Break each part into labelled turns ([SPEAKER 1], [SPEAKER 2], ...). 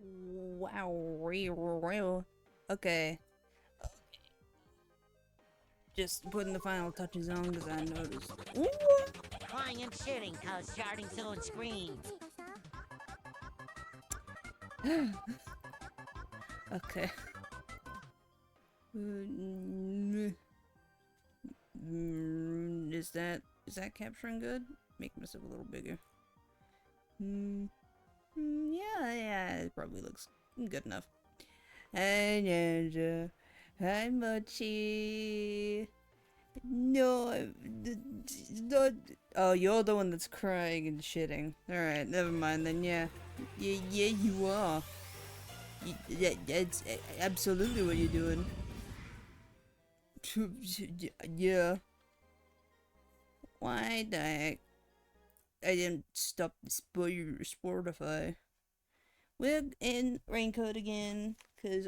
[SPEAKER 1] Wow. Okay. Just putting the final touches on because I noticed. Ooh.
[SPEAKER 2] Crying and shitting cause starting soon screams.
[SPEAKER 1] Okay. Is that capturing good? Make myself a little bigger. Yeah, it probably looks good enough. Hi, Ninja. Hi, Mochi. No, no. Oh, you're the one that's crying and shitting. Alright, never mind then, yeah. Yeah, you are. Yeah, that's absolutely what you're doing. Yeah. Why the heck? I didn't stop the Spotify. We're in Raincoat again, cause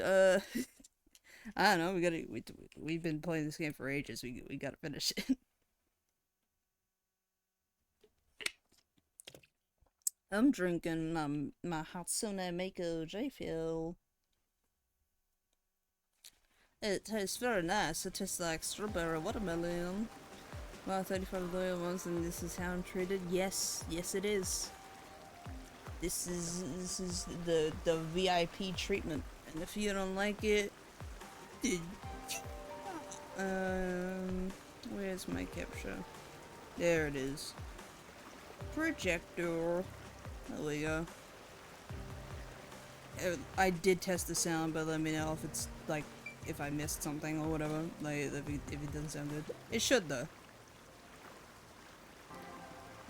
[SPEAKER 1] I don't know. We've been playing this game for ages. We gotta finish it. I'm drinking my Hatsune Miko J-Fuel. It tastes very nice. It tastes like strawberry watermelon. Wow, 35 loyal ones, and this is how I'm treated. Yes, it is. This is the VIP treatment, and if you don't like it, where's my capture? There it is. Projector. There we go. I did test the sound, but let me know if it's like if I missed something or whatever. Like if it doesn't sound good. It should though.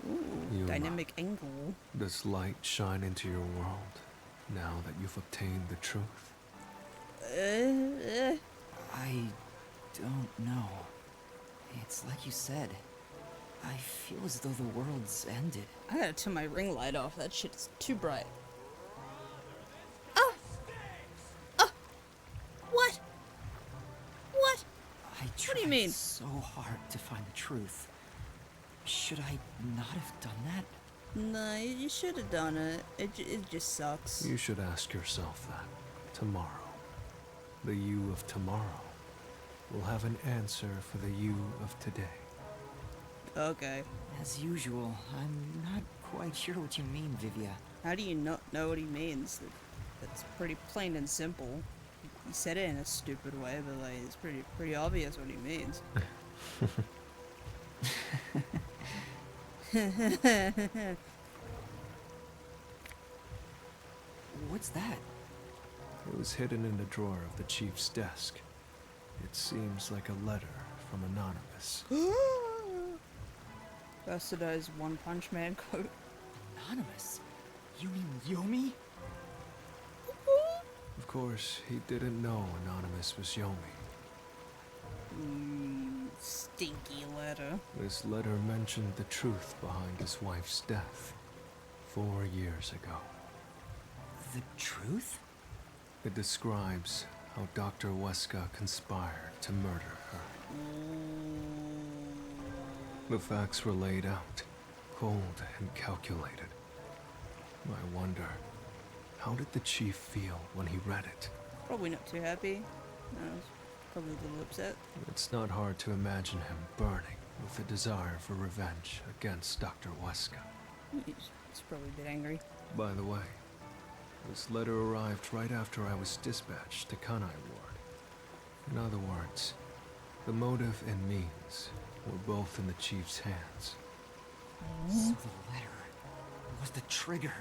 [SPEAKER 1] Ooh, dynamic angle.
[SPEAKER 3] Does light shine into your world now that you've obtained the truth?
[SPEAKER 4] I don't know. It's like you said. I feel as though the world's ended.
[SPEAKER 1] I gotta turn my ring light off. That shit is too bright. Oh! Oh! What? What?
[SPEAKER 4] I tried
[SPEAKER 1] What do you mean?
[SPEAKER 4] so hard to find the truth. Should I not have done that?
[SPEAKER 1] No, you should have done it. It just sucks.
[SPEAKER 3] You should ask yourself that. Tomorrow. The you of tomorrow will have an answer for the you of today.
[SPEAKER 1] Okay.
[SPEAKER 4] As usual, I'm not quite sure what you mean, Vivia.
[SPEAKER 1] How do you not know what he means? That's pretty plain and simple. He said it in a stupid way, but like it's pretty obvious what he means.
[SPEAKER 4] What's that?
[SPEAKER 3] It was hidden in the drawer of the chief's desk. It seems like a letter from Anonymous.
[SPEAKER 1] Bastardized One Punch Man quote.
[SPEAKER 4] Anonymous? You mean Yomi?
[SPEAKER 3] Of course, he didn't know Anonymous was Yomi.
[SPEAKER 1] Stinky letter.
[SPEAKER 3] This letter mentioned the truth behind his wife's death 4 years ago.
[SPEAKER 4] The truth?
[SPEAKER 3] It describes how Dr. Weska conspired to murder her. The facts were laid out, cold and calculated. I wonder, how did the chief feel when he read it?
[SPEAKER 1] Probably not too happy. I was probably a little upset.
[SPEAKER 3] It's not hard to imagine him burning with a desire for revenge against Dr. Weska.
[SPEAKER 1] He's probably a bit angry.
[SPEAKER 3] By the way, this letter arrived right after I was dispatched to Kanai Ward. In other words, the motive and means were both in the chief's hands.
[SPEAKER 4] So the letter was the trigger.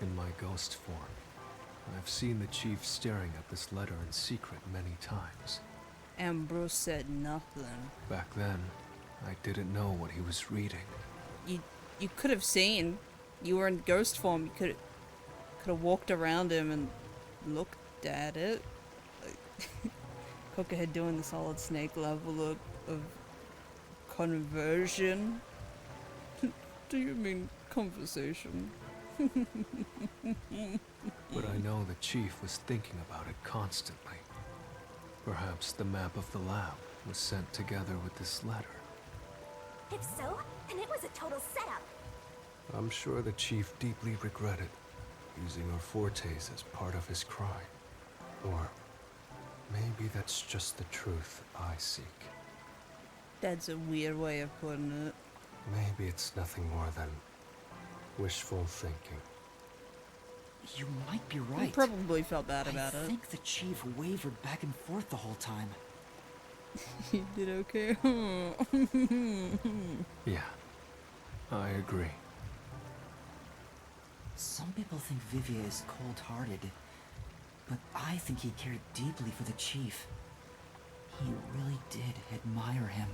[SPEAKER 3] In my ghost form, I've seen the chief staring at this letter in secret many times.
[SPEAKER 1] Ambrose said nothing.
[SPEAKER 3] Back then, I didn't know what he was reading.
[SPEAKER 1] You could have seen. You were in ghost form. You could have walked around him and looked at it. Like, Cookhead doing the Solid Snake level of conversion. Do you mean conversation?
[SPEAKER 3] But I know the chief was thinking about it constantly. Perhaps the map of the lab was sent together with this letter.
[SPEAKER 5] If so, then it was a total setup.
[SPEAKER 3] I'm sure the chief deeply regretted using our fortes as part of his crime. Or maybe that's just the truth I seek.
[SPEAKER 1] That's a weird way of putting it.
[SPEAKER 3] Maybe it's nothing more than wishful thinking.
[SPEAKER 4] You might be
[SPEAKER 1] He
[SPEAKER 4] right.
[SPEAKER 1] probably felt bad about
[SPEAKER 4] I
[SPEAKER 1] it.
[SPEAKER 4] think the chief wavered back and forth the whole time.
[SPEAKER 1] He did okay.
[SPEAKER 3] Yeah, I agree.
[SPEAKER 4] Some people think Vivier is cold-hearted, but I think he cared deeply for the chief. He really did admire him.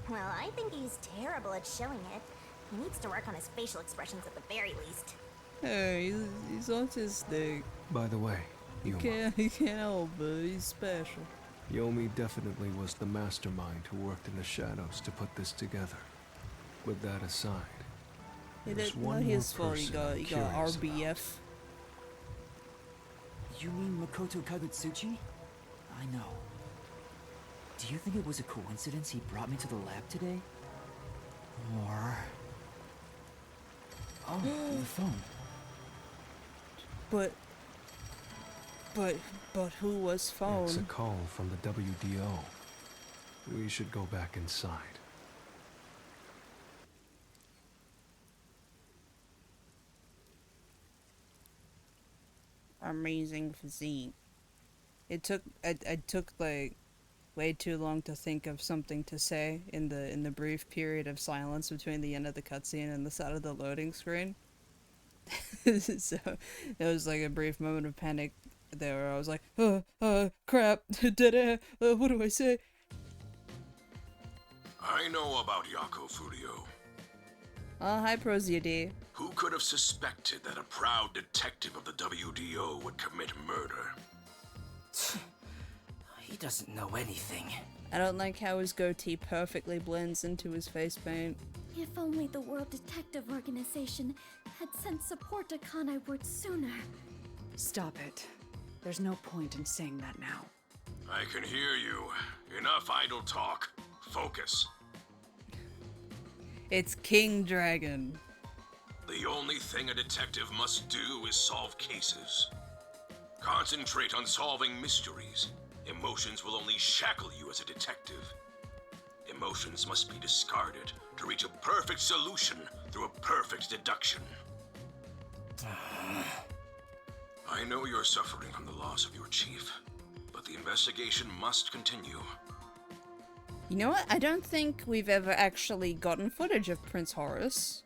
[SPEAKER 5] Well, I think he's terrible at showing it. He needs to work on his facial expressions at the very least.
[SPEAKER 1] Hey, he's autistic.
[SPEAKER 3] By the way, Yuma,
[SPEAKER 1] He can't help it. He's special.
[SPEAKER 3] Yomi definitely was the mastermind who worked in the shadows to put this together. With that aside, there's
[SPEAKER 1] It's
[SPEAKER 3] one
[SPEAKER 1] not
[SPEAKER 3] more
[SPEAKER 1] his fault. He
[SPEAKER 3] person
[SPEAKER 1] got
[SPEAKER 3] I'm
[SPEAKER 1] he got
[SPEAKER 3] curious about.
[SPEAKER 1] RBF.
[SPEAKER 4] You mean Makoto Kagutsuchi? I know. Do you think it was a coincidence he brought me to the lab today? Or... Oh, the phone.
[SPEAKER 1] But who was phone?
[SPEAKER 3] It's a call from the WDO. We should go back inside.
[SPEAKER 1] Amazing physique. It took I took like way too long to think of something to say in the brief period of silence between the end of the cutscene and the start of the loading screen. So it was like a brief moment of panic there where I was like, crap, what do I say?
[SPEAKER 6] I know about Yako Furio.
[SPEAKER 1] Hi Prozia.
[SPEAKER 6] Who could have suspected that a proud detective of the WDO would commit murder?
[SPEAKER 7] He doesn't know anything.
[SPEAKER 1] I don't like how his goatee perfectly blends into his face paint.
[SPEAKER 8] If only the World Detective Organization had sent support to Kanai Ward sooner.
[SPEAKER 9] Stop it. There's no point in saying that now.
[SPEAKER 6] I can hear you. Enough idle talk. Focus.
[SPEAKER 1] It's King Dragon.
[SPEAKER 6] The only thing a detective must do is solve cases. Concentrate on solving mysteries. Emotions will only shackle you as a detective. Emotions must be discarded to reach a perfect solution through a perfect deduction. I know you're suffering from the loss of your chief, but the investigation must continue.
[SPEAKER 1] You know what? I don't think we've ever actually gotten footage of Prince Horace.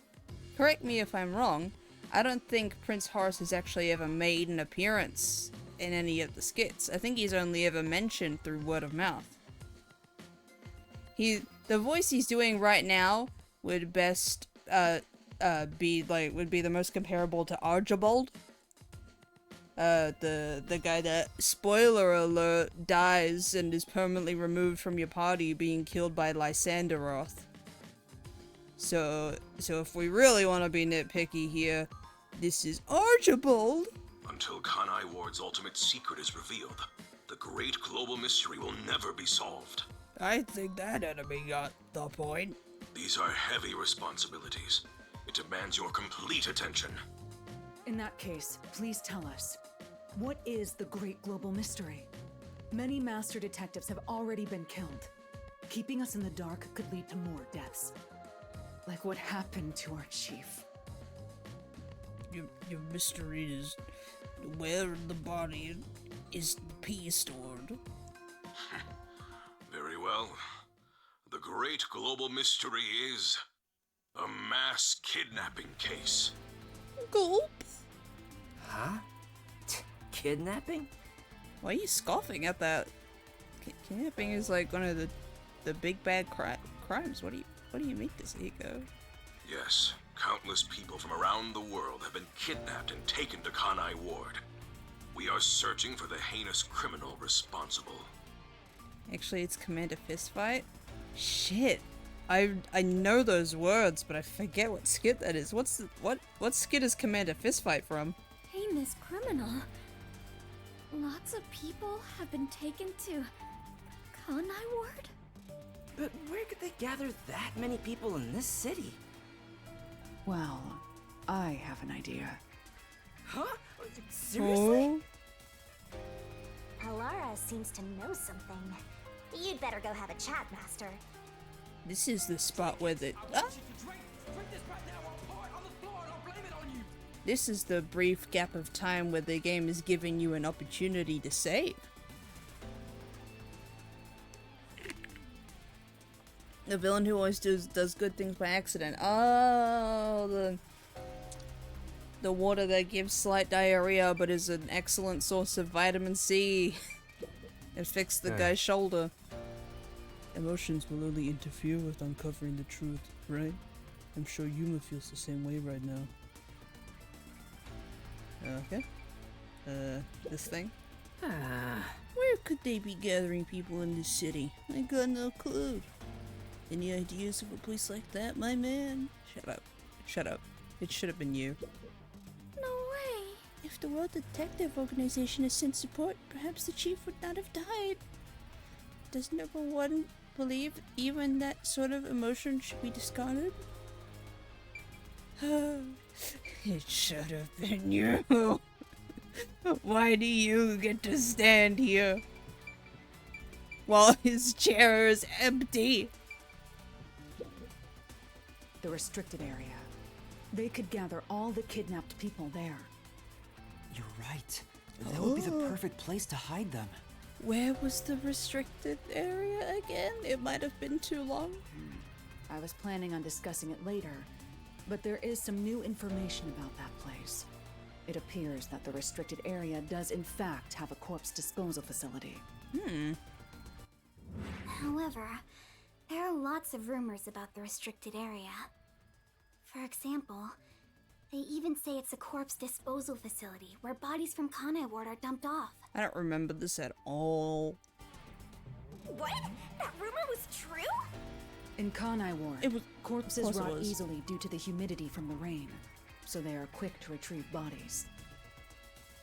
[SPEAKER 1] Correct me if I'm wrong. I don't think Prince Horace has actually ever made an appearance in any of the skits. I think he's only ever mentioned through word of mouth. The voice he's doing right now would best be the most comparable to Archibald. The guy that, spoiler alert, dies and is permanently removed from your party, being killed by Lysanderoth. So if we really want to be nitpicky here, this is Archibald.
[SPEAKER 6] Until Kanai Ward's ultimate secret is revealed, the great global mystery will never be solved.
[SPEAKER 1] I think that enemy got the point.
[SPEAKER 6] These are heavy responsibilities. It demands your complete attention.
[SPEAKER 9] In that case, please tell us, what is the great global mystery? Many master detectives have already been killed. Keeping us in the dark could lead to more deaths. Like what happened to our chief.
[SPEAKER 1] Your mystery is where the body is P stored.
[SPEAKER 6] Very well. The great global mystery is a mass kidnapping case.
[SPEAKER 1] Gulp.
[SPEAKER 7] Huh? Kidnapping?
[SPEAKER 1] Why are you scoffing at that? Kidnapping is like one of the big bad crimes. What do you mean, Gazeko?
[SPEAKER 6] Yes, countless people from around the world have been kidnapped and taken to Kanai Ward. We are searching for the heinous criminal responsible.
[SPEAKER 1] Actually, it's Commander Fistfight? Shit. I know those words, but I forget what skit that is. What skit is Commander Fistfight from?
[SPEAKER 8] Heinous criminal. Lots of people have been taken to Kanai Ward?
[SPEAKER 7] But where could they gather that many people in this city?
[SPEAKER 9] Well, I have an idea.
[SPEAKER 7] Huh? Seriously?
[SPEAKER 1] Oh,
[SPEAKER 5] Alara seems to know something. You'd better go have a chat, Master.
[SPEAKER 1] this is the spot where the this is the brief gap of time where the game is giving you an opportunity to save. The villain who always does good things by accident. Oh, the water that gives slight diarrhea but is an excellent source of vitamin C. It fixed the guy's shoulder. Emotions will only interfere with uncovering the truth, right? I'm sure Yuma feels the same way right now. Okay. This thing? Where could they be gathering people in this city? I got no clue. Any ideas of a place like that, my man? Shut up. Shut up. It should have been you.
[SPEAKER 8] No way.
[SPEAKER 1] If the World Detective Organization has sent support, perhaps the chief would not have died. Does number one believe even that sort of emotion should be discarded? It should have been you. Why do you get to stand here while his chair is empty?
[SPEAKER 9] The restricted area. They could gather all the kidnapped people there.
[SPEAKER 4] You're right. That would be the perfect place to hide them.
[SPEAKER 1] Where was the restricted area again? It might have been too long.
[SPEAKER 9] I was planning on discussing it later, but there is some new information about that place. It appears that the restricted area does in fact have a corpse disposal facility.
[SPEAKER 5] However, there are lots of rumors about the restricted area. For example, they even say it's a corpse disposal facility where bodies from Kanai Ward are dumped off.
[SPEAKER 1] I don't remember this at all.
[SPEAKER 5] What? That rumor was true?
[SPEAKER 9] In Kanai Ward,
[SPEAKER 1] It was-
[SPEAKER 9] corpses
[SPEAKER 1] of course it
[SPEAKER 9] rot
[SPEAKER 1] was.
[SPEAKER 9] easily due to the humidity from the rain, so they are quick to retrieve bodies.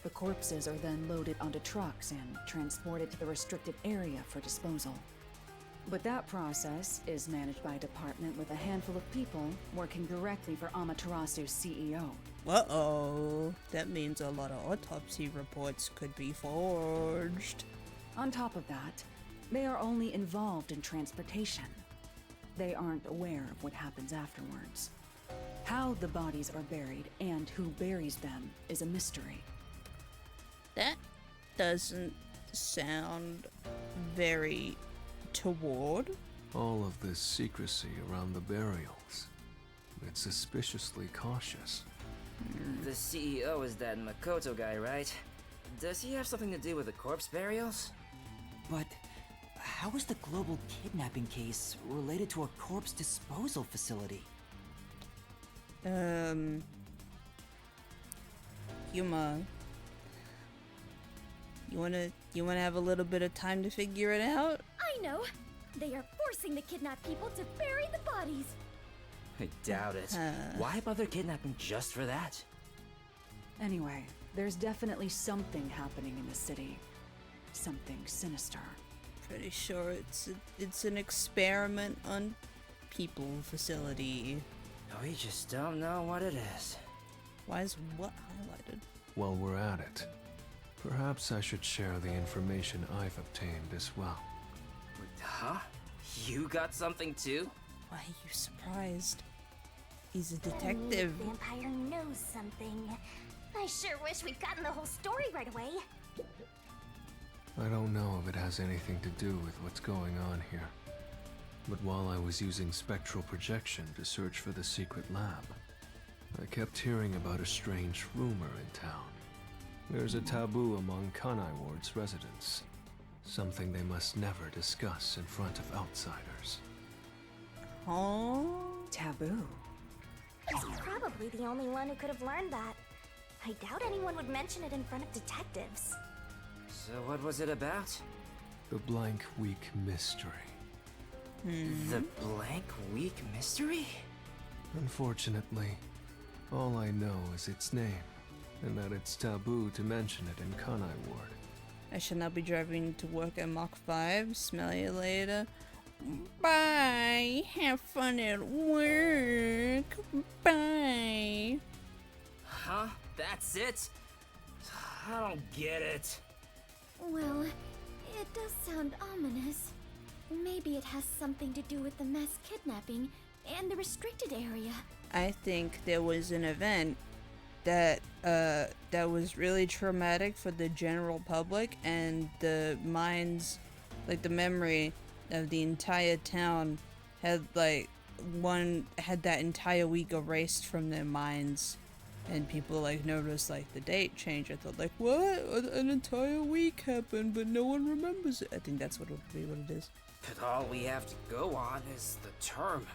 [SPEAKER 9] The corpses are then loaded onto trucks and transported to the restricted area for disposal. But that process is managed by a department with a handful of people working directly for Amaterasu's CEO.
[SPEAKER 1] Uh-oh. That means a lot of autopsy reports could be forged.
[SPEAKER 9] On top of that, they are only involved in transportation. They aren't aware of what happens afterwards. How the bodies are buried and who buries them is a mystery.
[SPEAKER 1] That doesn't sound very toward.
[SPEAKER 3] All of this secrecy around the burials. It's suspiciously cautious.
[SPEAKER 7] The CEO is that Makoto guy, right? Does he have something to do with the corpse burials?
[SPEAKER 4] But how is the global kidnapping case related to a corpse disposal facility?
[SPEAKER 1] Yuma. You wanna have a little bit of time to figure it out?
[SPEAKER 8] I know. They are forcing the kidnapped people to bury the bodies.
[SPEAKER 7] I doubt it. Why bother kidnapping just for that?
[SPEAKER 9] Anyway, there's definitely something happening in the city. Something sinister.
[SPEAKER 1] Pretty sure it's an experiment on people facility.
[SPEAKER 7] We just don't know what it is.
[SPEAKER 1] Why is what highlighted?
[SPEAKER 3] While we're at it, perhaps I should share the information I've obtained as well.
[SPEAKER 7] Huh? You got something too?
[SPEAKER 1] Why are you surprised? He's a detective.
[SPEAKER 5] The vampire knows something. I sure wish we'd gotten the whole story right away.
[SPEAKER 3] I don't know if it has anything to do with what's going on here. But while I was using spectral projection to search for the secret lab, I kept hearing about a strange rumor in town. There's a taboo among Kanai Ward's residents. Something they must never discuss in front of outsiders.
[SPEAKER 1] Oh,
[SPEAKER 9] Taboo.
[SPEAKER 5] He's probably the only one who could have learned that. I doubt anyone would mention it in front of detectives.
[SPEAKER 7] So what was it about?
[SPEAKER 3] The Blank Week Mystery.
[SPEAKER 7] The blank week mystery?
[SPEAKER 3] Unfortunately, all I know is its name, and that it's taboo to mention it in Kanai Ward.
[SPEAKER 1] I shall not be driving to work at Mach 5. Smell you later. Bye. Have fun at work. Bye.
[SPEAKER 7] Huh? That's it? I don't get it.
[SPEAKER 8] Well, it does sound ominous. Maybe it has something to do with the mass kidnapping and the restricted area.
[SPEAKER 1] I think there was an event that was really traumatic for the general public, and the minds, like the memory of the entire town had that entire week erased from their minds, and people like noticed like the date change. I thought like, what? An entire week happened but no one remembers it. I think that's what it is.
[SPEAKER 7] But all we have to go on is the term.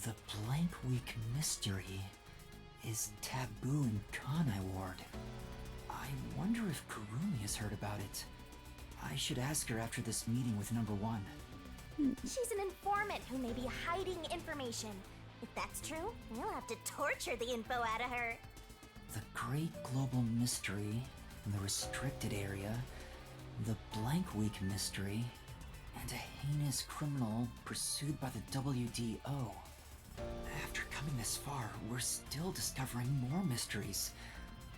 [SPEAKER 4] The Blank Week mystery is taboo in Kanai Ward. I wonder if Kurumi has heard about it. I should ask her after this meeting with number 1.
[SPEAKER 5] She's an informant who may be hiding information. If that's true, we'll have to torture the info out of her.
[SPEAKER 4] The Great Global Mystery, the Restricted Area, the Blank Week Mystery, and a heinous criminal pursued by the WDO. After coming this far, we're still discovering more mysteries.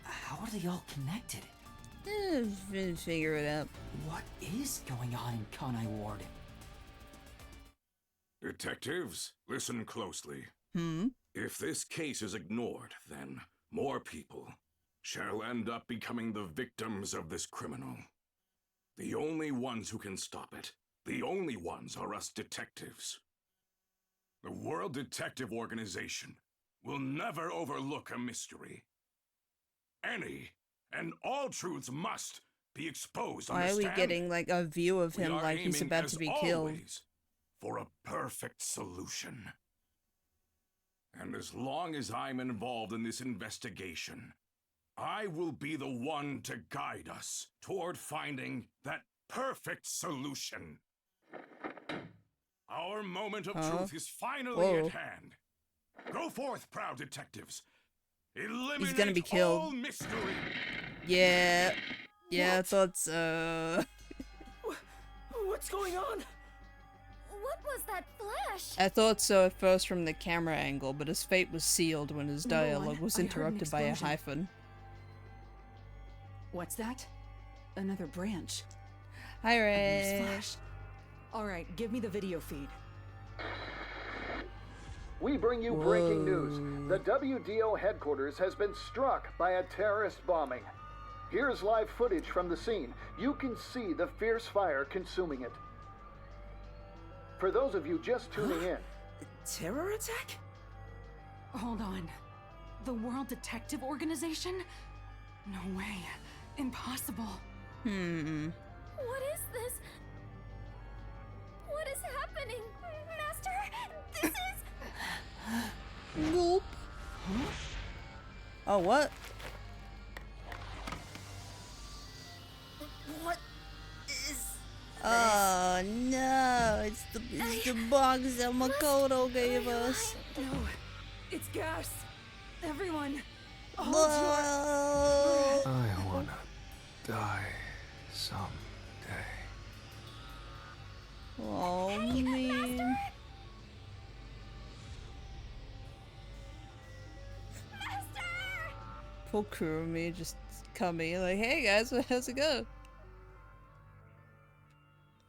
[SPEAKER 4] How are they all connected?
[SPEAKER 1] Figure it out.
[SPEAKER 4] What is going on in Kanai Ward?
[SPEAKER 6] Detectives, listen closely.
[SPEAKER 1] Hmm?
[SPEAKER 6] If this case is ignored, then more people shall end up becoming the victims of this criminal. The only ones who can stop it, the only ones are us detectives. The World Detective Organization will never overlook a mystery. Any and all truths must be exposed.
[SPEAKER 1] Why are we getting like a view of him like he's about to be killed?
[SPEAKER 6] For a perfect solution. And as long as I'm involved in this investigation, I will be the one to guide us toward finding that perfect solution. Our moment of truth is finally at hand. Go forth, proud detectives. Eliminate
[SPEAKER 1] He's gonna be killed.
[SPEAKER 6] all mystery.
[SPEAKER 1] Yeah. Yeah, I thought so.
[SPEAKER 7] What's going on?
[SPEAKER 8] What was that flash?
[SPEAKER 1] I thought so at first from the camera angle, but his fate was sealed when his
[SPEAKER 9] Number
[SPEAKER 1] dialogue
[SPEAKER 9] one,
[SPEAKER 1] was
[SPEAKER 9] I heard an
[SPEAKER 1] interrupted by a
[SPEAKER 9] explosion.
[SPEAKER 1] hyphen.
[SPEAKER 9] What's that? Another branch.
[SPEAKER 1] Hi,
[SPEAKER 9] A
[SPEAKER 1] Ray.
[SPEAKER 9] flash. All right, give me the video feed.
[SPEAKER 10] We bring you breaking news. The WDO headquarters has been struck by a terrorist bombing. Here's live footage from the scene. You can see the fierce fire consuming it. For those of you just tuning in,
[SPEAKER 7] Terror attack?
[SPEAKER 9] Hold on. The World Detective Organization? No way. Impossible.
[SPEAKER 8] What is this? What is happening? Master, this is...
[SPEAKER 1] Nope. Oh, what?
[SPEAKER 2] What is...
[SPEAKER 1] Oh no, it's the box that Makoto gave us.
[SPEAKER 9] No, it's gas. Everyone, hold
[SPEAKER 1] No.
[SPEAKER 3] I wanna die someday.
[SPEAKER 1] Oh man. Poor Kurumi just coming like, hey guys, how's it go?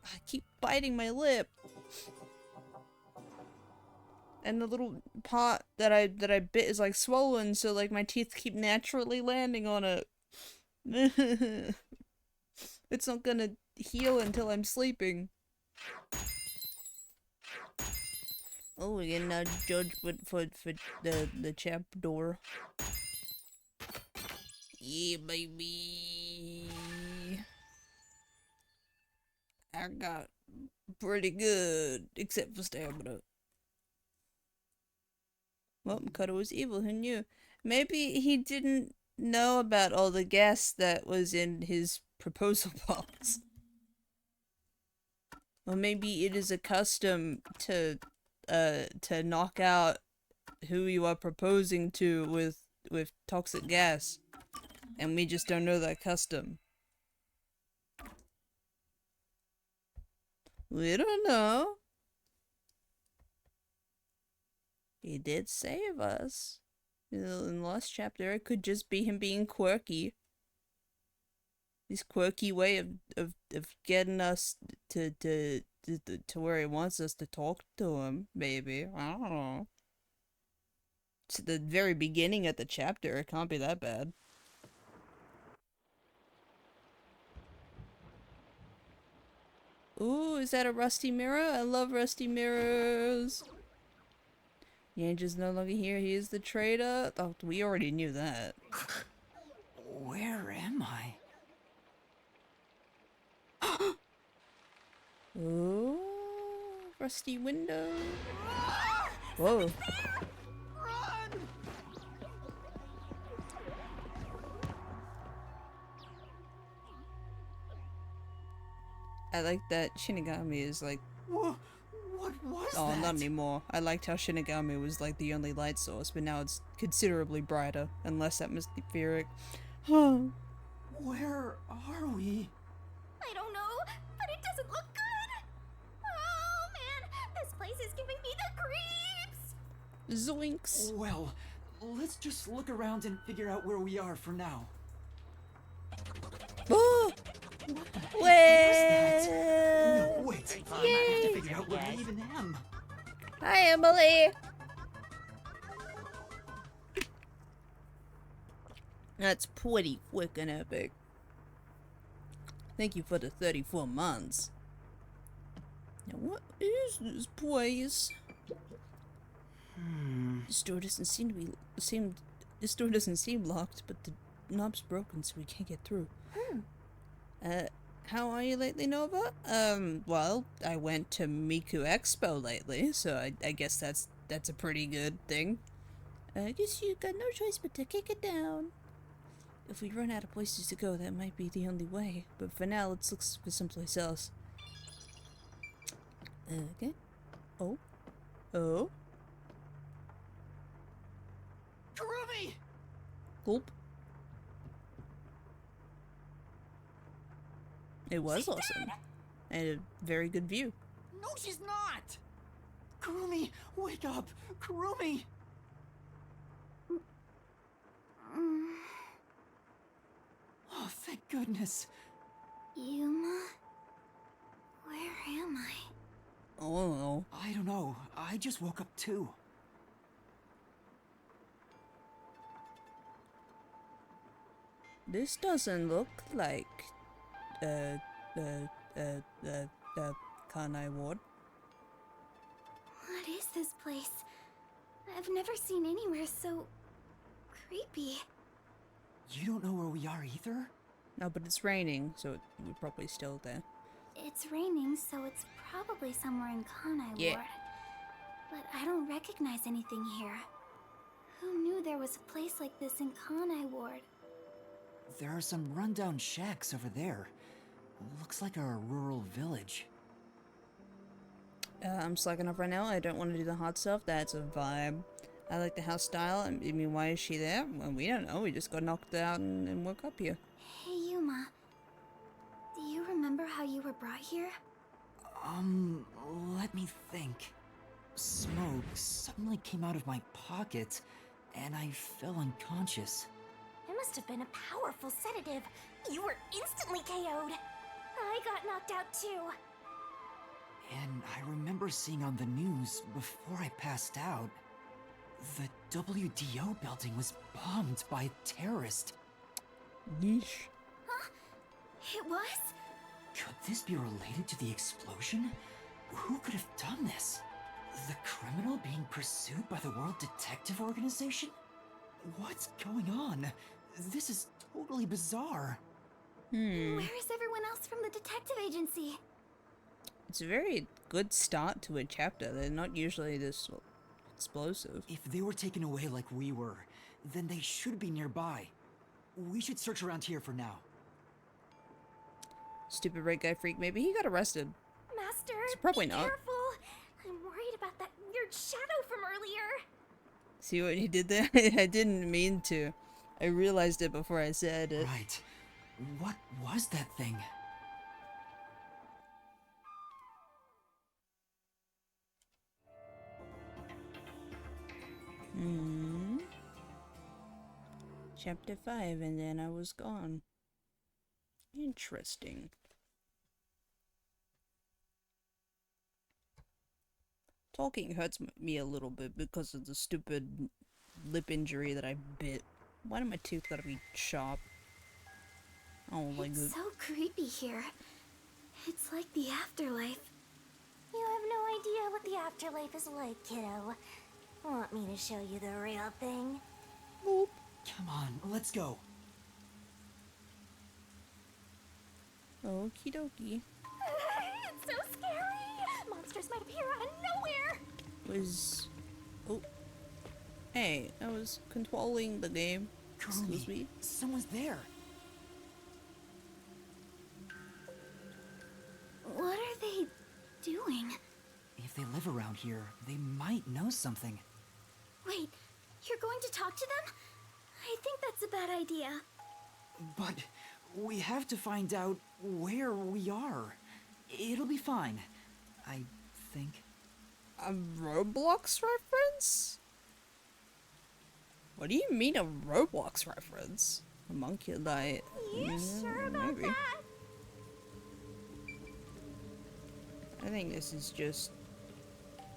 [SPEAKER 1] I keep biting my lip. And the little part that I bit is like swollen, so like my teeth keep naturally landing on it. It's not gonna heal until I'm sleeping. Oh, we're getting a judgment for the chapter. Yeah, baby. I got pretty good, except for stamina. Well, Makoto was evil, who knew? Maybe he didn't know about all the gas that was in his proposal box. Or maybe it is a custom to knock out who you are proposing to with toxic gas. And we just don't know that custom. We don't know. He did save us. In the last chapter, it could just be him being quirky. His quirky way of getting us to where he wants us to talk to him, maybe. I don't know. It's the very beginning of the chapter, it can't be that bad. Ooh, is that a rusty mirror? I love rusty mirrors. Yanja's no longer here, he is the traitor. Oh, we already knew that.
[SPEAKER 4] Where am I?
[SPEAKER 1] Ooh, rusty window. Whoa. I like that Shinigami is like...
[SPEAKER 4] What was that?
[SPEAKER 1] Oh, not anymore. I liked how Shinigami was like the only light source, but now it's considerably brighter and less atmospheric.
[SPEAKER 4] Where are we?
[SPEAKER 8] I don't know, but it doesn't look good. Oh man, this place is giving me the creeps.
[SPEAKER 1] Zoinks.
[SPEAKER 4] Well, let's just look around and figure out where we are for now.
[SPEAKER 1] Oh!
[SPEAKER 4] Wait! No, wait. I have to figure out where I even am.
[SPEAKER 1] Hi, Emily. That's pretty freaking epic. Thank you for the 34 months. Now, what is this place? This door doesn't seem to be this door doesn't seem locked, but the knob's broken, so we can't get through. How are you lately, Nova? Well, I went to Miku Expo lately, so I guess that's a pretty good thing. I guess you got no choice but to kick it down. If we run out of places to go, that might be the only way. But for now, let's look for someplace else. Okay. Oh. Oh.
[SPEAKER 4] Kurumi!
[SPEAKER 1] Gulp. It was awesome. And a very good view.
[SPEAKER 4] No, she's not! Kurumi, wake up! Kurumi! Oh, thank goodness.
[SPEAKER 5] Yuma? Where am I?
[SPEAKER 1] Oh no.
[SPEAKER 4] I don't know. I just woke up too.
[SPEAKER 1] This doesn't look like Kanai Ward.
[SPEAKER 5] What is this place? I've never seen anywhere so creepy.
[SPEAKER 4] You don't know where we are either?
[SPEAKER 1] No, but it's raining, so we're probably still there.
[SPEAKER 5] It's raining, so it's probably somewhere in Kanai
[SPEAKER 1] Yeah.
[SPEAKER 5] Ward. But I don't recognize anything here. Who knew there was a place like this in Kanai Ward?
[SPEAKER 4] There are some rundown shacks over there. Looks like a rural village.
[SPEAKER 1] I'm slacking off right now. I don't want to do the hot stuff. That's a vibe. I like the house style. I mean, why is she there? Well, we don't know. We just got knocked out and woke up here.
[SPEAKER 5] Hey, Yuma. Do you remember how you were brought here?
[SPEAKER 4] Let me think. Smoke suddenly came out of my pocket, and I fell unconscious.
[SPEAKER 8] It must have been a powerful sedative. You were instantly KO'd. I got knocked out too.
[SPEAKER 4] And I remember seeing on the news before I passed out, the WDO building was bombed by a terrorist.
[SPEAKER 1] Yeesh.
[SPEAKER 5] Huh? It was?
[SPEAKER 4] Could this be related to the explosion? Who could have done this? The criminal being pursued by the World Detective Organization? What's going on? This is totally bizarre.
[SPEAKER 1] Hmm.
[SPEAKER 5] Where is everyone else from the detective agency?
[SPEAKER 1] It's a very good start to a chapter. They're not usually this explosive.
[SPEAKER 4] If they were taken away like we were, then they should be nearby. We should search around here for now.
[SPEAKER 1] Stupid red guy freak. Maybe he got arrested.
[SPEAKER 8] Master,
[SPEAKER 1] It's probably
[SPEAKER 8] be
[SPEAKER 1] not.
[SPEAKER 8] careful. I'm worried about that weird shadow from earlier.
[SPEAKER 1] See what he did there? I didn't mean to. I realized it before I said it.
[SPEAKER 4] Right. What was that thing?
[SPEAKER 1] Chapter 5, and then I was gone. Interesting. Talking hurts me a little bit because of the stupid lip injury that I bit. Why do my teeth gotta be sharp? Oh, like
[SPEAKER 5] It's so creepy here. It's like the afterlife.
[SPEAKER 8] You have no idea what the afterlife is like, kiddo. Want me to show you the real thing?
[SPEAKER 1] Boop.
[SPEAKER 4] Come on, let's go.
[SPEAKER 1] Okie dokie.
[SPEAKER 8] It's so scary! Monsters might appear out of nowhere!
[SPEAKER 1] Was... Oh. Hey, I was controlling the game. Excuse me.
[SPEAKER 4] Someone's there.
[SPEAKER 5] What are they doing?
[SPEAKER 4] If they live around here, they might know something.
[SPEAKER 5] Wait, you're going to talk to them? I think that's a bad idea.
[SPEAKER 4] But we have to find out where we are. It'll be fine, I think.
[SPEAKER 1] A Roblox reference? What do you mean a Roblox reference? Homunculite.
[SPEAKER 8] You sure about
[SPEAKER 1] Maybe.
[SPEAKER 8] that?
[SPEAKER 1] I think this is just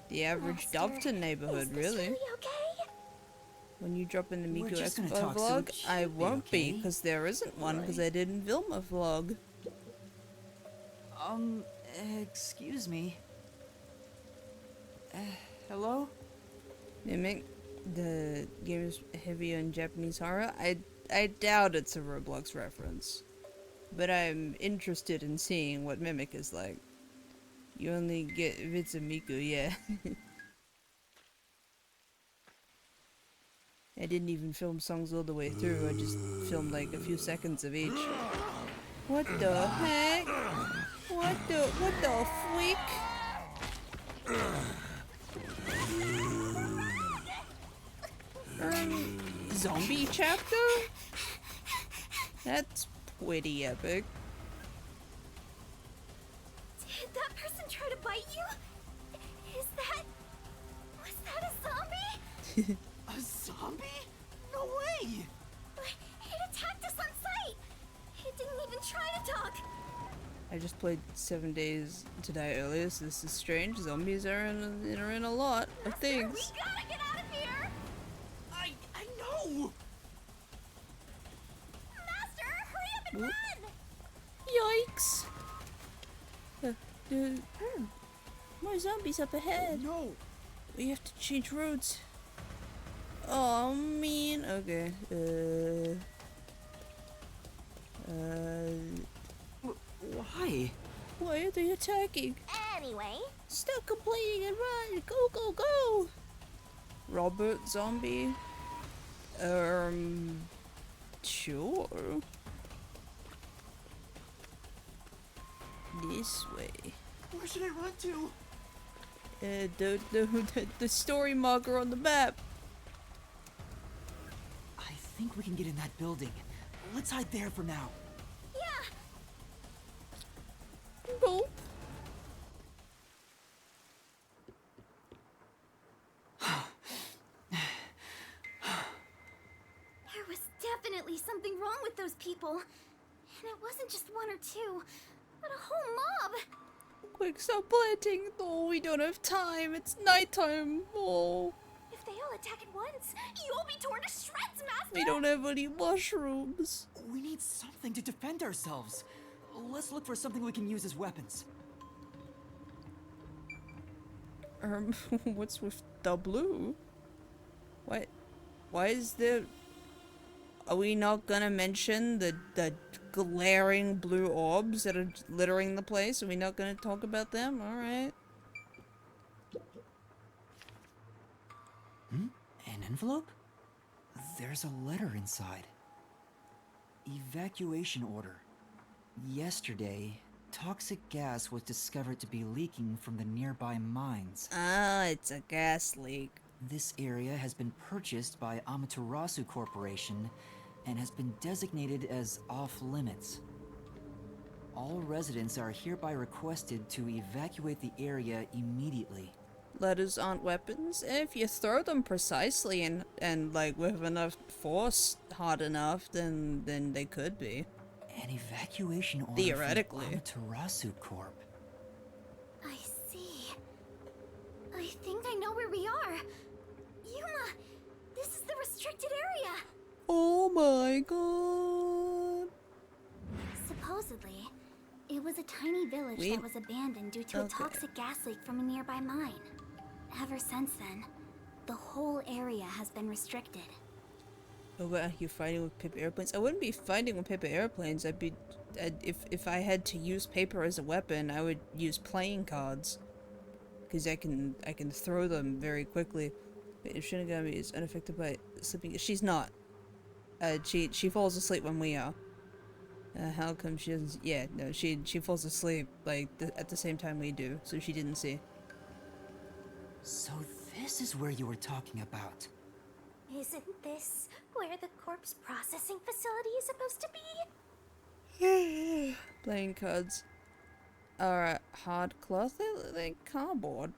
[SPEAKER 1] the average
[SPEAKER 8] Master,
[SPEAKER 1] Doveton neighborhood,
[SPEAKER 8] is this
[SPEAKER 1] really.
[SPEAKER 8] okay?
[SPEAKER 1] When you drop in the
[SPEAKER 4] We're
[SPEAKER 1] Miku
[SPEAKER 4] just gonna
[SPEAKER 1] Expo
[SPEAKER 4] talk so
[SPEAKER 1] vlog, I
[SPEAKER 4] cutely,
[SPEAKER 1] won't be,
[SPEAKER 4] okay?
[SPEAKER 1] because there isn't one, because I didn't film a vlog.
[SPEAKER 4] Excuse me. Hello?
[SPEAKER 1] Mimic, the game is heavy on Japanese horror. I doubt it's a Roblox reference. But I'm interested in seeing what Mimic is like. You only get if it's a Miku, yeah. I didn't even film songs all the way through, I just filmed like a few seconds of each. What the heck? What the freak? Zombie chapter? That's pretty epic.
[SPEAKER 5] Did that person try to bite you? Was that a zombie?
[SPEAKER 4] A zombie? No way!
[SPEAKER 5] It attacked us on sight! It didn't even try to talk!
[SPEAKER 1] I just played 7 Days to Die earlier, so this is strange. Zombies are in a lot of things.
[SPEAKER 5] We gotta get out of here!
[SPEAKER 4] I know!
[SPEAKER 5] Master, hurry up and
[SPEAKER 1] Oop.
[SPEAKER 5] run!
[SPEAKER 1] Yikes! More zombies up ahead.
[SPEAKER 4] No!
[SPEAKER 1] We have to change roads. Oh man. Okay.
[SPEAKER 4] Why?
[SPEAKER 1] Why are they attacking?
[SPEAKER 8] Anyway,
[SPEAKER 1] Stop complaining and run! Go, go, go! Robert Zombie? Sure. This way.
[SPEAKER 4] Where should I run to?
[SPEAKER 1] The story marker on the map.
[SPEAKER 4] I think we can get in that building. Let's hide there for now.
[SPEAKER 5] Yeah!
[SPEAKER 1] Nope.
[SPEAKER 5] There was definitely something wrong with those people. And it wasn't just one or two, but a whole mob!
[SPEAKER 1] Quick, stop planting. Oh, we don't have time. It's nighttime. Oh,
[SPEAKER 5] If they all attack at once, you'll be torn to shreds, Master!
[SPEAKER 1] we don't have any mushrooms.
[SPEAKER 4] We need something to defend ourselves. Let's look for something we can use as weapons.
[SPEAKER 1] What's with the blue? What? Why is there... Are we not gonna mention the glaring blue orbs that are littering the place? Are we not gonna talk about them? Alright.
[SPEAKER 4] An envelope? There's a letter inside. Evacuation order. Yesterday, toxic gas was discovered to be leaking from the nearby mines.
[SPEAKER 1] Ah, it's a gas leak.
[SPEAKER 4] This area has been purchased by Amaterasu Corporation and has been designated as off-limits. All residents are hereby requested to evacuate the area immediately.
[SPEAKER 1] letters aren't weapons. If you throw them precisely and like with enough force hard enough, then they could be.
[SPEAKER 4] An evacuation order
[SPEAKER 1] Theoretically.
[SPEAKER 4] from Amaterasu Corp.
[SPEAKER 5] I see. I think I know where we are. Yuma, this is the restricted area.
[SPEAKER 1] Oh my god.
[SPEAKER 5] Supposedly, it was a tiny village that was abandoned due to a toxic gas leak from a nearby mine. Ever since then, the whole area has been restricted.
[SPEAKER 1] Oh, what are you fighting with paper airplanes? I wouldn't be fighting with paper airplanes. If I had to use paper as a weapon, I would use playing cards, because I can throw them very quickly. But if Shinigami is unaffected by sleeping, she's not. She falls asleep when we are. How come she doesn't? Yeah, no, she falls asleep like at the same time we do, so she didn't see.
[SPEAKER 4] So this is where you were talking about.
[SPEAKER 5] Isn't this where the corpse processing facility is supposed to be?
[SPEAKER 1] Playing cards are hard cloth. They're cardboard.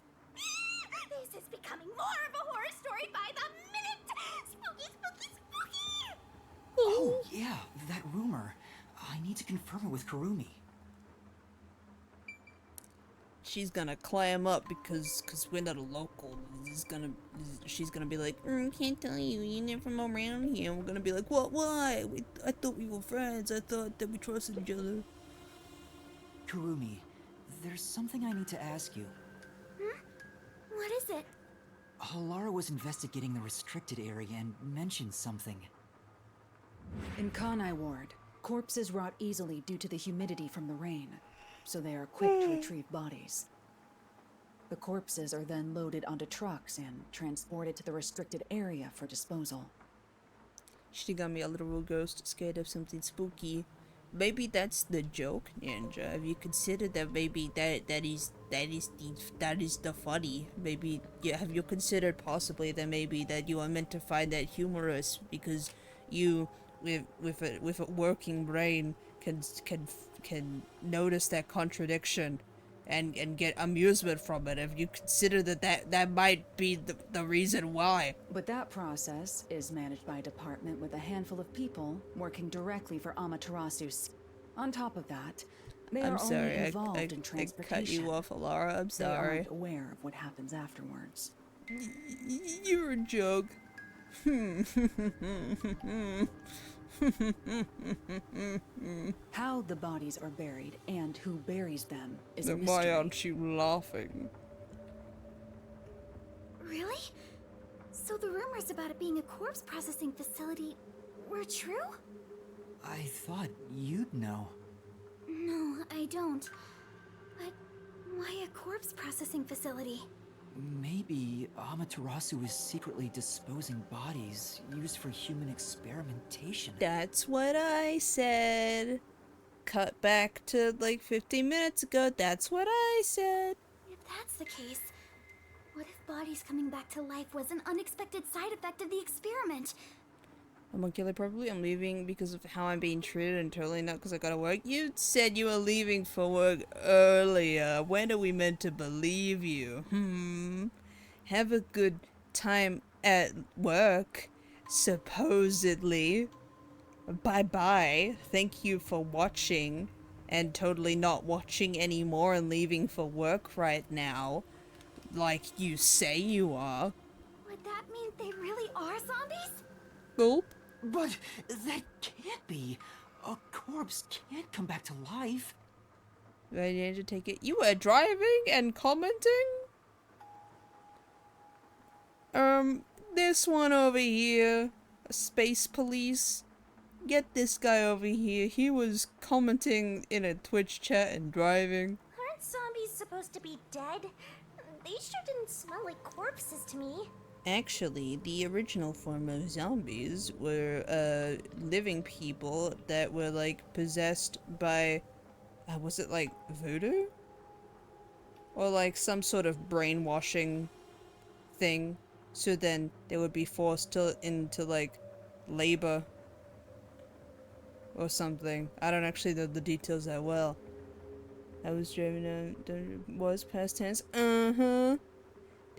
[SPEAKER 5] This is becoming more of a horror story by the minute! Spooky, spooky, spooky!
[SPEAKER 4] Oh, yeah, that rumor. I need to confirm it with Kurumi.
[SPEAKER 1] She's gonna clam up because we're not a local. She's gonna be like, can't tell you, you're not from around here. And we're gonna be like, what? Why? I thought we were friends. I thought that we trusted each other.
[SPEAKER 4] Kurumi, there's something I need to ask you.
[SPEAKER 5] What is it?
[SPEAKER 4] Halara was investigating the restricted area and mentioned something.
[SPEAKER 9] In Kanai Ward, corpses rot easily due to the humidity from the rain, so they are quick to retrieve bodies. The corpses are then loaded onto trucks and transported to the restricted area for disposal.
[SPEAKER 1] Shinigami, a literal ghost, scared of something spooky. Maybe that's the joke, Ninja. Have you considered that maybe that is the funny? Maybe, yeah, have you considered possibly that maybe that you are meant to find that humorous because you with a working brain can notice that contradiction and get amusement from it. If you consider that might be the reason why.
[SPEAKER 9] But that process is managed by a department with a handful of people working directly for Amaterasu. On top of that, they are only involved in transportation.
[SPEAKER 1] I cut you off, Alara. I'm sorry.
[SPEAKER 9] They aren't aware of what happens afterwards.
[SPEAKER 1] You're a joke.
[SPEAKER 9] How the bodies are buried and who buries them is a
[SPEAKER 1] Then
[SPEAKER 9] mystery.
[SPEAKER 1] why aren't you laughing?
[SPEAKER 5] Really? So the rumors about it being a corpse processing facility were true?
[SPEAKER 4] I thought you'd know.
[SPEAKER 5] No, I don't. But why a corpse processing facility?
[SPEAKER 4] Maybe Amaterasu is secretly disposing bodies used for human experimentation.
[SPEAKER 1] That's what I said. Cut back to like 15 minutes ago. That's what I said.
[SPEAKER 5] If that's the case, what if bodies coming back to life was an unexpected side effect of the experiment?
[SPEAKER 1] I'm gonna kill it probably. I'm leaving because of how I'm being treated and totally not because I gotta work. You said you were leaving for work earlier. When are we meant to believe you? Have a good time at work, supposedly. Bye-bye. Thank you for watching and totally not watching anymore and leaving for work right now. Like you say you are.
[SPEAKER 5] Would that mean they really are zombies?
[SPEAKER 1] Nope.
[SPEAKER 4] But that can't be. A corpse can't come back to life.
[SPEAKER 1] I need to take it. You were driving and commenting? This one over here, Space Police. Get this guy over here. He was commenting in a Twitch chat and driving.
[SPEAKER 8] Aren't zombies supposed to be dead? They sure didn't smell like corpses to me.
[SPEAKER 1] Actually, the original form of zombies were living people that were like possessed by, was it like voodoo? Or like some sort of brainwashing thing. So then they would be forced into like labor or something. I don't actually know the details that well. I was driving was past tense.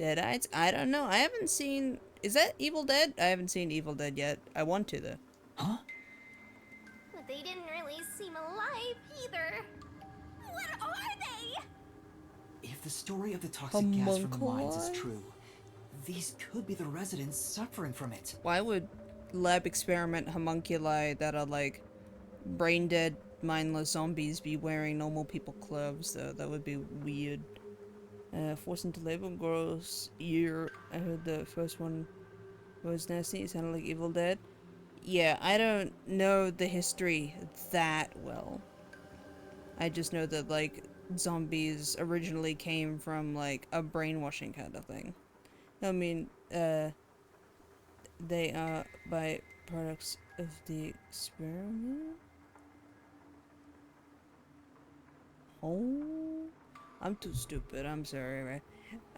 [SPEAKER 1] Deadites? I don't know. I haven't seen... Is that Evil Dead? I haven't seen Evil Dead yet. I want to, though.
[SPEAKER 4] Huh?
[SPEAKER 8] But they didn't really seem alive either. What are they?
[SPEAKER 4] If the story of the toxic gas from the mines is
[SPEAKER 1] Homunculi?
[SPEAKER 4] true, these could be the residents suffering from it.
[SPEAKER 1] Why would lab experiment homunculi that are like brain dead, mindless zombies be wearing normal people clothes though? That would be weird. Forced into labor, gross ear. I heard the first one was nasty. It sounded like Evil Dead. Yeah, I don't know the history that well. I just know that like zombies originally came from like a brainwashing kind of thing. I mean, they are byproducts of the experiment. Oh, I'm too stupid. I'm sorry, right?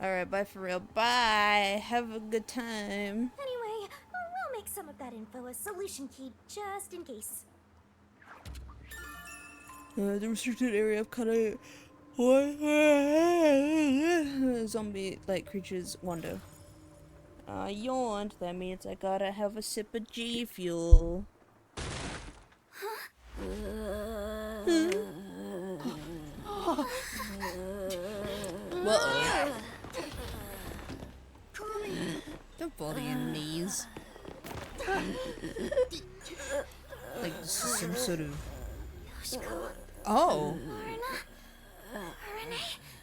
[SPEAKER 1] Alright, bye for real. Bye! Have a good time.
[SPEAKER 8] Anyway, we'll make some of that info a solution key just in case.
[SPEAKER 1] The restricted area of Kana... What? Zombie-like creatures wander. I yawned. That means I gotta have a sip of G Fuel. Whoa. Don't fall to your knees. Like this is some sort of... Oh.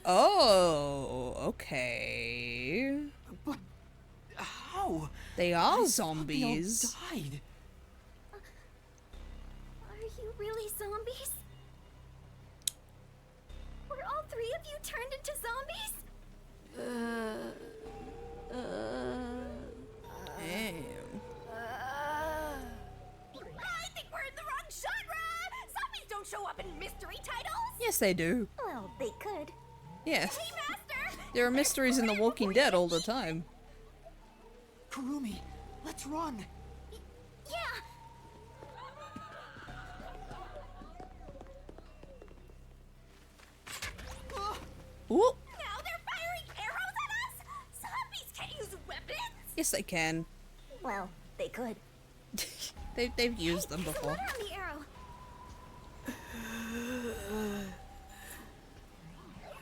[SPEAKER 1] Oh, okay.
[SPEAKER 4] But how?
[SPEAKER 1] They are
[SPEAKER 4] They all
[SPEAKER 1] zombies.
[SPEAKER 4] died.
[SPEAKER 8] Are you really zombies? Were all three of you turned into zombies?
[SPEAKER 1] Damn.
[SPEAKER 8] I think we're in the wrong genre! Zombies don't show up in mystery titles!
[SPEAKER 1] Yes, they do.
[SPEAKER 8] Well, they could.
[SPEAKER 1] Yes.
[SPEAKER 8] Hey, Master!
[SPEAKER 1] There are mysteries in The Walking Dead all the time.
[SPEAKER 4] Kurumi, let's run.
[SPEAKER 8] Yeah!
[SPEAKER 1] Ooh.
[SPEAKER 8] Now they're firing arrows at us? Zombies can't use weapons?
[SPEAKER 1] Yes, they can.
[SPEAKER 8] Well, they could.
[SPEAKER 1] They've used them
[SPEAKER 8] There's a
[SPEAKER 1] before.
[SPEAKER 8] letter on the arrow.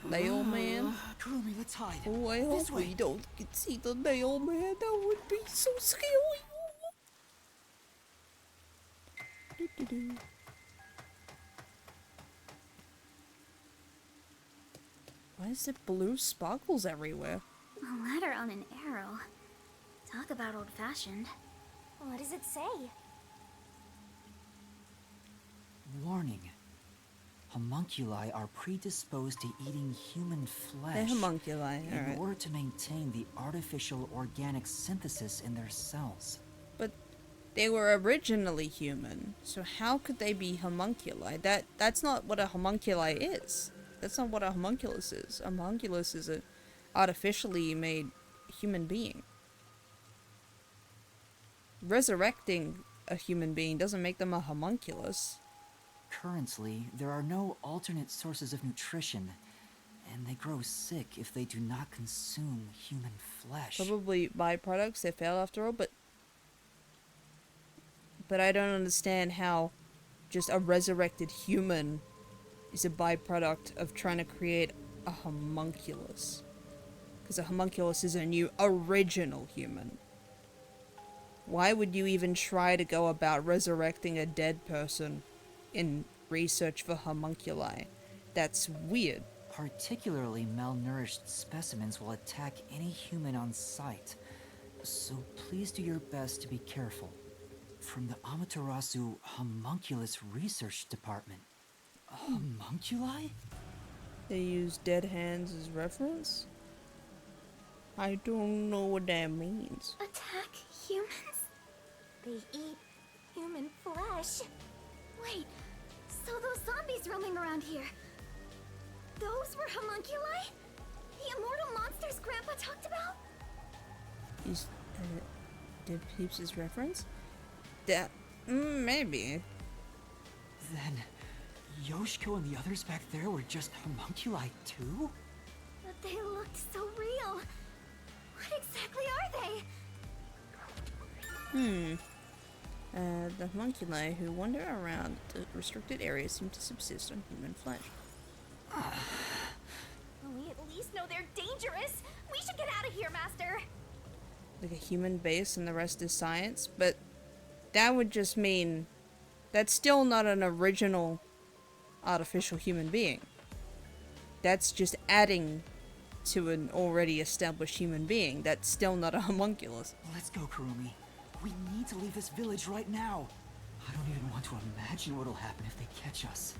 [SPEAKER 1] Mailman.
[SPEAKER 4] Kurumi, let's hide.
[SPEAKER 1] Oh, I hope
[SPEAKER 4] This way.
[SPEAKER 1] we don't get see the mailman. That would be so scary. Do-do-do. Why is there blue sparkles everywhere?
[SPEAKER 5] A letter on an arrow. Talk about old-fashioned.
[SPEAKER 8] What does it say?
[SPEAKER 4] Warning. Homunculi are predisposed to eating human flesh.
[SPEAKER 1] They're homunculi,
[SPEAKER 4] in
[SPEAKER 1] alright.
[SPEAKER 4] order to maintain the artificial organic synthesis in their cells.
[SPEAKER 1] But they were originally human, so how could they be homunculi? That's not what a homunculi is. That's not what a homunculus is. A homunculus is an artificially made human being. Resurrecting a human being doesn't make them a homunculus.
[SPEAKER 4] Currently, there are no alternate sources of nutrition, and they grow sick if they do not consume human flesh.
[SPEAKER 1] Probably byproducts, they fail after all, but I don't understand how just a resurrected human is a byproduct of trying to create a homunculus. Because a homunculus is a new original human. Why would you even try to go about resurrecting a dead person in research for homunculi? That's weird.
[SPEAKER 4] Particularly malnourished specimens will attack any human on sight, so please do your best to be careful. From the Amaterasu Homunculus Research Department. Homunculi?
[SPEAKER 1] They use dead hands as reference? I don't know what that means.
[SPEAKER 5] Attack humans?
[SPEAKER 8] They eat human flesh.
[SPEAKER 5] Wait, so those zombies roaming around here, those were homunculi? The immortal monsters Grandpa talked about?
[SPEAKER 1] Use dead peeps as reference? That maybe.
[SPEAKER 4] Then, Yoshiko and the others back there were just homunculi too?
[SPEAKER 5] But they looked so real. What exactly are they?
[SPEAKER 1] The homunculi who wander around the restricted areas seem to subsist on human flesh.
[SPEAKER 8] We at least know they're dangerous. We should get out of here, Master.
[SPEAKER 1] Like a human base and the rest is science, but that would just mean that's still not an original artificial human being. That's just adding to an already established human being. That's still not a homunculus.
[SPEAKER 4] Let's go, Kurumi. We need to leave this village right now. I don't even want to imagine what'll happen if they catch us.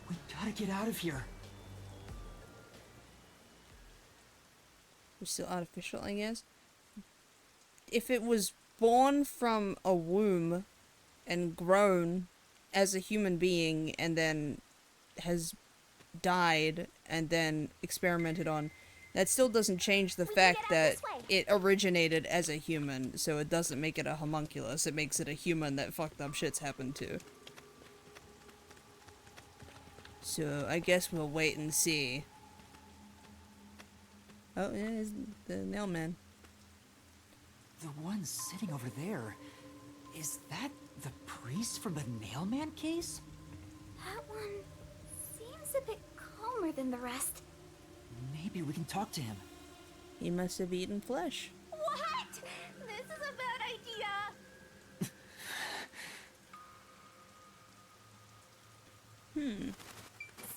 [SPEAKER 4] We gotta get out of here.
[SPEAKER 1] We're still artificial, I guess. If it was born from a womb and grown as a human being and then has died and then experimented on, that still doesn't change the fact that it originated as a human, so it doesn't make it a homunculus. It makes it a human that fucked up shit's happened to. So I guess we'll wait and see. Oh, yeah, it's the nail man.
[SPEAKER 4] The one sitting over there, is that the priest from the Nailman case?
[SPEAKER 5] That one seems a bit calmer than the rest.
[SPEAKER 4] Maybe we can talk to him.
[SPEAKER 1] He must have eaten flesh.
[SPEAKER 8] What? This is a bad idea.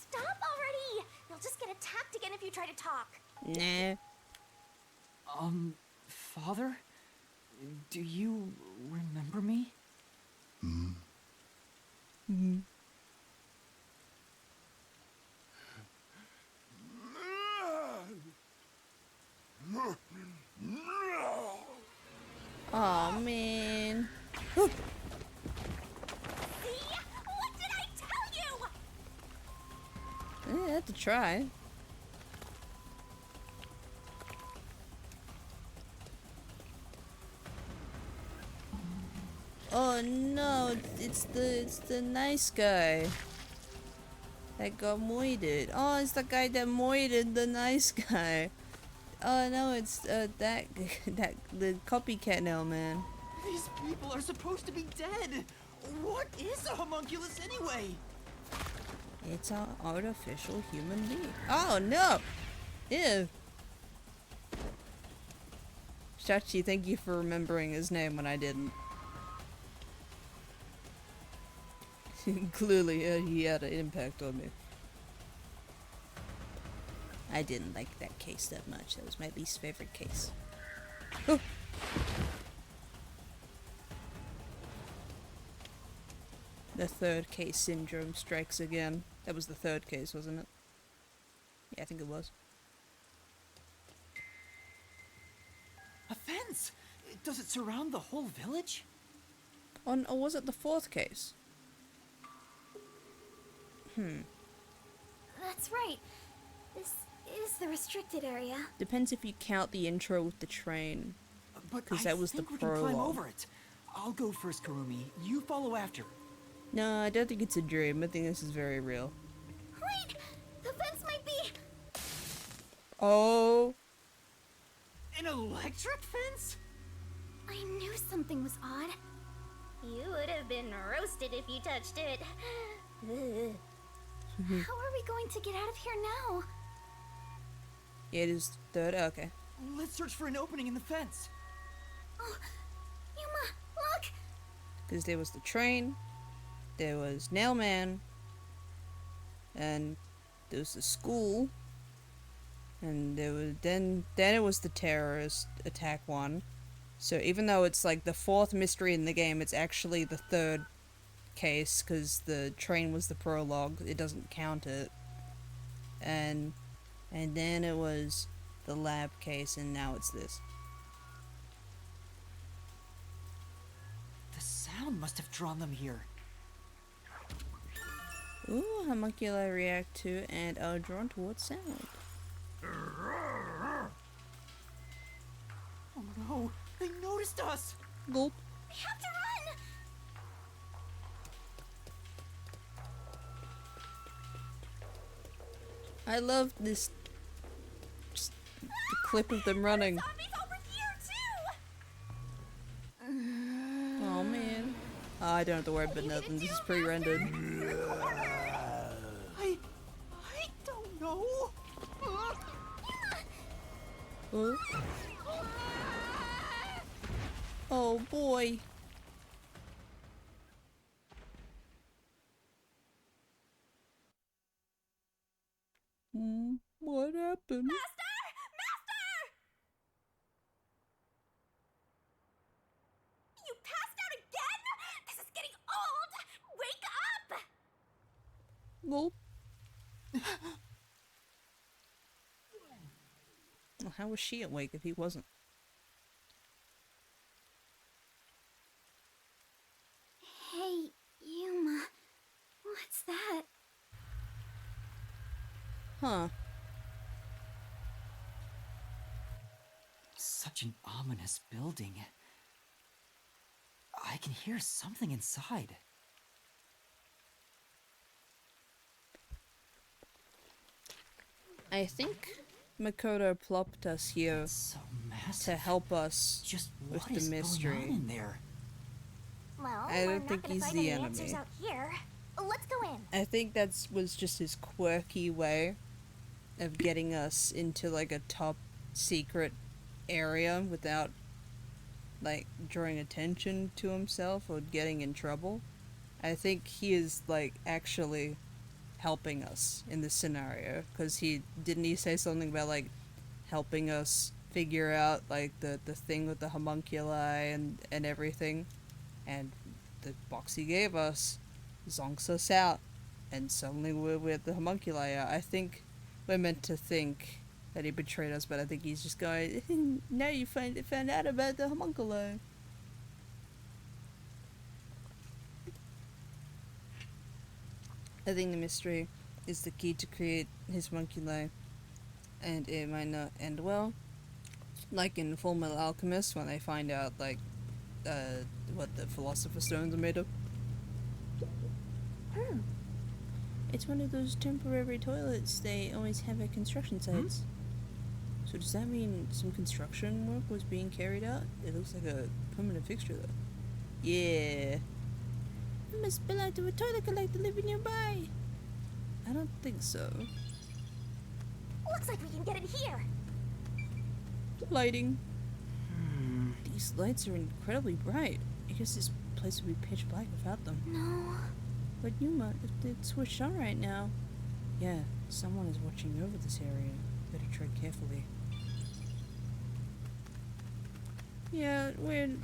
[SPEAKER 8] Stop already! You'll just get attacked again if you try to talk.
[SPEAKER 1] Nah.
[SPEAKER 4] Father? Do you remember me?
[SPEAKER 1] Aw, man.
[SPEAKER 8] See? What did I tell you?
[SPEAKER 1] I had to try. Oh no, it's the nice guy that got moided. Oh, it's the guy that moided the nice guy. Oh no, it's that the copycat now, man.
[SPEAKER 4] These people are supposed to be dead. What is a homunculus anyway?
[SPEAKER 1] It's an artificial human being. Oh no! Ew. Shachi, thank you for remembering his name when I didn't. Clearly, he had an impact on me. I didn't like that case that much. That was my least favorite case. Oh. The third case syndrome strikes again. That was the third case, wasn't it? Yeah, I think it was.
[SPEAKER 4] A fence? Does it surround the whole village?
[SPEAKER 1] Or was it the fourth case?
[SPEAKER 5] That's right. This is the restricted area.
[SPEAKER 1] Depends if you count the intro with the train.
[SPEAKER 4] But
[SPEAKER 1] 'Cause
[SPEAKER 4] I
[SPEAKER 1] that was the
[SPEAKER 4] think we can climb
[SPEAKER 1] prologue.
[SPEAKER 4] over it. I'll go first, Kurumi. You follow after.
[SPEAKER 1] No, I don't think it's a dream. I think this is very real.
[SPEAKER 5] Wait! The fence might be...
[SPEAKER 1] Oh!
[SPEAKER 4] An electric fence?
[SPEAKER 5] I knew something was odd.
[SPEAKER 8] You would have been roasted if you touched it. Ugh.
[SPEAKER 5] How are we going to get out of here now?
[SPEAKER 1] Yeah, it is third. Okay.
[SPEAKER 4] Let's search for an opening in the fence.
[SPEAKER 5] Oh, Yuma, look!
[SPEAKER 1] Because there was the train, there was Nailman, and there was the school, and there was then it was the terrorist attack one. So even though it's like the fourth mystery in the game, it's actually the third case because the train was the prologue. It doesn't count it. And then it was the lab case, and now it's this.
[SPEAKER 4] The sound must have drawn them here.
[SPEAKER 1] Ooh, homunculi react to and are drawn towards sound.
[SPEAKER 4] Oh no, they noticed us!
[SPEAKER 1] Gulp.
[SPEAKER 5] We have to run!
[SPEAKER 1] I love this. Just the clip of them running.
[SPEAKER 8] Zombies over
[SPEAKER 1] I don't have to worry about nothing. This is pre-rendered.
[SPEAKER 11] I don't know.
[SPEAKER 1] Huh? Oh boy. What happened?
[SPEAKER 8] Master! Master! You passed out again? This is getting old! Wake up!
[SPEAKER 1] Well. Well, how was she awake if he wasn't?
[SPEAKER 5] Hey, Yuma. What's that?
[SPEAKER 1] Huh.
[SPEAKER 4] Such an ominous building. I can hear something inside.
[SPEAKER 1] I think Makoto plopped us here
[SPEAKER 4] So massive.
[SPEAKER 1] to help us
[SPEAKER 4] Just
[SPEAKER 1] with
[SPEAKER 4] what
[SPEAKER 1] the
[SPEAKER 4] is
[SPEAKER 1] mystery.
[SPEAKER 4] going on in there?
[SPEAKER 5] Well,
[SPEAKER 1] I
[SPEAKER 5] we're
[SPEAKER 1] don't
[SPEAKER 5] not
[SPEAKER 1] think
[SPEAKER 5] gonna
[SPEAKER 1] he's
[SPEAKER 5] find
[SPEAKER 1] the
[SPEAKER 5] any answers
[SPEAKER 1] enemy.
[SPEAKER 5] out here. Let's go in.
[SPEAKER 1] I think that was just his quirky way of getting us into like a top secret area without like drawing attention to himself or getting in trouble. I think he is like actually helping us in this scenario because he say something about like helping us figure out like the thing with the homunculi and everything, and the box he gave us zonks us out, and suddenly we're with the homunculi. I think we're meant to think that he betrayed us, but I think he's just going, now you found out about the homunculi. I think the mystery is the key to create his homunculi, and it might not end well. Like in Full Metal Alchemist, when they find out, like, what the Philosopher's Stones are made of. It's one of those temporary toilets they always have at construction sites. So does that mean some construction work was being carried out? It looks like a permanent fixture though. Yeah. I must spill out to a toilet collector living nearby. I don't think so.
[SPEAKER 5] Looks like we can get in here.
[SPEAKER 1] Lighting. These lights are incredibly bright. I guess this place would be pitch black without them.
[SPEAKER 5] No.
[SPEAKER 1] But Yuma, if they're switched on right now. Yeah, someone is watching over this area. Better tread carefully. Yeah, we're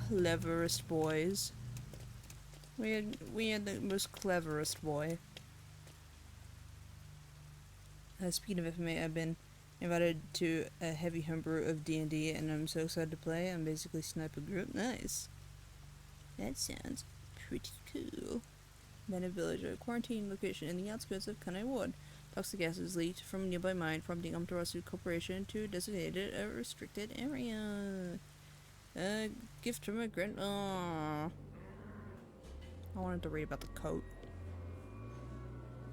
[SPEAKER 1] cleverest boys. We are the most cleverest boy. Speaking of FMA, I've been invited to a heavy homebrew of D&D, and I'm so excited to play. I'm basically Sniper Group. Nice. That sounds pretty cool. Bandit village, a quarantine location in the outskirts of Kanai Ward. Toxic gases leaked from a nearby mine, prompting Amaterasu Corporation to designate it a restricted area. A gift from a grand. Aww. I wanted to read about the coat.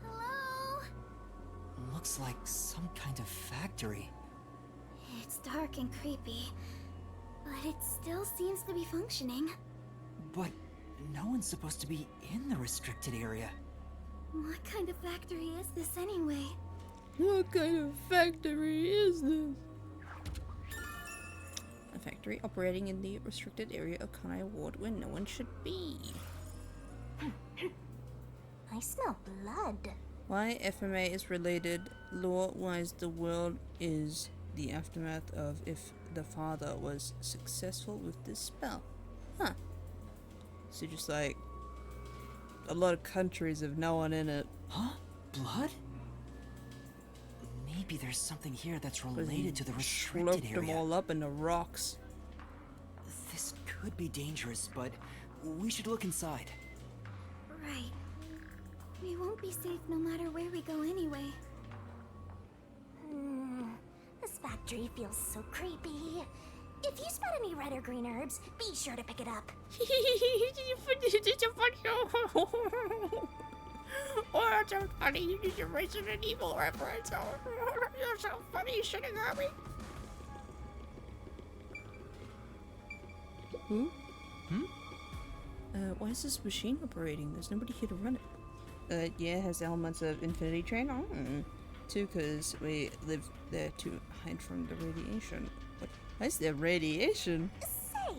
[SPEAKER 5] Hello?
[SPEAKER 4] Looks like some kind of factory.
[SPEAKER 5] It's dark and creepy, but it still seems to be functioning.
[SPEAKER 4] But no one's supposed to be in the restricted area.
[SPEAKER 5] What kind of factory is this anyway?
[SPEAKER 1] What kind of factory is this? A factory operating in the restricted area of Kanai Ward where no one should be.
[SPEAKER 5] I smell blood.
[SPEAKER 1] Why FMA is related, lore-wise the world is the aftermath of if the father was successful with this spell. Huh. So just like, a lot of countries have no one in it.
[SPEAKER 4] Huh? Blood? Maybe there's something here that's related to the restricted
[SPEAKER 1] Slurped them
[SPEAKER 4] area.
[SPEAKER 1] all up into rocks.
[SPEAKER 4] This could be dangerous, but we should look inside.
[SPEAKER 5] Right. We won't be safe no matter where we go anyway. This factory feels so creepy. If you spot any red or green herbs, be sure to pick it up.
[SPEAKER 1] Oh, that's so funny. You did your Resident Evil reference. You're so funny, shitting at me. Why is this machine operating? There's nobody here to run it. Yeah, it has elements of Infinity Train. Oh. Too, because we live there to hide from the radiation. What? Why is there radiation?
[SPEAKER 8] Say,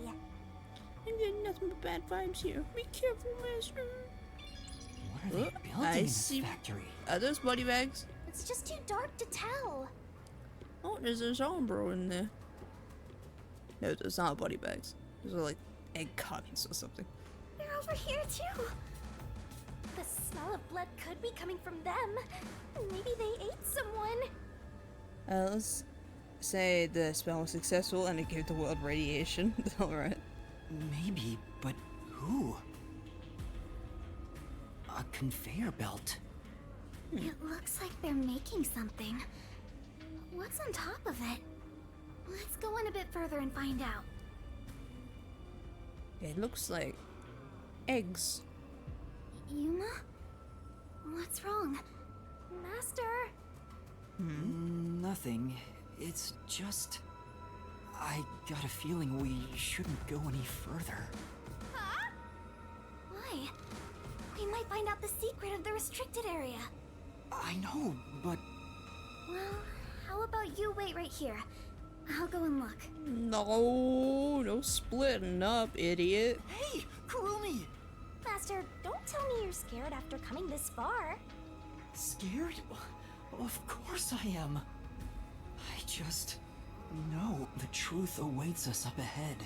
[SPEAKER 1] I'm getting nothing but bad vibes here. Be careful, Master.
[SPEAKER 4] What are they building in this factory?
[SPEAKER 1] Are those body bags?
[SPEAKER 8] it's just too dark to tell.
[SPEAKER 1] Oh, there's a Zombro in there. No, those aren't body bags. Those are like egg cartons or something.
[SPEAKER 8] They're over here too. The smell of blood could be coming from them. Maybe they ate someone.
[SPEAKER 1] Let's say the spell was successful and it gave the world radiation. Alright.
[SPEAKER 4] Maybe, but who? A conveyor belt.
[SPEAKER 5] It looks like they're making something. What's on top of it? Let's go in a bit further and find out.
[SPEAKER 1] It looks like eggs.
[SPEAKER 5] Yuma? What's wrong?
[SPEAKER 8] Master!
[SPEAKER 4] Nothing. It's just... I got a feeling we shouldn't go any further.
[SPEAKER 8] Huh?
[SPEAKER 5] Why? We might find out the secret of the restricted area.
[SPEAKER 4] I know, but...
[SPEAKER 5] Well, how about you wait right here? I'll go and look.
[SPEAKER 1] No splitting up, idiot.
[SPEAKER 4] Hey, Kurumi!
[SPEAKER 8] Master, don't tell me you're scared after coming this far.
[SPEAKER 4] Scared? Of course I am. I just know the truth awaits us up ahead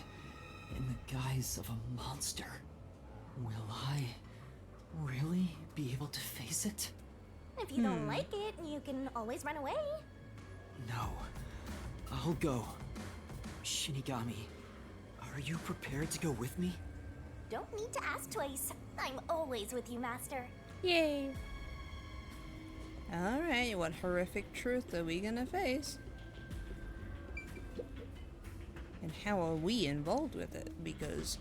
[SPEAKER 4] in the guise of a monster. Will I really be able to face it?
[SPEAKER 8] If you don't like it, you can always run away.
[SPEAKER 4] No. I'll go. Shinigami, are you prepared to go with me?
[SPEAKER 8] Don't need to ask twice. I'm always with you, Master.
[SPEAKER 1] Yay. Alright, what horrific truth are we gonna face? And how are we involved with it? Because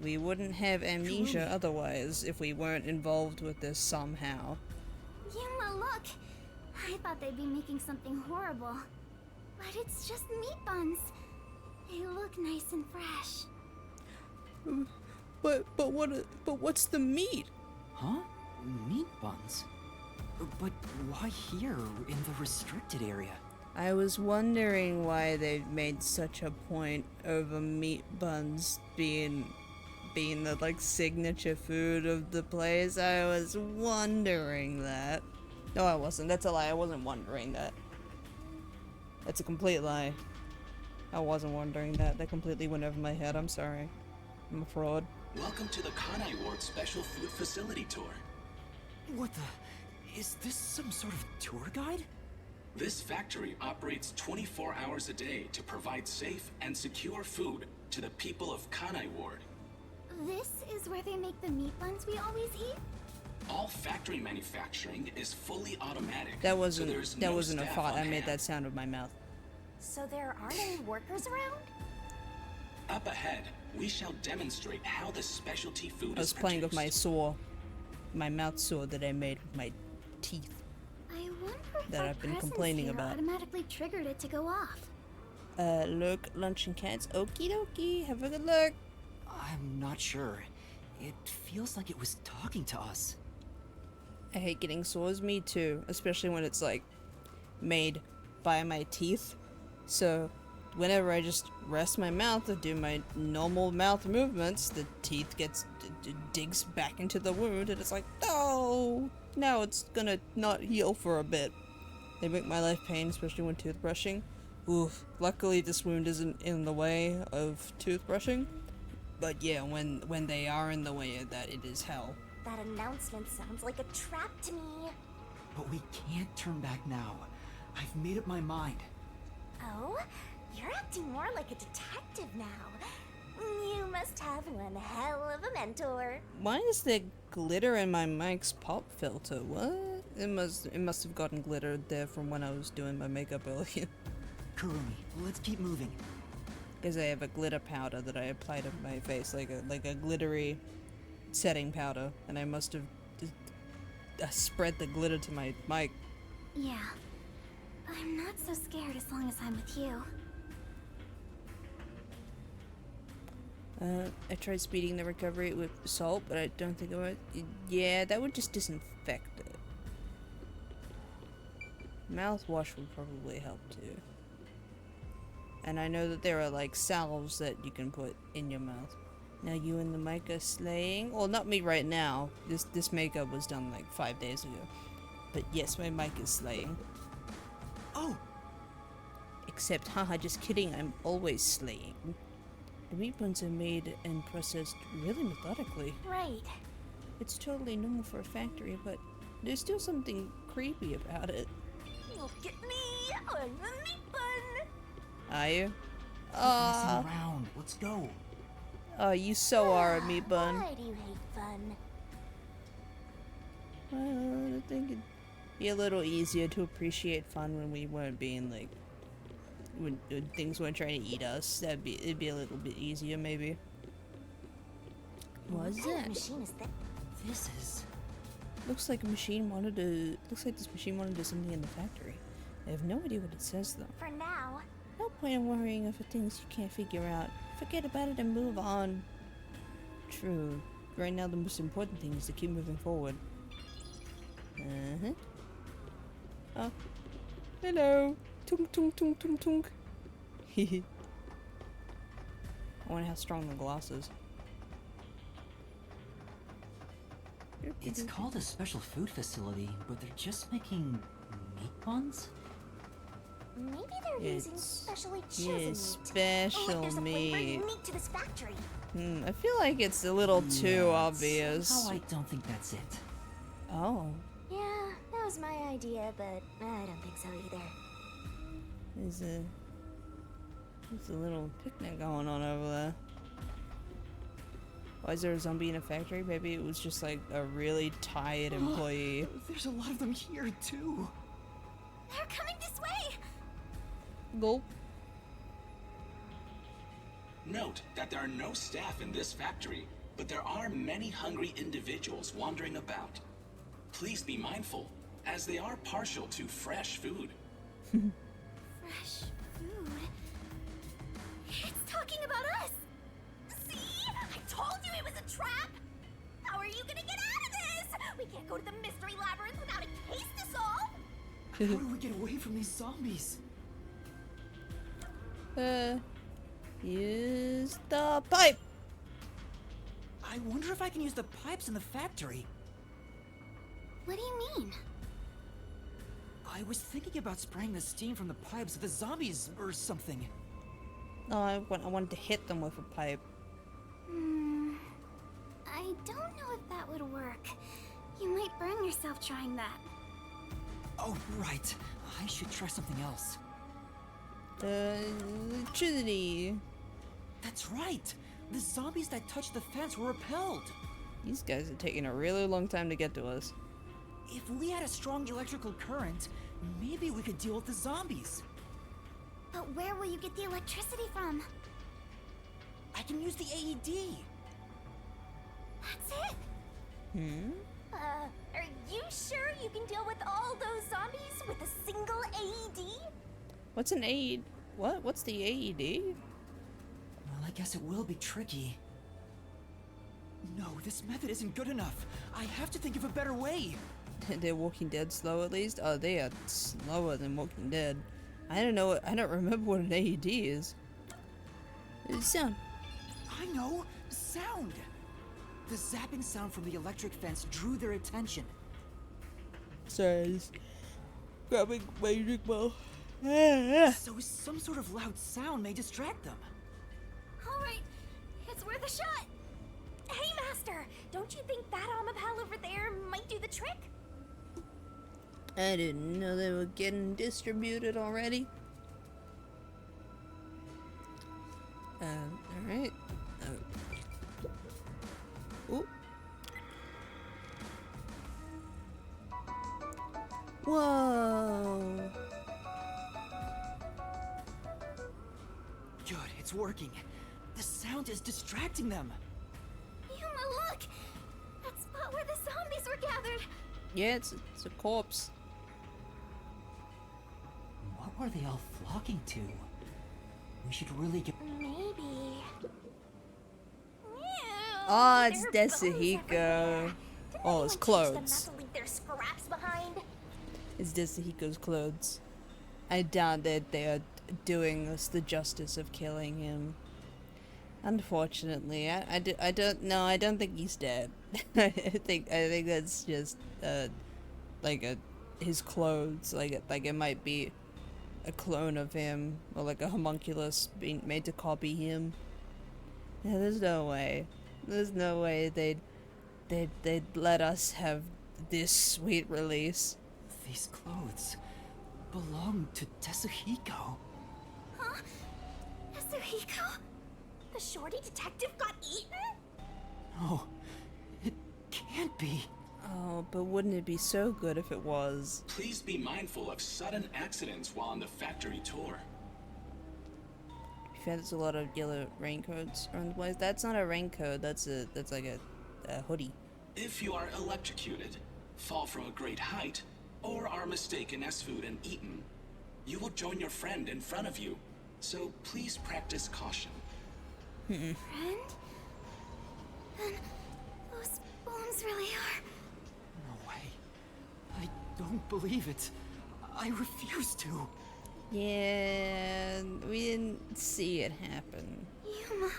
[SPEAKER 1] we wouldn't have amnesia otherwise if we weren't involved with this somehow.
[SPEAKER 5] Yuma, look! I thought they'd be making something horrible. But it's just meat buns. They look nice and fresh.
[SPEAKER 1] But what's the meat?
[SPEAKER 4] Huh? Meat buns? But why here in the restricted area?
[SPEAKER 1] I was wondering why they made such a point over meat buns being the like signature food of the place. I was wondering that. No, I wasn't. That's a lie. I wasn't wondering that. That's a complete lie. I wasn't wondering that. That completely went over my head. I'm sorry. I'm a fraud.
[SPEAKER 12] Welcome to the Kanai Ward Special Food Facility Tour.
[SPEAKER 4] What the? Is this some sort of tour guide?
[SPEAKER 12] This factory operates 24 hours a day to provide safe and secure food to the people of Kanai Ward.
[SPEAKER 5] This is where they make the meat buns we always eat?
[SPEAKER 12] All factory manufacturing is fully automatic.
[SPEAKER 1] That
[SPEAKER 12] so
[SPEAKER 1] wasn't
[SPEAKER 12] there's no
[SPEAKER 1] a
[SPEAKER 12] staff
[SPEAKER 1] thought.
[SPEAKER 12] on
[SPEAKER 1] I made
[SPEAKER 12] hand.
[SPEAKER 1] that sound with my mouth.
[SPEAKER 8] So there aren't any workers around?
[SPEAKER 12] Up ahead, we shall demonstrate how the specialty food
[SPEAKER 1] I was
[SPEAKER 12] is
[SPEAKER 1] playing with my
[SPEAKER 12] produced.
[SPEAKER 1] saw, my mouth saw that I made with my teeth.
[SPEAKER 5] I wonder if
[SPEAKER 1] That
[SPEAKER 5] our
[SPEAKER 1] I've been
[SPEAKER 5] presence
[SPEAKER 1] complaining
[SPEAKER 5] here
[SPEAKER 1] about.
[SPEAKER 5] automatically triggered it to go off.
[SPEAKER 1] Look, lunch and cats. Okie dokie. Have a good look.
[SPEAKER 4] I'm not sure. It feels like it was talking to us.
[SPEAKER 1] I hate getting sores. Me too. Especially when it's like made by my teeth. So whenever I just rest my mouth and do my normal mouth movements, the teeth digs back into the wound, and it's like, no, now it's gonna not heal for a bit. They make my life pain, especially when toothbrushing. Oof. Luckily, this wound isn't in the way of toothbrushing. But yeah, when they are in the way of that, it is hell.
[SPEAKER 8] That announcement sounds like a trap to me.
[SPEAKER 4] But we can't turn back now. I've made up my mind.
[SPEAKER 8] Oh? You're acting more like a detective now. You must have one hell of a mentor.
[SPEAKER 1] Why is there glitter in my mic's pop filter? What? It must have gotten glittered there from when I was doing my makeup earlier.
[SPEAKER 4] Kurumi, let's keep moving.
[SPEAKER 1] Because I have a glitter powder that I apply to my face, like a glittery setting powder, and I must have spread the glitter to my mic.
[SPEAKER 5] Yeah. I'm not so scared as long as I'm with you.
[SPEAKER 1] I tried speeding the recovery with salt, but I don't think it would. Yeah, that would just disinfect it. Mouthwash would probably help too. And I know that there are like salves that you can put in your mouth. Now you and the mic are slaying. Well, not me right now. This makeup was done like 5 days ago. But yes, my mic is slaying.
[SPEAKER 11] Oh!
[SPEAKER 1] Except, haha, just kidding, I'm always slaying. The meat buns are made and processed really methodically.
[SPEAKER 8] Right.
[SPEAKER 1] It's totally normal for a factory, but there's still something creepy about it.
[SPEAKER 8] Look at me! I'm a meat bun!
[SPEAKER 1] Are you?
[SPEAKER 4] Messing around. Let's go.
[SPEAKER 1] Oh, you so are a meat bun.
[SPEAKER 8] Why do you hate fun?
[SPEAKER 1] I think it'd be a little easier to appreciate fun when we weren't being like, when things weren't trying to eat us. It'd be a little bit easier, maybe. What's
[SPEAKER 8] What kind of
[SPEAKER 1] that?
[SPEAKER 8] machine is that?
[SPEAKER 4] This is...
[SPEAKER 1] Looks like a machine wanted to. Looks like this machine wanted to do something in the factory. I have no idea what it says though.
[SPEAKER 8] For now.
[SPEAKER 1] No point in worrying over things you can't figure out. Forget about it and move on. True. Right now the most important thing is to keep moving forward. Uh-huh. Oh. Hello. Tung tung tung tung tung. Hehe. I wonder how strong the glass is.
[SPEAKER 4] It's called a special food facility, but they're just making meat buns?
[SPEAKER 8] Maybe they're using
[SPEAKER 1] It's-
[SPEAKER 8] specially
[SPEAKER 1] yeah,
[SPEAKER 8] chosen meat.
[SPEAKER 1] special
[SPEAKER 8] Like there's a flavor
[SPEAKER 1] meat.
[SPEAKER 8] unique to this factory.
[SPEAKER 1] I feel like it's a little too
[SPEAKER 4] Yeah,
[SPEAKER 1] obvious.
[SPEAKER 4] somehow I don't think that's it.
[SPEAKER 1] Oh.
[SPEAKER 8] Yeah, that was my idea, but I don't think so either.
[SPEAKER 1] There's a little picnic going on over there. Why is there a zombie in a factory? Maybe it was just like a really tired employee.
[SPEAKER 11] There's a lot of them here, too.
[SPEAKER 8] They're coming this way!
[SPEAKER 1] Gulp.
[SPEAKER 12] Note that there are no staff in this factory, but there are many hungry individuals wandering about. Please be mindful, as they are partial to fresh food.
[SPEAKER 8] Fresh food? It's talking about us! See? I told you it was a trap! How are you gonna get out of this? We can't go to the mystery labyrinth without a case to solve!
[SPEAKER 11] How do we get away from these zombies?
[SPEAKER 1] Use the pipe!
[SPEAKER 11] I wonder if I can use the pipes in the factory.
[SPEAKER 5] What do you mean?
[SPEAKER 11] I was thinking about spraying the steam from the pipes at the zombies or something.
[SPEAKER 1] No, I wanted to hit them with a pipe.
[SPEAKER 5] I don't know if that would work. You might burn yourself trying that.
[SPEAKER 11] Oh, right. I should try something else.
[SPEAKER 1] Electricity.
[SPEAKER 11] That's right. The zombies that touched the fence were repelled.
[SPEAKER 1] These guys are taking a really long time to get to us.
[SPEAKER 11] If we had a strong electrical current, maybe we could deal with the zombies.
[SPEAKER 5] But where will you get the electricity from?
[SPEAKER 11] I can use the AED.
[SPEAKER 5] That's it? Are you sure you can deal with all those zombies with a single AED?
[SPEAKER 1] What's an AED? What? What's the AED?
[SPEAKER 11] Well, I guess it will be tricky. No, this method isn't good enough. I have to think of a better way.
[SPEAKER 1] They're Walking Dead slow at least? Oh, they are slower than Walking Dead. I don't know. I don't remember what an AED is. Sound.
[SPEAKER 11] I know! Sound! The zapping sound from the electric fence drew their attention.
[SPEAKER 1] Sorry, grabbing my drink ball.
[SPEAKER 11] So some sort of loud sound may distract them.
[SPEAKER 8] Alright, it's worth a shot! Hey, Master! Don't you think that Amapal over there might do the trick?
[SPEAKER 1] I didn't know they were getting distributed already. Alright. Ooh. Whoa.
[SPEAKER 11] Good, it's working. The sound is distracting them.
[SPEAKER 8] Yuma, look! That spot where the zombies were gathered!
[SPEAKER 1] Yeah, it's a corpse.
[SPEAKER 4] What were they all flocking to? We should really get...
[SPEAKER 8] Maybe...
[SPEAKER 1] Oh, it's
[SPEAKER 8] there are bones
[SPEAKER 1] Desahiko.
[SPEAKER 8] everywhere.
[SPEAKER 1] Oh, it's
[SPEAKER 8] Did anyone teach them
[SPEAKER 1] clothes.
[SPEAKER 8] not to leave their scraps behind?
[SPEAKER 1] It's Desahiko's clothes. I doubt that they are doing us the justice of killing him. Unfortunately, I don't know. I don't think he's dead. I think that's just like his clothes. Like it might be a clone of him, or like a homunculus being made to copy him. Yeah, there's no way. There's no way they'd let us have this sweet release.
[SPEAKER 11] These clothes belong to Tetsuhiko.
[SPEAKER 8] Huh? Yasuhiko? The shorty detective got eaten?
[SPEAKER 11] No, it can't be.
[SPEAKER 1] Oh, but wouldn't it be so good if it was?
[SPEAKER 12] Please be mindful of sudden accidents while on the factory tour.
[SPEAKER 1] There's a lot of yellow raincoats around the place. That's not a raincoat. That's like a hoodie.
[SPEAKER 12] If you are electrocuted, fall from a great height, or are mistaken as food and eaten, you will join your friend in front of you. So please practice caution.
[SPEAKER 8] Friend? Then those bones really are...
[SPEAKER 11] No way. I don't believe it. I refuse to.
[SPEAKER 1] Yeah, we didn't see it happen.
[SPEAKER 8] Yuma...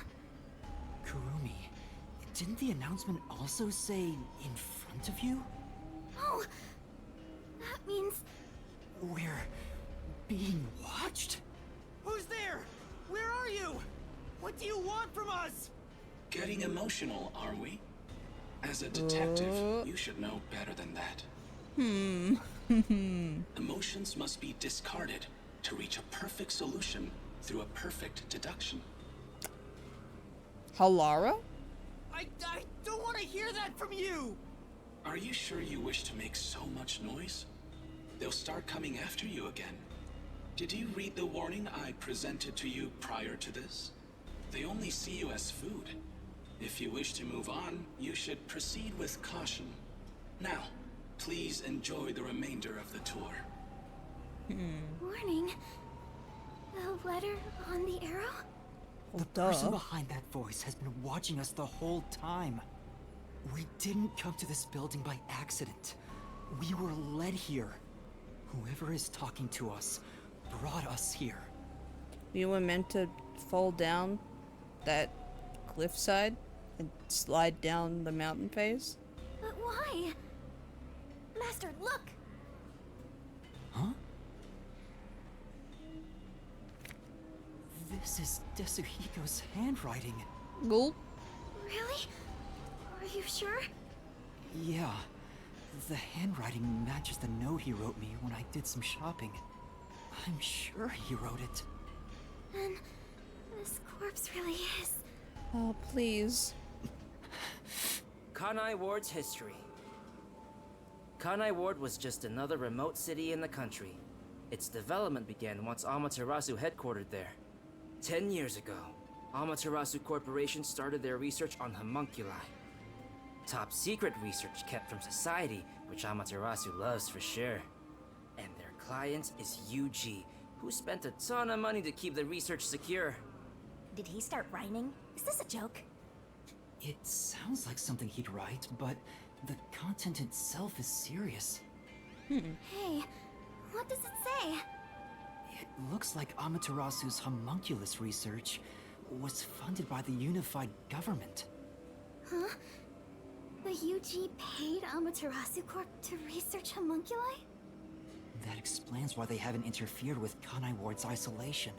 [SPEAKER 11] Kurumi, didn't the announcement also say in front of you?
[SPEAKER 8] Oh! That means...
[SPEAKER 11] We're being watched?
[SPEAKER 13] Who's there? Where are you? What do you want from us?
[SPEAKER 12] Getting emotional, are we? As a detective, you should know better than that. Emotions must be discarded to reach a perfect solution through a perfect deduction.
[SPEAKER 1] Halara?
[SPEAKER 13] I don't want to hear that from you!
[SPEAKER 12] Are you sure you wish to make so much noise? They'll start coming after you again. Did you read the warning I presented to you prior to this? They only see you as food. If you wish to move on, you should proceed with caution. Now, please enjoy the remainder of the tour.
[SPEAKER 8] Warning? The letter on the arrow?
[SPEAKER 11] The person behind that voice has been watching us the whole time. We didn't come to this building by accident. We were led here. Whoever is talking to us brought us here.
[SPEAKER 1] We were meant to fall down that cliffside and slide down the mountain face?
[SPEAKER 8] But why? Master, look!
[SPEAKER 11] Huh? This is Tetsuhiko's handwriting.
[SPEAKER 1] Gulp.
[SPEAKER 8] Really? Are you sure?
[SPEAKER 11] Yeah. The handwriting matches the note he wrote me when I did some shopping. I'm sure he wrote it.
[SPEAKER 8] Then this corpse really is...
[SPEAKER 1] Oh, please.
[SPEAKER 7] Kanai Ward's history. Kanai Ward was just another remote city in the country. Its development began once Amaterasu headquartered there. 10 years ago, Amaterasu Corporation started their research on homunculi. Top secret research kept from society, which Amaterasu loves for sure. And their client is UG, who spent a ton of money to keep the research secure.
[SPEAKER 8] Did he start rhyming? Is this a joke?
[SPEAKER 11] It sounds like something he'd write, but the content itself is serious.
[SPEAKER 8] Hey, what does it say?
[SPEAKER 11] It looks like Amaterasu's homunculus research was funded by the unified government.
[SPEAKER 8] Huh? The UG paid Amaterasu Corp to research homunculi?
[SPEAKER 11] That explains why they haven't interfered with Kanai Ward's isolation.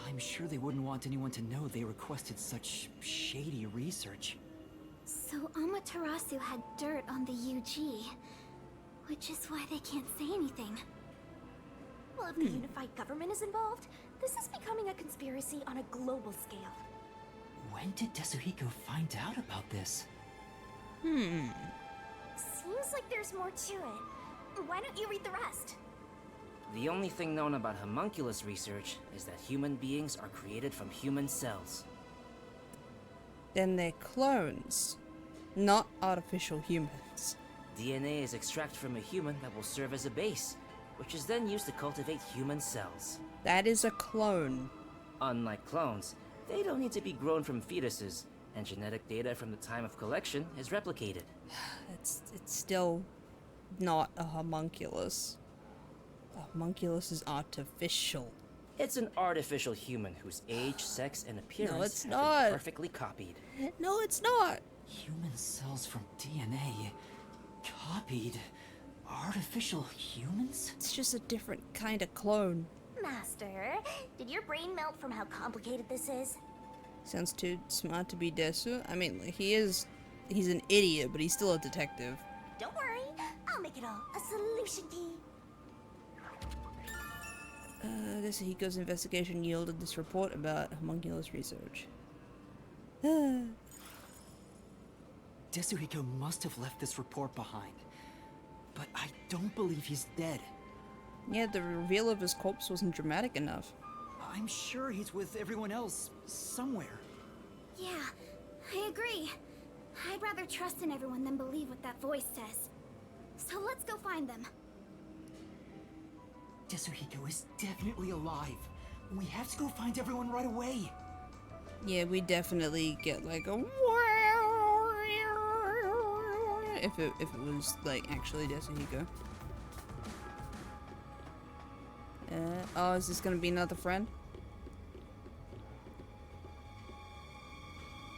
[SPEAKER 11] I'm sure they wouldn't want anyone to know they requested such shady research.
[SPEAKER 8] So Amaterasu had dirt on the UG, which is why they can't say anything. Well, if the unified government is involved, this is becoming a conspiracy on a global scale.
[SPEAKER 11] When did Tetsuhiko find out about this?
[SPEAKER 8] Seems like there's more to it. Why don't you read the rest?
[SPEAKER 7] The only thing known about homunculus research is that human beings are created from human cells.
[SPEAKER 1] Then they're clones, not artificial humans.
[SPEAKER 7] DNA is extracted from a human that will serve as a base, which is then used to cultivate human cells.
[SPEAKER 1] That is a clone.
[SPEAKER 7] Unlike clones, they don't need to be grown from fetuses. and genetic data from the time of collection is replicated.
[SPEAKER 1] It's still not a homunculus. A homunculus is artificial.
[SPEAKER 7] It's an artificial human whose age, sex, and appearance
[SPEAKER 1] it's
[SPEAKER 7] have
[SPEAKER 1] not.
[SPEAKER 7] been perfectly copied.
[SPEAKER 1] No, it's not.
[SPEAKER 4] Human cells from DNA. Copied. Artificial humans?
[SPEAKER 1] It's just a different kind of clone.
[SPEAKER 8] Master, did your brain melt from how complicated this is?
[SPEAKER 1] Sounds too smart to be Desu. I mean, like, he's an idiot, but he's still a detective.
[SPEAKER 8] Don't worry, I'll make it all a solution key.
[SPEAKER 1] Desahiko's investigation yielded this report about homunculus research.
[SPEAKER 11] Desuhiko must have left this report behind. But I don't believe he's dead.
[SPEAKER 1] Yeah, the reveal of his corpse wasn't dramatic enough.
[SPEAKER 11] I'm sure he's with everyone else, somewhere.
[SPEAKER 5] Yeah, I agree. I'd rather trust in everyone than believe what that voice says. So let's go find them.
[SPEAKER 11] Desuhiko is definitely alive. We have to go find everyone right away.
[SPEAKER 1] Yeah, we definitely get like a if it was like actually Desahiko. Oh, is this gonna be another friend?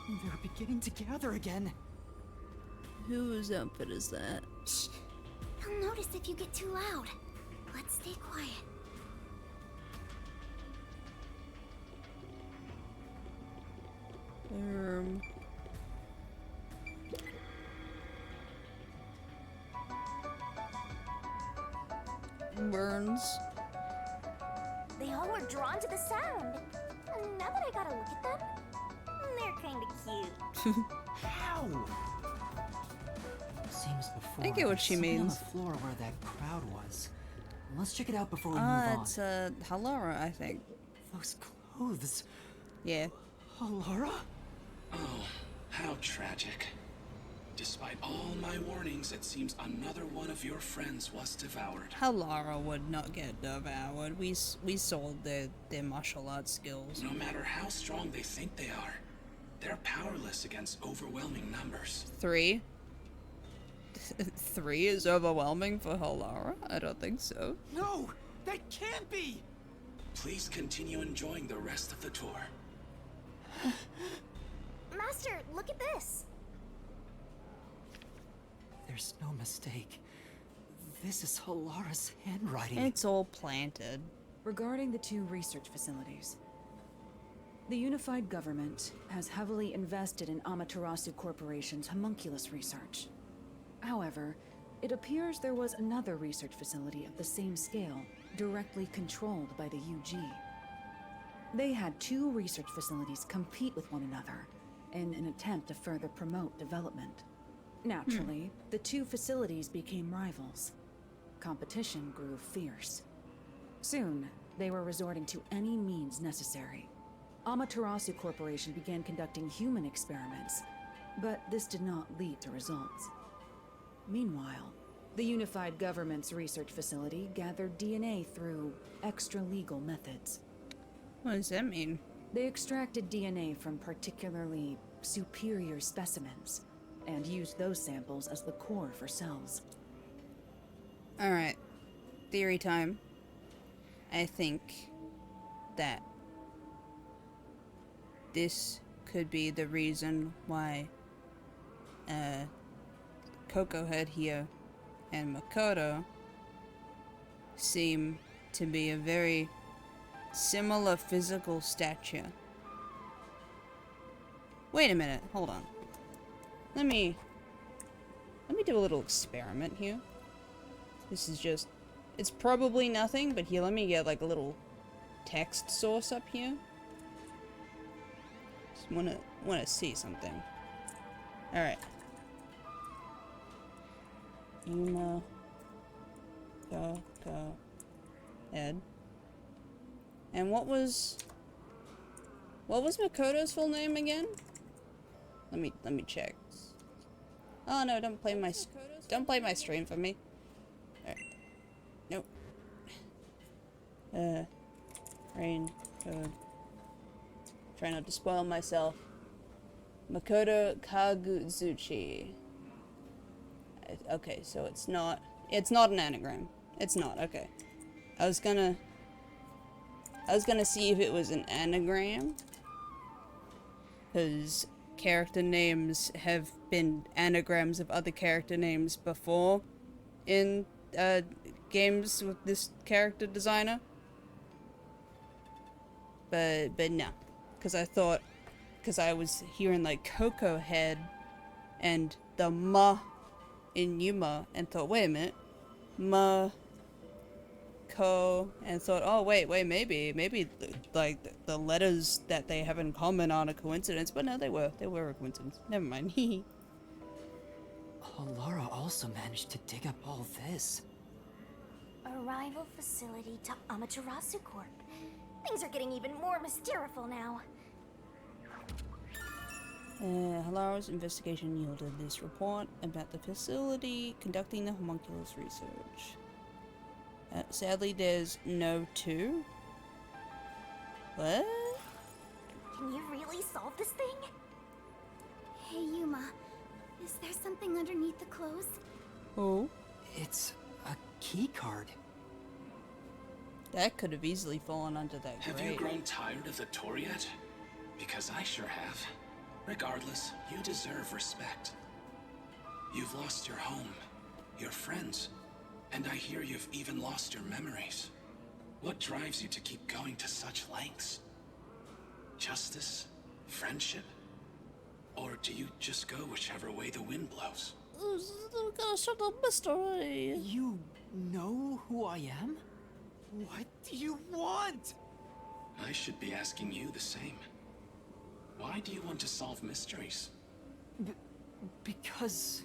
[SPEAKER 11] They're beginning to gather again.
[SPEAKER 1] Whose outfit is that?
[SPEAKER 5] Shh. They'll notice if you get too loud. Let's stay quiet.
[SPEAKER 1] Burns.
[SPEAKER 8] They all were drawn to the sound. And now that I gotta look at them, they're kinda cute.
[SPEAKER 11] How? Seems before.
[SPEAKER 1] I get what she
[SPEAKER 11] something
[SPEAKER 1] means.
[SPEAKER 11] On the floor where that crowd was. Let's check it out before we move on.
[SPEAKER 1] It's Halara, I think.
[SPEAKER 11] Those clothes.
[SPEAKER 1] Yeah.
[SPEAKER 11] Halara?
[SPEAKER 12] Oh, how tragic. Despite all my warnings, it seems another one of your friends was devoured.
[SPEAKER 1] Halara would not get devoured. We saw their martial arts skills.
[SPEAKER 12] No matter how strong they think they are, they're powerless against overwhelming numbers.
[SPEAKER 1] 3? 3 is overwhelming for Halara? I don't think so.
[SPEAKER 13] No! That can't be!
[SPEAKER 12] Please continue enjoying the rest of the tour.
[SPEAKER 8] Master, look at this.
[SPEAKER 11] There's no mistake. This is Halara's handwriting.
[SPEAKER 1] It's all planted.
[SPEAKER 9] Regarding the 2 research facilities, the unified government has heavily invested in Amaterasu Corporation's homunculus research. However, it appears there was another research facility of the same scale, directly controlled by the UG. They had 2 research facilities compete with one another in an attempt to further promote development. Naturally, the 2 facilities became rivals. Competition grew fierce. Soon, they were resorting to any means necessary. Amaterasu Corporation began conducting human experiments, but this did not lead to results. Meanwhile, the unified government's research facility gathered DNA through extra-legal methods.
[SPEAKER 1] What does that mean?
[SPEAKER 9] They extracted DNA from particularly superior specimens and used those samples as the core for cells.
[SPEAKER 1] Alright. Theory time. I think that this could be the reason why Coco Head here and Makoto seem to be a very similar physical stature. Wait a minute, hold on. Let me do a little experiment here. This is just, it's probably nothing, but here, let me get like a little text source up here. Just wanna see something. Alright. Yuma Coco Head. And what was Makoto's full name again? Let me check. Oh no, don't play my stream for me. Alright. Nope. Rain code. Try not to spoil myself. Makoto Kaguzuchi. Okay, so it's not an anagram. It's not, okay. I was gonna see if it was an anagram, because character names have been anagrams of other character names before in games with this character designer. But no, because I was hearing like Coco Head and the ma in Yuma and thought, wait a minute, ma ko, and thought, oh wait, maybe like the letters that they have in common aren't a coincidence, but no, they were a coincidence. Never mind.
[SPEAKER 4] Alara also managed to dig up all this.
[SPEAKER 8] A rival facility to Amaterasu Corp. Things are getting even more mysteriful now.
[SPEAKER 1] Halara's investigation yielded this report about the facility conducting the homunculus research. Sadly, there's no 2. What?
[SPEAKER 8] Can you really solve this thing?
[SPEAKER 5] Hey, Yuma. Is there something underneath the clothes?
[SPEAKER 1] Oh?
[SPEAKER 4] It's a key card.
[SPEAKER 1] That could have easily fallen under that grate.
[SPEAKER 12] Have you grown tired of the tour yet? Because I sure have. Regardless, you deserve respect. You've lost your home, your friends, and I hear you've even lost your memories. What drives you to keep going to such lengths? Justice? Friendship? Or do you just go whichever way the wind blows?
[SPEAKER 1] Mystery.
[SPEAKER 11] You know who I am? What do you want?
[SPEAKER 12] I should be asking you the same. Why do you want to solve mysteries?
[SPEAKER 11] Because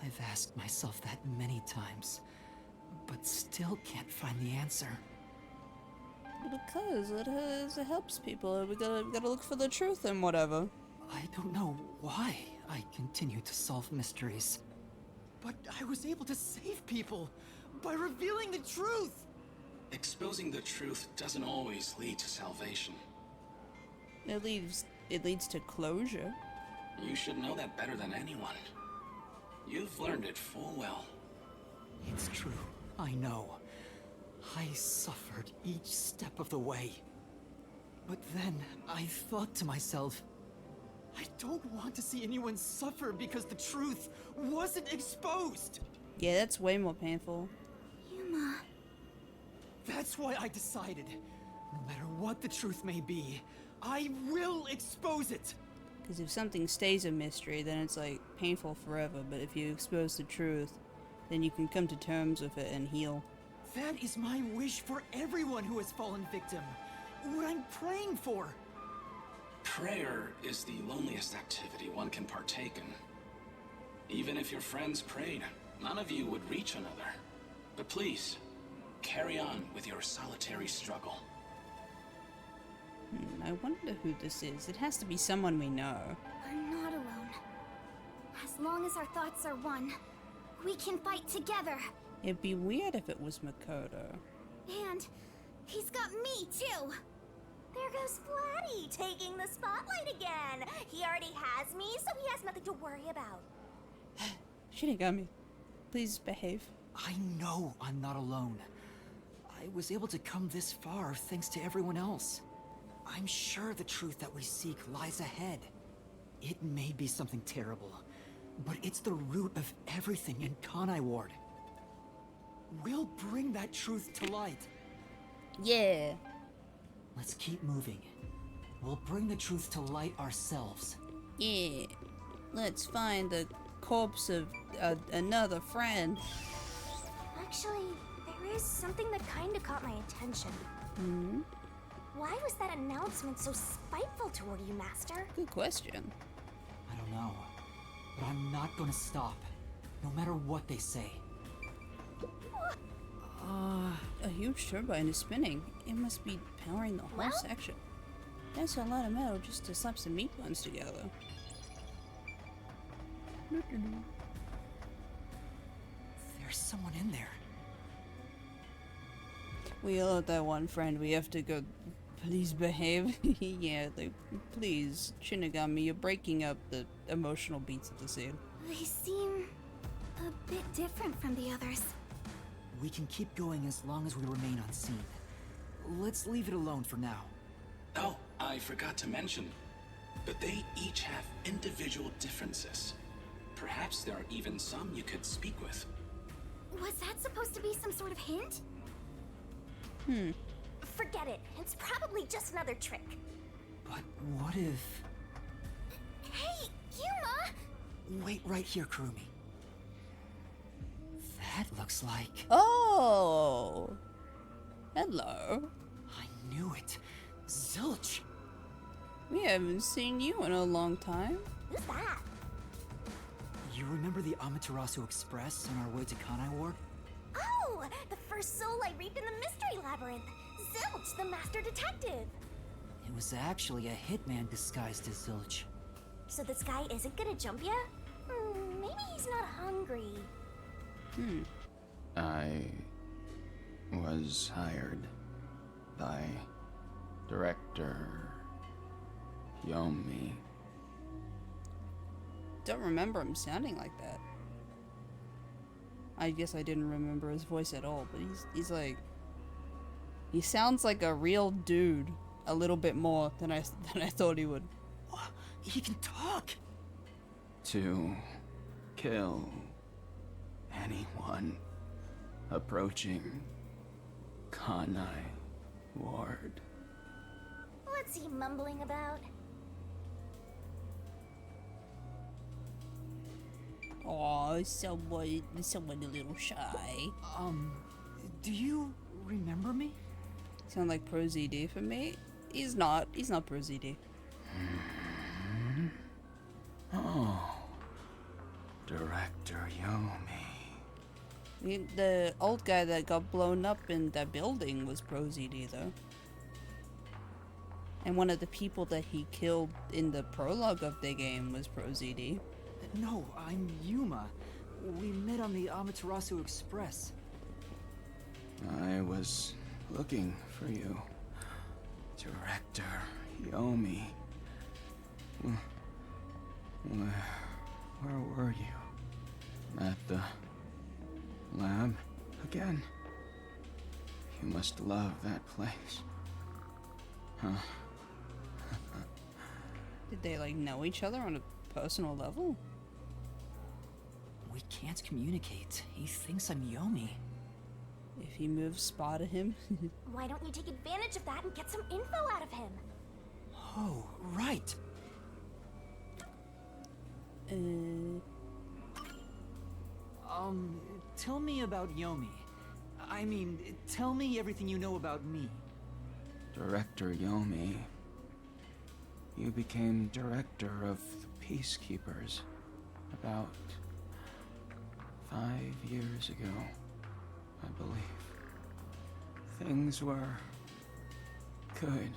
[SPEAKER 4] I've asked myself that many times, but still can't find the answer.
[SPEAKER 1] Because it helps people. We gotta look for the truth and whatever.
[SPEAKER 4] I don't know why I continue to solve mysteries.
[SPEAKER 11] But I was able to save people by revealing the truth!
[SPEAKER 12] Exposing the truth doesn't always lead to salvation.
[SPEAKER 1] It leads to closure.
[SPEAKER 12] You should know that better than anyone. You've learned it full well.
[SPEAKER 4] It's true, I know. I suffered each step of the way. But then I thought to myself,
[SPEAKER 11] I don't want to see anyone suffer because the truth wasn't exposed!
[SPEAKER 1] Yeah, that's way more painful.
[SPEAKER 5] Yuma.
[SPEAKER 11] That's why I decided, no matter what the truth may be, I will expose it!
[SPEAKER 1] Because if something stays a mystery, then it's like painful forever, but if you expose the truth, then you can come to terms with it and heal.
[SPEAKER 11] That is my wish for everyone who has fallen victim. What I'm praying for.
[SPEAKER 12] Prayer is the loneliest activity one can partake in. Even if your friends prayed, none of you would reach another. But please, carry on with your solitary struggle.
[SPEAKER 1] I wonder who this is. It has to be someone we know.
[SPEAKER 5] We're not alone. As long as our thoughts are one, we can fight together.
[SPEAKER 1] It'd be weird if it was Makoto.
[SPEAKER 5] And he's got me too.
[SPEAKER 8] There goes Flatty, taking the spotlight again. He already has me, so he has nothing to worry about.
[SPEAKER 1] Shinigami, please behave.
[SPEAKER 4] I know I'm not alone. I was able to come this far thanks to everyone else. I'm sure the truth that we seek lies ahead. It may be something terrible, but it's the root of everything in Kanai Ward.
[SPEAKER 11] We'll bring that truth to light.
[SPEAKER 1] Yeah.
[SPEAKER 4] Let's keep moving. We'll bring the truth to light ourselves.
[SPEAKER 1] Yeah. Let's find the corpse of another friend.
[SPEAKER 8] Actually, there is something that kinda caught my attention.
[SPEAKER 1] Hmm?
[SPEAKER 8] Why was that announcement so spiteful toward you, Master?
[SPEAKER 1] Good question.
[SPEAKER 4] I don't know, but I'm not gonna stop, no matter what they say.
[SPEAKER 1] A huge turbine is spinning. It must be powering the whole section. That's a lot of metal just to slap some meat buns together.
[SPEAKER 4] There's someone in there.
[SPEAKER 1] We all have that one friend we have to go Please behave. Yeah, like, please, Shinigami, you're breaking up the emotional beats of the scene.
[SPEAKER 5] They seem a bit different from the others.
[SPEAKER 11] We can keep going as long as we remain on scene. Let's leave it alone for now.
[SPEAKER 12] Oh, I forgot to mention, but they each have individual differences. Perhaps there are even some you could speak with.
[SPEAKER 5] Was that supposed to be some sort of hint?
[SPEAKER 8] Forget it. It's probably just another trick.
[SPEAKER 11] But what if...
[SPEAKER 8] Hey, Yuma!
[SPEAKER 11] Wait right here, Kurumi. That looks like...
[SPEAKER 1] Oh! Hello.
[SPEAKER 11] I knew it. Zilch!
[SPEAKER 1] We haven't seen you in a long time.
[SPEAKER 8] Who's that?
[SPEAKER 11] You remember the Amaterasu Express on our way to Kanai Ward?
[SPEAKER 8] Oh, the first soul I reaped in the Mystery Labyrinth. Zilch, the master detective.
[SPEAKER 11] It was actually a hitman disguised as Zilch.
[SPEAKER 8] So this guy isn't gonna jump ya? Maybe he's not hungry.
[SPEAKER 14] I was hired by Director Yomi.
[SPEAKER 1] Don't remember him sounding like that. I guess I didn't remember his voice at all, but he's like... He sounds like a real dude a little bit more than I thought he would.
[SPEAKER 11] He can talk!
[SPEAKER 14] To kill anyone approaching Kanai Ward.
[SPEAKER 8] What's he mumbling about?
[SPEAKER 1] Aw, someone a little shy.
[SPEAKER 11] Do you remember me?
[SPEAKER 1] Sound like Pro ZD for me? He's not Pro ZD.
[SPEAKER 14] Oh, Director Yomi.
[SPEAKER 1] The old guy that got blown up in that building was Pro ZD though. And one of the people that he killed in the prologue of the game was Pro ZD.
[SPEAKER 11] No, I'm Yuma. We met on the Amaterasu Express.
[SPEAKER 14] I was looking for you, Director Yomi. Where were you? At the lab again? You must love that place. Huh?
[SPEAKER 1] Did they like know each other on a personal level?
[SPEAKER 11] We can't communicate. He thinks I'm Yomi.
[SPEAKER 1] If he moves, spotted him.
[SPEAKER 8] Why don't you take advantage of that and get some info out of him?
[SPEAKER 11] Oh, right. Tell me about Yomi. I mean, tell me everything you know about me.
[SPEAKER 14] Director Yomi. You became director of the Peacekeepers about 5 years ago, I believe. Things were good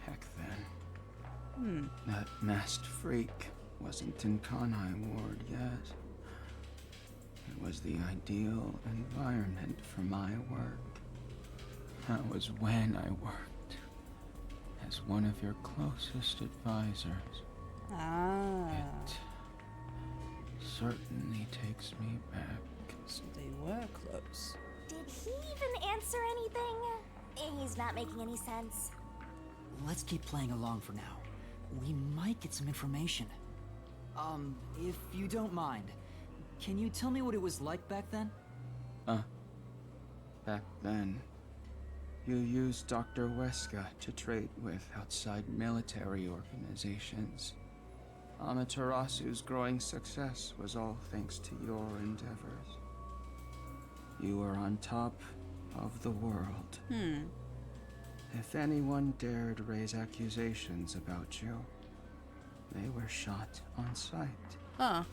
[SPEAKER 14] back then. That masked freak wasn't in Kanai Ward yet. It was the ideal environment for my work. That was when I worked as one of your closest advisors.
[SPEAKER 1] Ah.
[SPEAKER 14] It certainly takes me back.
[SPEAKER 1] So they were close.
[SPEAKER 8] Did he even answer anything? He's not making any sense.
[SPEAKER 11] Let's keep playing along for now. We might get some information. If you don't mind, can you tell me what it was like back then?
[SPEAKER 14] Back then, you used Dr. Weska to trade with outside military organizations. Amaterasu's growing success was all thanks to your endeavors. You were on top of the world. If anyone dared raise accusations about you, they were shot on sight.
[SPEAKER 1] Huh.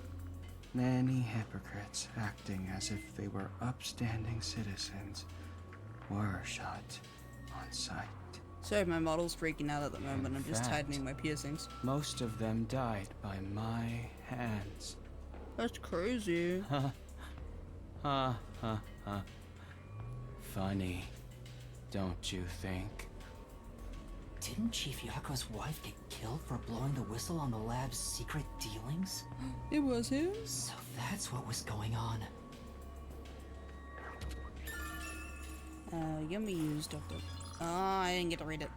[SPEAKER 14] Many hypocrites acting as if they were upstanding citizens were shot on sight.
[SPEAKER 1] Sorry, my model's freaking out at the moment.
[SPEAKER 14] In
[SPEAKER 1] I'm just
[SPEAKER 14] fact,
[SPEAKER 1] tightening my piercings.
[SPEAKER 14] Most of them died by my hands.
[SPEAKER 1] That's crazy.
[SPEAKER 14] Funny, don't you think?
[SPEAKER 4] Didn't Chief Yako's wife get killed for blowing the whistle on the lab's secret dealings?
[SPEAKER 1] It was him?
[SPEAKER 4] So that's what was going on.
[SPEAKER 1] Yummy used Dr. Oh, I didn't get to read it.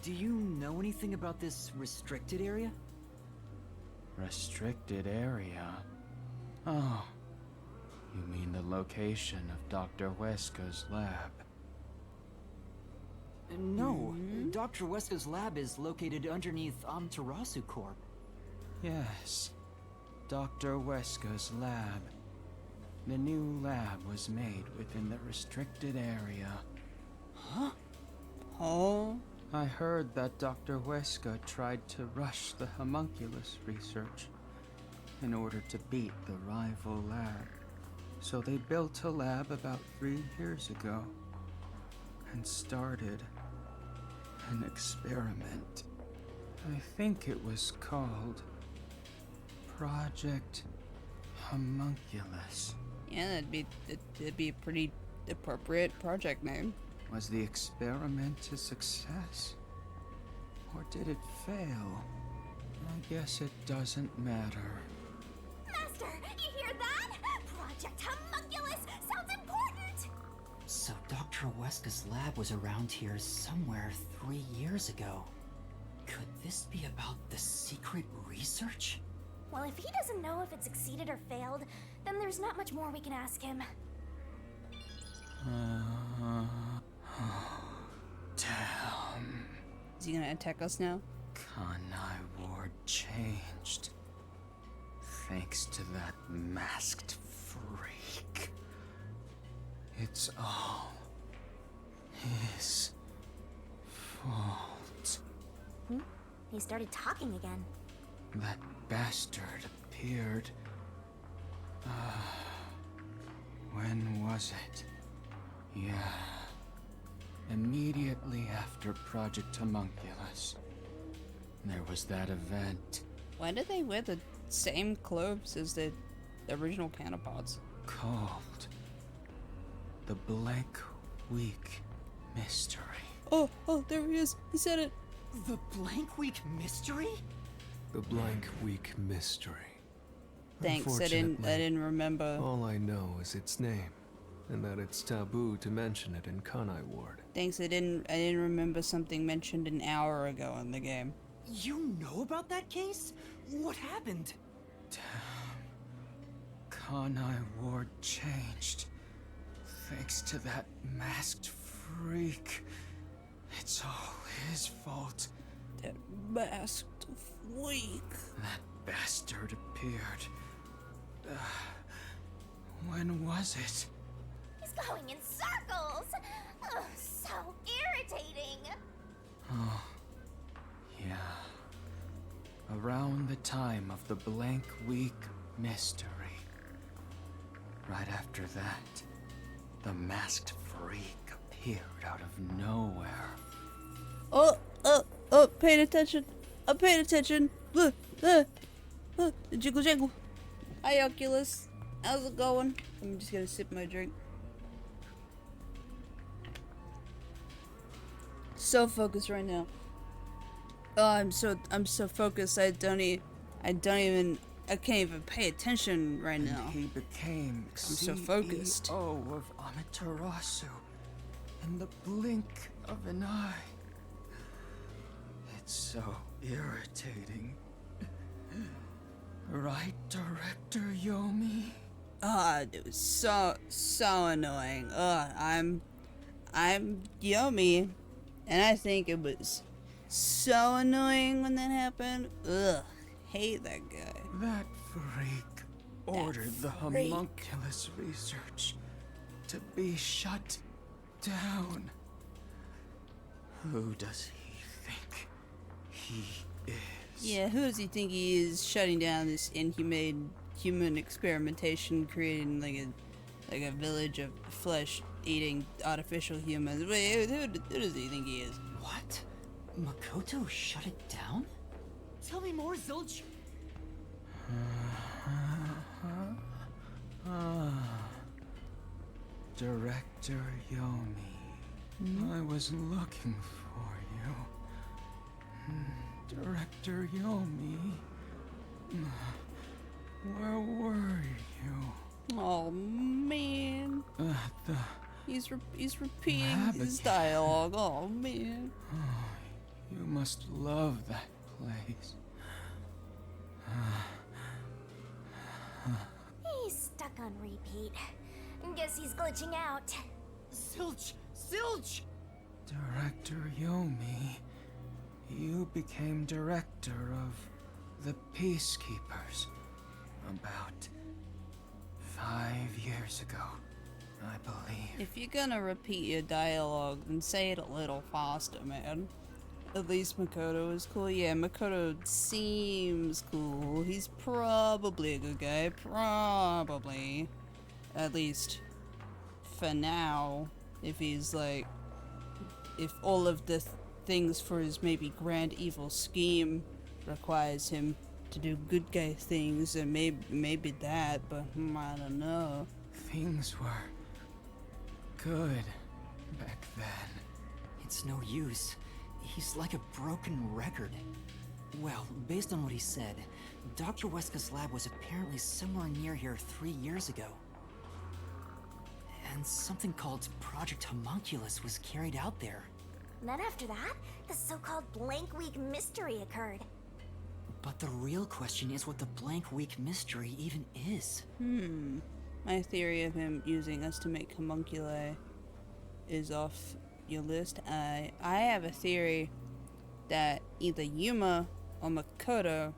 [SPEAKER 11] Do you know anything about this restricted area?
[SPEAKER 14] Restricted area? Oh, you mean the location of Dr. Weska's lab?
[SPEAKER 11] No, Dr. Weska's lab is located underneath Amaterasu Corp.
[SPEAKER 14] Yes, Dr. Weska's lab. The new lab was made within the restricted area.
[SPEAKER 11] Huh?
[SPEAKER 1] Oh?
[SPEAKER 14] I heard that Dr. Weska tried to rush the homunculus research in order to beat the rival lab. So they built a lab about 3 years ago and started an experiment. I think it was called Project Homunculus.
[SPEAKER 1] Yeah, that'd be a pretty appropriate project name.
[SPEAKER 14] Was the experiment a success? Or did it fail? I guess it doesn't matter.
[SPEAKER 8] Master, you hear that? Project Homunculus sounds important!
[SPEAKER 4] So Dr. Weska's lab was around here somewhere 3 years ago. Could this be about the secret research?
[SPEAKER 8] Well, if he doesn't know if it succeeded or failed, then there's not much more we can ask him.
[SPEAKER 14] Damn.
[SPEAKER 1] Is he gonna attack us now?
[SPEAKER 14] Kanai Ward changed. Thanks to that masked freak. It's all his fault.
[SPEAKER 8] He started talking again.
[SPEAKER 14] That bastard appeared. When was it? Yeah. Immediately after Project Homunculus. There was that event.
[SPEAKER 1] Why did they wear the same clothes as the original counterparts?
[SPEAKER 14] Called the Blank Week Mystery.
[SPEAKER 1] Oh, there he is. He said it.
[SPEAKER 11] The Blank Week Mystery?
[SPEAKER 3] The Blank Week Mystery.
[SPEAKER 1] Thanks, I didn't remember.
[SPEAKER 3] All I know is its name, and that it's taboo to mention it in Kanai Ward.
[SPEAKER 1] Thanks, I didn't remember something mentioned an hour ago in the game.
[SPEAKER 11] You know about that case? What happened?
[SPEAKER 14] Damn. Kanai Ward changed. Thanks to that masked freak. It's all his fault.
[SPEAKER 1] That masked freak.
[SPEAKER 14] That bastard appeared. When was it?
[SPEAKER 8] He's going in circles! Ugh, so irritating!
[SPEAKER 14] Oh, yeah. Around the time of the Blank Week Mystery. Right after that, the masked freak appeared out of nowhere.
[SPEAKER 1] Oh, paying attention. I'm paying attention. Jiggle jiggle. Hi, Oculus. How's it going? I'm just gonna sip my drink. So focused right now. Oh, I'm so focused. I can't even pay attention right now.
[SPEAKER 14] And he became
[SPEAKER 1] I'm so focused.
[SPEAKER 14] CEO of Amaterasu in the blink of an eye. It's so irritating. Right, Director Yomi?
[SPEAKER 1] It was so annoying. I'm Yomi, and I think it was so annoying when that happened. Ugh, hate that guy.
[SPEAKER 14] That freak ordered the homunculus research to be shut down. Who does he think he is?
[SPEAKER 1] Yeah, who does he think he is, shutting down this inhumane human experimentation, creating like a village of flesh-eating artificial humans? Wait, who does he think he is?
[SPEAKER 4] What? Makoto shut it down?
[SPEAKER 11] Tell me more, Zilch.
[SPEAKER 14] Director Yomi. I was looking for you. Director Yomi. Where were you?
[SPEAKER 1] Oh man. He's repeating his
[SPEAKER 14] Laboratory.
[SPEAKER 1] dialogue. Oh man.
[SPEAKER 14] You must love that place.
[SPEAKER 8] He's stuck on repeat. Guess he's glitching out.
[SPEAKER 13] Zilch! Zilch!
[SPEAKER 14] Director Yomi, you became director of the Peacekeepers about 5 years ago, I believe.
[SPEAKER 1] If you're gonna repeat your dialogue, then say it a little faster, man. At least Makoto is cool. Yeah, Makoto seems cool. He's probably a good guy. Probably. At least for now. If he's like... If all of the things for his maybe grand evil scheme requires him to do good guy things, and maybe that, but I don't know.
[SPEAKER 14] Things were good back then.
[SPEAKER 4] It's no use. He's like a broken record. Well, based on what he said, Dr. Weska's lab was apparently somewhere near here 3 years ago. And something called Project Homunculus was carried out there.
[SPEAKER 8] Then after that, the so-called Blank Week mystery occurred.
[SPEAKER 4] But the real question is what the Blank Week mystery even is.
[SPEAKER 1] My theory of him using us to make homunculi is off your list. I have a theory that either Yuma or Makoto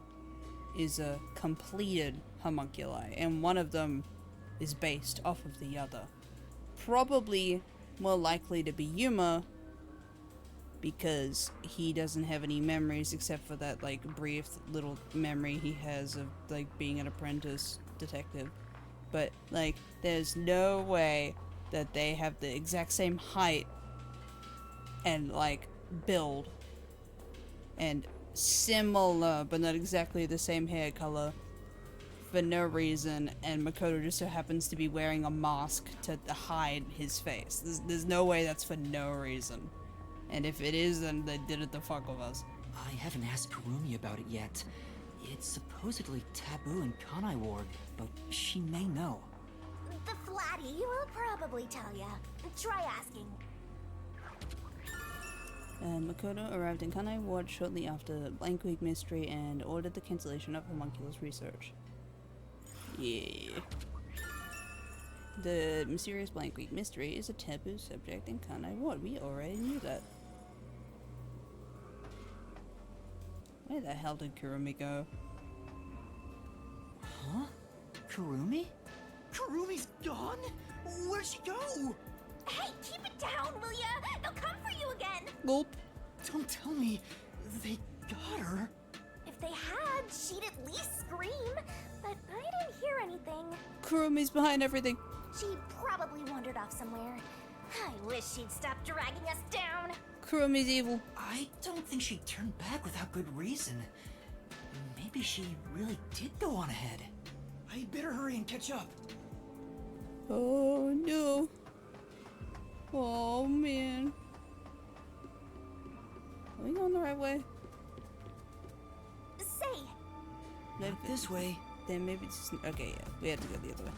[SPEAKER 1] is a completed homunculi, and one of them is based off of the other. Probably more likely to be Yuma, because he doesn't have any memories except for that like brief little memory he has of like being an apprentice detective. But like there's no way that they have the exact same height and like build and similar but not exactly the same hair color for no reason, and Makoto just so happens to be wearing a mask to hide his face. There's no way that's for no reason. And if it is, then they did it to fuck with us.
[SPEAKER 4] I haven't asked Kurumi about it yet. It's supposedly taboo in Kanai Ward, but she may know.
[SPEAKER 8] The Flatty will probably tell ya. Try asking.
[SPEAKER 1] Makoto arrived in Kanai Ward shortly after the Blank Week mystery and ordered the cancellation of homunculus research. Yeah. The mysterious Blank Week mystery is a taboo subject in Kanai Ward. We already knew that. Where the hell did Kurumi go?
[SPEAKER 4] Huh? Kurumi?
[SPEAKER 13] Kurumi's gone? Where'd she go?
[SPEAKER 8] Hey, keep it down, will ya? They'll come for you again.
[SPEAKER 1] Gulp.
[SPEAKER 13] Don't tell me they got her.
[SPEAKER 8] If they had, she'd at least scream. But I didn't hear anything.
[SPEAKER 1] Kurumi's behind everything.
[SPEAKER 8] She probably wandered off somewhere. I wish she'd stop dragging us down.
[SPEAKER 1] Kurumi's evil.
[SPEAKER 4] I don't think she turned back without good reason. Maybe she really did go on ahead.
[SPEAKER 13] I better hurry and catch up.
[SPEAKER 1] Oh no. Oh man. Are we going the right way?
[SPEAKER 8] Say.
[SPEAKER 1] Maybe
[SPEAKER 4] This way.
[SPEAKER 1] Then maybe it's just... Okay, yeah. We have to go the other way.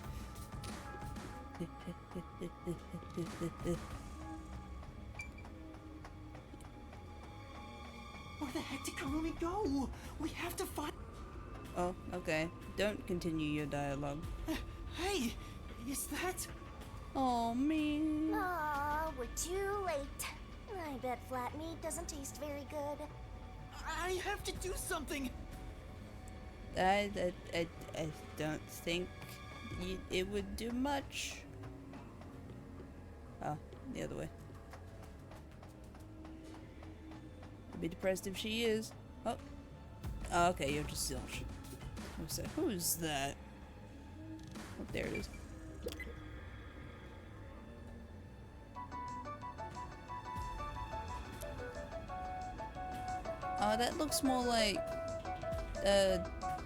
[SPEAKER 13] Where the heck did Kurumi go? We have to find...
[SPEAKER 1] Oh, okay. Don't continue your dialogue.
[SPEAKER 13] Hey, is that...
[SPEAKER 1] Oh, man.
[SPEAKER 8] Aw, we're too late. I bet flat meat doesn't taste very good.
[SPEAKER 13] I have to do something.
[SPEAKER 1] I don't think it would do much. Oh, the other way. I'd be depressed if she is. Oh. Oh, okay, you're just Zilch. Who's that? Oh, there it is. Oh, that looks more like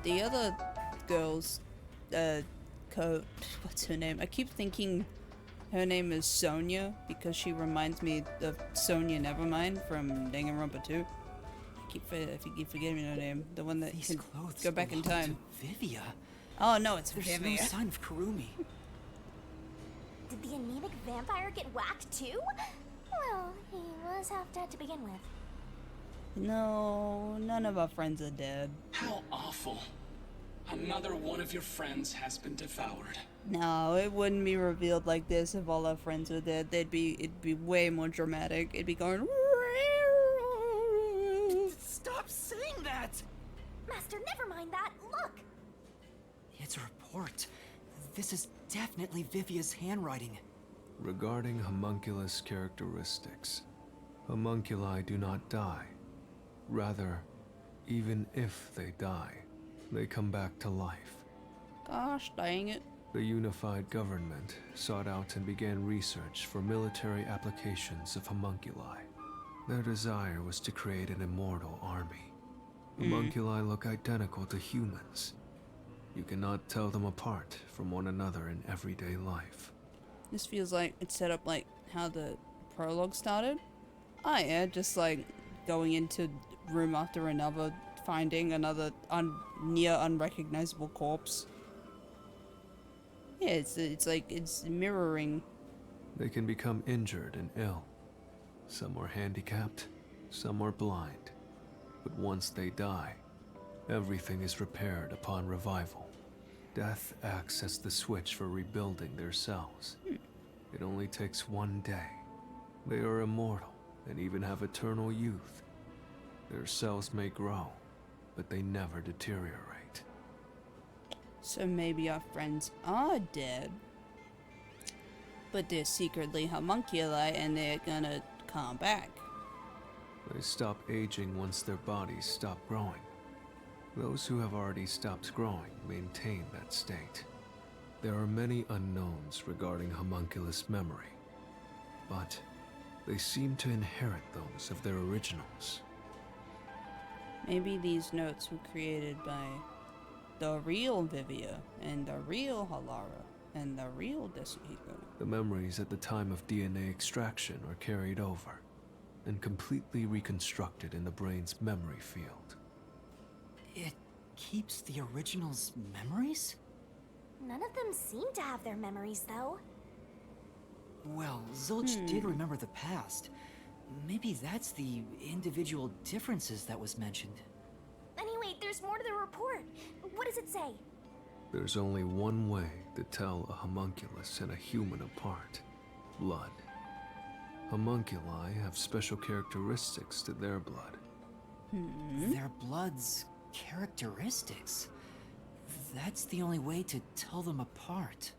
[SPEAKER 1] the other girl's coat. What's her name? I keep thinking Her name is Sonia because she reminds me of Sonia Nevermind from Danganronpa 2. I keep forgetting her name. The one that
[SPEAKER 11] These
[SPEAKER 1] can
[SPEAKER 11] clothes
[SPEAKER 1] go back in
[SPEAKER 11] belong
[SPEAKER 1] time.
[SPEAKER 11] to Vivia.
[SPEAKER 1] Oh no, it's
[SPEAKER 11] There's
[SPEAKER 1] Vivia.
[SPEAKER 11] no sign of Kurumi.
[SPEAKER 8] Did the anemic vampire get whacked too? Well, he was half dead to begin with.
[SPEAKER 1] No, none of our friends are dead.
[SPEAKER 12] How awful. Another one of your friends has been devoured.
[SPEAKER 1] No, it wouldn't be revealed like this if all our friends were dead. It'd be way more dramatic. It'd be going.
[SPEAKER 11] Stop saying that!
[SPEAKER 8] Master, never mind that. Look!
[SPEAKER 11] It's a report. This is definitely Vivia's handwriting.
[SPEAKER 3] Regarding homunculus characteristics, homunculi do not die. Rather, even if they die, they come back to life.
[SPEAKER 1] Gosh dang it.
[SPEAKER 3] The unified government sought out and began research for military applications of homunculi. Their desire was to create an immortal army. Homunculi look identical to humans. You cannot tell them apart from one another in everyday life.
[SPEAKER 1] This feels like it's set up like how the prologue started. Oh yeah, just like going into room after another, finding another near unrecognizable corpse. Yeah, it's like it's mirroring.
[SPEAKER 3] They can become injured and ill. Some are handicapped, some are blind. But once they die, everything is repaired upon revival. Death acts as the switch for rebuilding their cells. It only takes one day. They are immortal and even have eternal youth. Their cells may grow, but they never deteriorate.
[SPEAKER 1] So maybe our friends are dead, but they're secretly homunculi and they're gonna come back.
[SPEAKER 3] They stop aging once their bodies stop growing. Those who have already stopped growing maintain that state. There are many unknowns regarding homunculus memory, but they seem to inherit those of their originals.
[SPEAKER 1] Maybe these notes were created by the real Vivia, and the real Halara, and the real Desuhiko.
[SPEAKER 3] The memories at the time of DNA extraction are carried over and completely reconstructed in the brain's memory field.
[SPEAKER 11] It keeps the original's memories?
[SPEAKER 8] None of them seem to have their memories, though.
[SPEAKER 11] Well, Zilch did remember the past. Maybe that's the individual differences that was mentioned.
[SPEAKER 8] Anyway, there's more to the report. What does it say?
[SPEAKER 3] There's only one way to tell a homunculus and a human apart: blood. Homunculi have special characteristics to their blood.
[SPEAKER 11] Their blood's characteristics? That's the only way to tell them apart.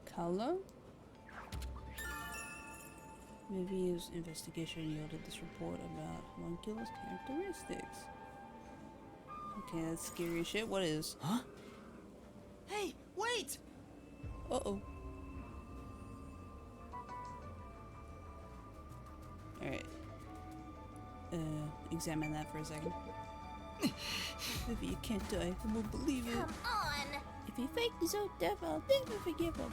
[SPEAKER 1] Color? Vivia's investigation yielded this report about homunculus characteristics. Okay, that's scary as shit. What is?
[SPEAKER 11] Huh?
[SPEAKER 13] Hey, wait!
[SPEAKER 1] Uh-oh. Alright. Examine that for a second. Vivia can't die. I won't believe it.
[SPEAKER 8] Come on!
[SPEAKER 1] If he faked his own death, I'll never forgive him.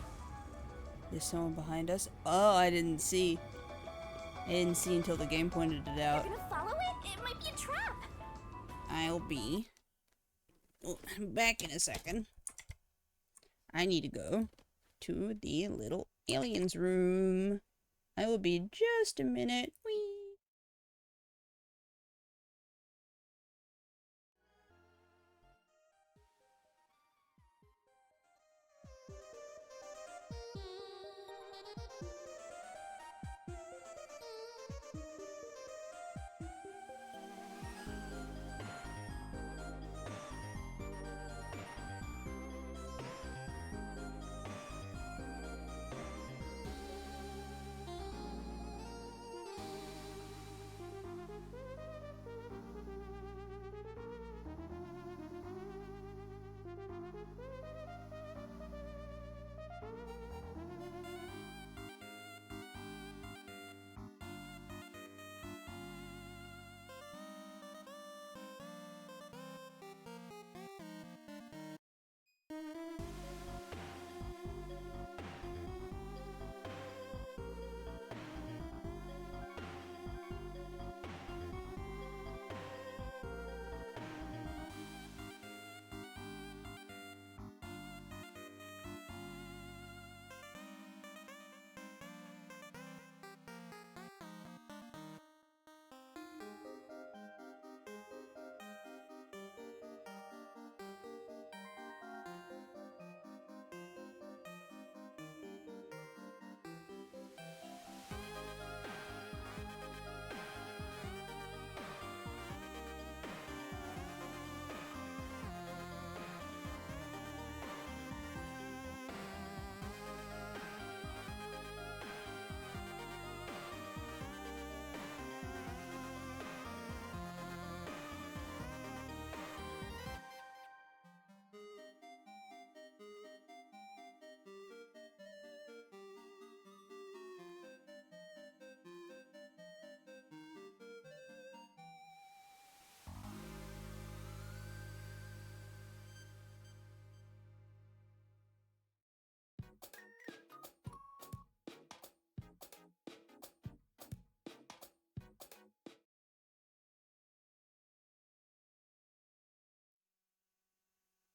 [SPEAKER 1] There's someone behind us. Oh, I didn't see. I didn't see until the game pointed it out.
[SPEAKER 8] You're gonna follow it? It might be a trap!
[SPEAKER 1] I'll be back in a second. I need to go to the little aliens room. I will be just a minute. Whee!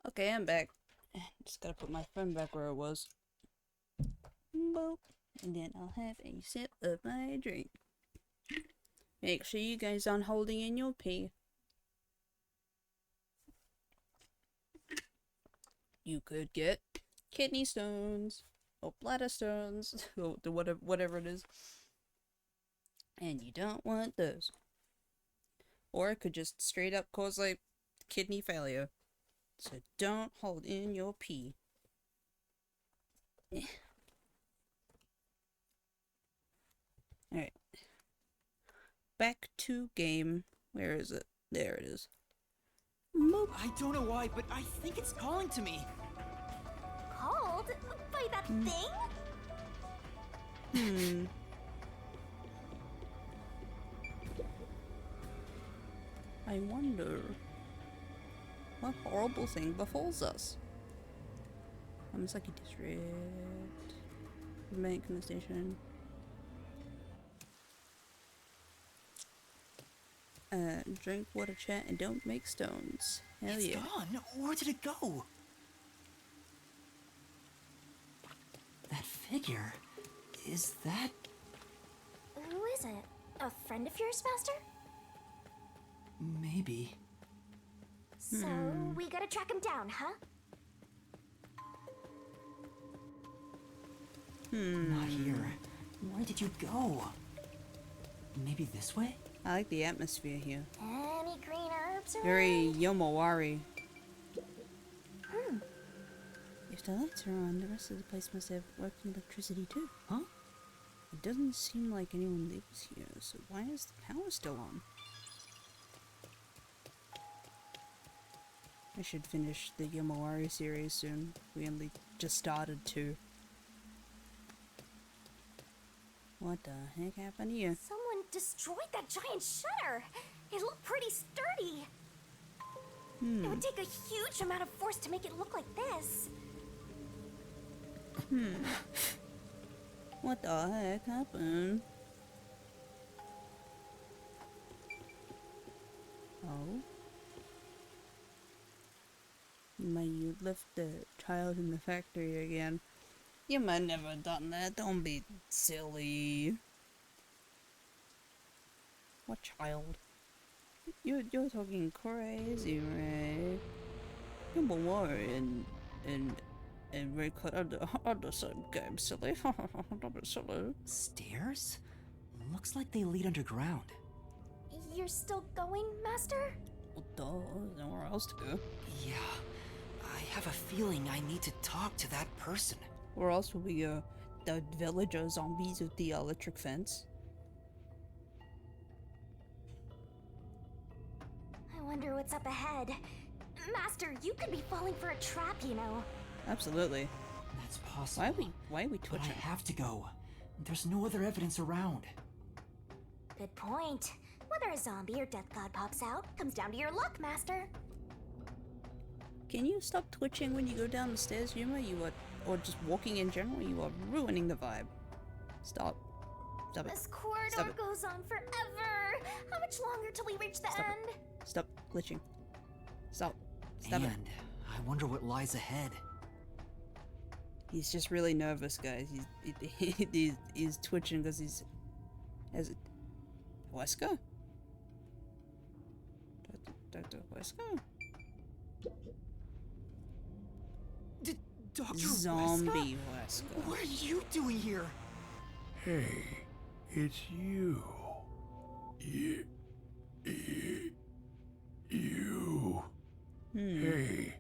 [SPEAKER 1] Okay, I'm back. Just gotta put my phone back where it was. Boop. And then I'll have a sip of my drink. Make sure you guys aren't holding in your pee. You could get kidney stones or bladder stones or whatever it is. And you don't want those. Or it could just straight up cause like kidney failure. So don't hold in your pee. Alright. Back to game. Where is it? There it is. Moop.
[SPEAKER 13] I don't know why, but I think it's calling to me.
[SPEAKER 8] Called? By that thing?
[SPEAKER 1] I wonder what horrible thing befalls us. Hamasaki District. Bank in the station. Drink water, chat, and don't make stones. Hell
[SPEAKER 13] It's
[SPEAKER 1] yeah.
[SPEAKER 13] gone. Where did it go?
[SPEAKER 4] That figure. Is that.
[SPEAKER 8] Who is it? A friend of yours, Master?
[SPEAKER 4] Maybe.
[SPEAKER 8] So, we gotta track him down, huh?
[SPEAKER 4] Not here. Where did you go? Maybe this way?
[SPEAKER 1] I like the atmosphere here.
[SPEAKER 8] Any green herbs around?
[SPEAKER 1] Very Yomawari. If the lights are on, the rest of the place must have working electricity too.
[SPEAKER 4] Huh?
[SPEAKER 1] It doesn't seem like anyone lives here, so why is the power still on? I should finish the Yomawari series soon. We only just started to. What the heck happened here?
[SPEAKER 8] Someone destroyed that giant shutter. It looked pretty sturdy. It would take a huge amount of force to make it look like this.
[SPEAKER 1] What the heck happened? Oh? May you left the child in the factory again. You might never have done that. Don't be silly. What child? You're talking crazy, right? You're worried and Ray cut under some game, silly. Don't be silly.
[SPEAKER 4] Stairs? Looks like they lead underground.
[SPEAKER 8] You're still going, Master?
[SPEAKER 1] Well, duh, there's nowhere else to go.
[SPEAKER 4] Yeah. I have a feeling I need to talk to that person.
[SPEAKER 1] Where else will we go? The villager zombies with the electric fence?
[SPEAKER 8] I wonder what's up ahead. Master, you could be falling for a trap, you know.
[SPEAKER 1] Absolutely.
[SPEAKER 4] That's possible.
[SPEAKER 1] Why are we
[SPEAKER 4] But
[SPEAKER 1] twitching?
[SPEAKER 4] I have to go. There's no other evidence around.
[SPEAKER 8] Good point. Whether a zombie or death god pops out comes down to your luck, Master.
[SPEAKER 1] Can you stop twitching when you go down the stairs, Yuma? Or just walking in general, you are ruining the vibe. Stop. Stop it.
[SPEAKER 8] This corridor
[SPEAKER 1] Stop it.
[SPEAKER 8] goes on forever. How much longer till we reach the
[SPEAKER 1] Stop it.
[SPEAKER 8] end?
[SPEAKER 1] Stop glitching. Stop. Stop
[SPEAKER 4] and
[SPEAKER 1] it.
[SPEAKER 4] I wonder what lies ahead.
[SPEAKER 1] He's just really nervous, guys. He's twitching because he's... Is it... Wesker? Dr. Wesker?
[SPEAKER 13] Dr.
[SPEAKER 1] Zombie
[SPEAKER 13] Wesker?
[SPEAKER 1] Wesker.
[SPEAKER 13] What are you doing here?
[SPEAKER 15] Hey, it's you. You. Hey,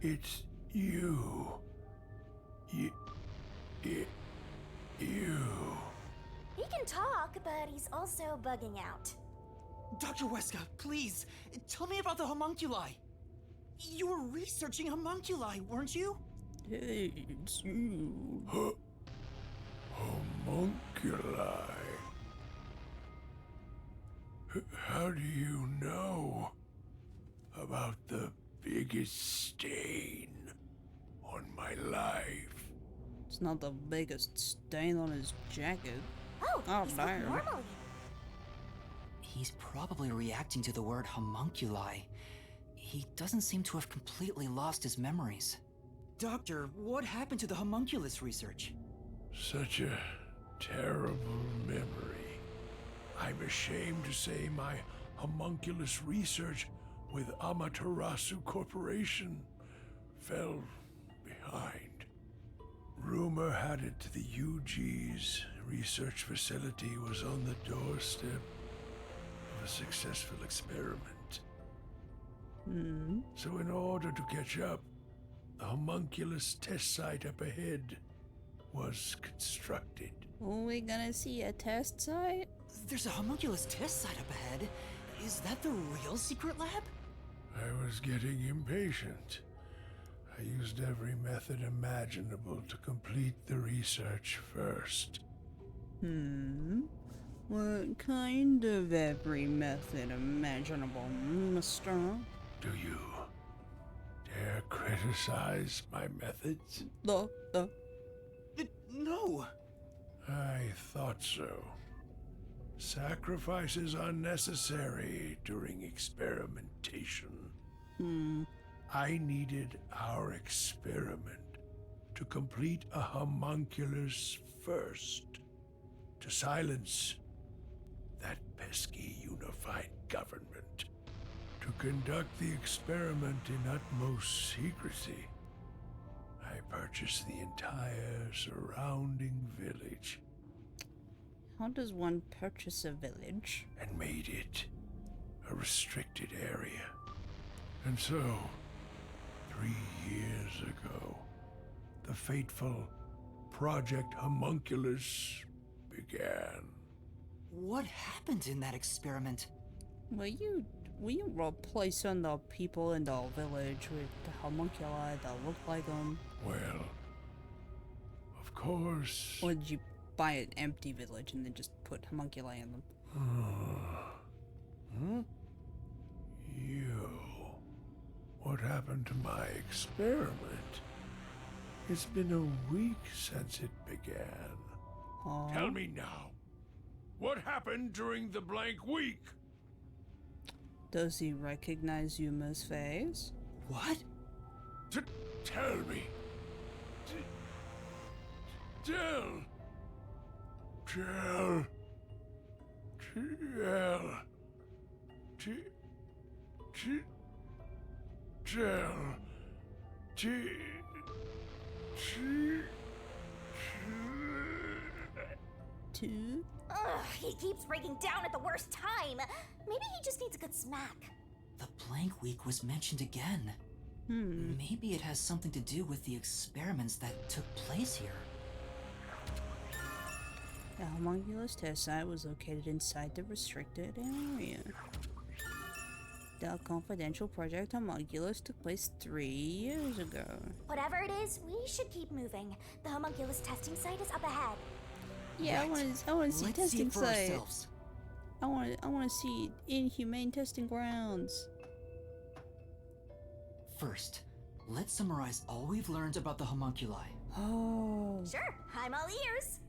[SPEAKER 15] it's you. You.
[SPEAKER 8] He can talk, but he's also bugging out.
[SPEAKER 13] Dr. Wesker, please, tell me about the homunculi. You were researching homunculi, weren't you?
[SPEAKER 1] Hey, it's you.
[SPEAKER 15] Homunculi. How do you know about the biggest stain on my life?
[SPEAKER 1] It's not the biggest stain on his jacket.
[SPEAKER 8] Oh, he's like
[SPEAKER 1] damn.
[SPEAKER 8] normally.
[SPEAKER 4] He's probably reacting to the word homunculi. he doesn't seem to have completely lost his memories.
[SPEAKER 11] Doctor, what happened to the homunculus research?
[SPEAKER 15] Such a terrible memory. I'm ashamed to say my homunculus research with Amaterasu Corporation fell behind. Rumor had it the UG's research facility was on the doorstep of a successful experiment. So in order to catch up, the homunculus test site up ahead was constructed.
[SPEAKER 1] Are we gonna see a test site?
[SPEAKER 11] There's a homunculus test site up ahead. Is that the real secret lab?
[SPEAKER 15] I was getting impatient. I used every method imaginable to complete the research first.
[SPEAKER 1] What kind of every method imaginable, mister?
[SPEAKER 15] Do you dare criticize my methods?
[SPEAKER 1] No.
[SPEAKER 11] No.
[SPEAKER 15] I thought so. Sacrifices are necessary during experimentation. I needed our experiment to complete a homunculus first, to silence that pesky unified government, to conduct the experiment in utmost secrecy. I purchased the entire surrounding village.
[SPEAKER 1] How does one purchase a village?
[SPEAKER 15] And made it a restricted area. And so, 3 years ago, the fateful Project Homunculus began.
[SPEAKER 11] What happened in that experiment?
[SPEAKER 1] Were you replacing the people in the village with the homunculi that looked like them?
[SPEAKER 15] Well, of course.
[SPEAKER 1] Or did you buy an empty village and then just put homunculi in them?
[SPEAKER 15] You. What happened to my experiment? It's been a week since it began. Tell me now. What happened during the blank week?
[SPEAKER 1] Does he recognize Yuma's face?
[SPEAKER 11] What?
[SPEAKER 15] Tell me.
[SPEAKER 1] Two?
[SPEAKER 8] Ugh, he keeps breaking down at the worst time. Maybe he just needs a good smack.
[SPEAKER 4] The blank week was mentioned again. Maybe it has something to do with the experiments that took place here.
[SPEAKER 1] The homunculus test site was located inside the restricted area. The confidential Project Homunculus took place 3 years ago.
[SPEAKER 8] Whatever it is, we should keep moving. The homunculus testing site is up ahead.
[SPEAKER 1] Yeah,
[SPEAKER 11] Right.
[SPEAKER 1] I want to see
[SPEAKER 11] Let's
[SPEAKER 1] testing
[SPEAKER 11] see it for
[SPEAKER 1] site.
[SPEAKER 11] ourselves.
[SPEAKER 1] I want to see inhumane testing grounds.
[SPEAKER 4] First, let's summarize all we've learned about the homunculi.
[SPEAKER 1] Oh.
[SPEAKER 8] Sure, I'm all ears.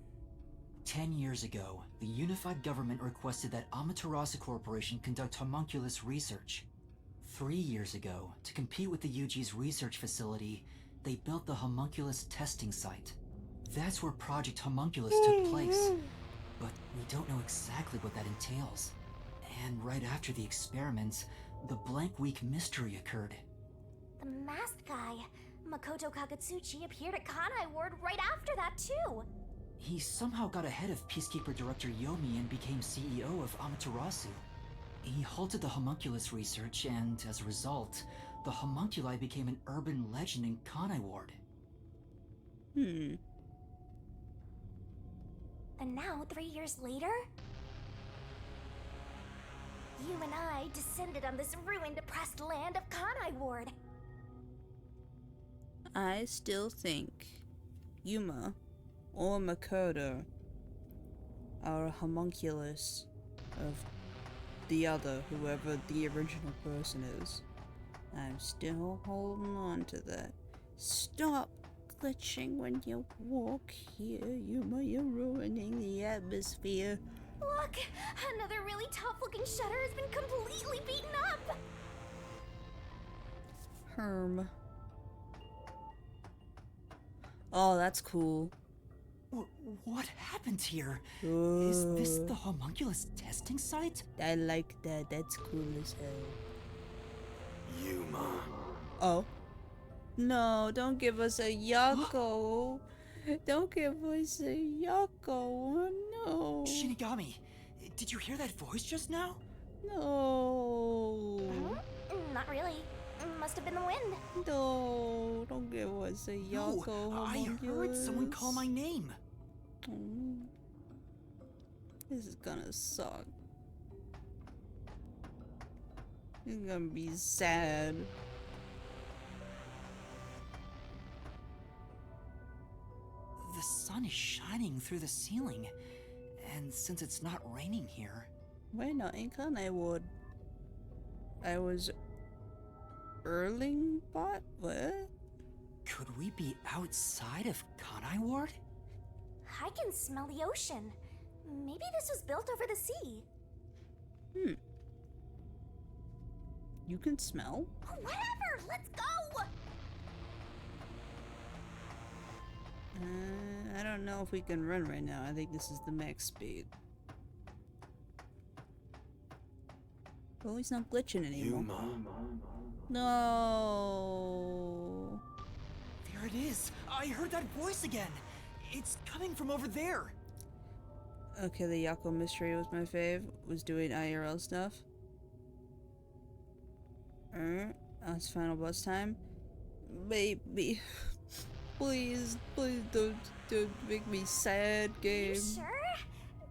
[SPEAKER 4] 10 years ago, the unified government requested that Amaterasu Corporation conduct homunculus research. 3 years ago, to compete with the UG's research facility, they built the homunculus testing site. That's where Project Homunculus took place. But we don't know exactly what that entails. And right after the experiments, the blank week mystery occurred.
[SPEAKER 8] The masked guy, Makoto Kagetsuchi, appeared at Kanai Ward right after that too.
[SPEAKER 4] He somehow got ahead of Peacekeeper Director Yomi and became CEO of Amaterasu. He halted the homunculus research, and as a result, the homunculi became an urban legend in Kanai Ward.
[SPEAKER 8] And now, 3 years later, you and I descended on this ruined, depressed land of Kanai Ward.
[SPEAKER 1] I still think Yuma or Makoto are a homunculus of the other, whoever the original person is. I'm still holding on to that. Stop glitching when you walk here, Yuma. You're ruining the atmosphere.
[SPEAKER 8] Look! Another really tough-looking shutter has been completely beaten up!
[SPEAKER 1] Herm. Oh, that's cool.
[SPEAKER 11] What happened here? Is this the homunculus testing site?
[SPEAKER 1] I like that. That's cool as hell.
[SPEAKER 15] Yuma.
[SPEAKER 1] Oh. No, don't give us a Yako. Don't give us a Yako. Oh, no.
[SPEAKER 11] Shinigami, did you hear that voice just now?
[SPEAKER 1] No.
[SPEAKER 8] Not really. Must have been the wind.
[SPEAKER 1] No, don't give us a Yako.
[SPEAKER 11] No, I heard someone call my name.
[SPEAKER 1] This is gonna suck. It's gonna be sad.
[SPEAKER 11] The sun is shining through the ceiling, and since it's not raining here...
[SPEAKER 1] Why not in Kanai Ward? I was... Erlingbot? What?
[SPEAKER 11] Could we be outside of Kanai Ward?
[SPEAKER 8] I can smell the ocean. Maybe this was built over the sea.
[SPEAKER 1] You can smell?
[SPEAKER 8] Whatever! Let's go!
[SPEAKER 1] I don't know if we can run right now. I think this is the max speed. Oh, he's not glitching anymore. No.
[SPEAKER 11] There it is! I heard that voice again! It's coming from over there!
[SPEAKER 1] Okay, the Yako mystery was my fave. Was doing IRL stuff. It's final boss time. Baby. Please don't make me sad, game.
[SPEAKER 8] You sure?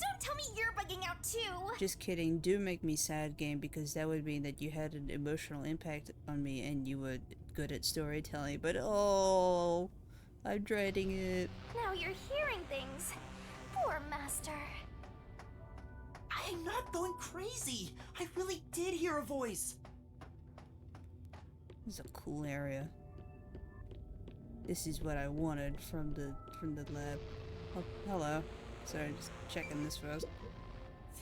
[SPEAKER 8] Don't tell me you're bugging out too!
[SPEAKER 1] Just kidding. Do make me sad, game, because that would mean that you had an emotional impact on me and you were good at storytelling, but oh, I'm dreading it.
[SPEAKER 8] Now you're hearing things. Poor Master.
[SPEAKER 11] I'm not going crazy! I really did hear a voice!
[SPEAKER 1] This is a cool area. This is what I wanted from the lab. Oh, hello. Sorry, just checking this first.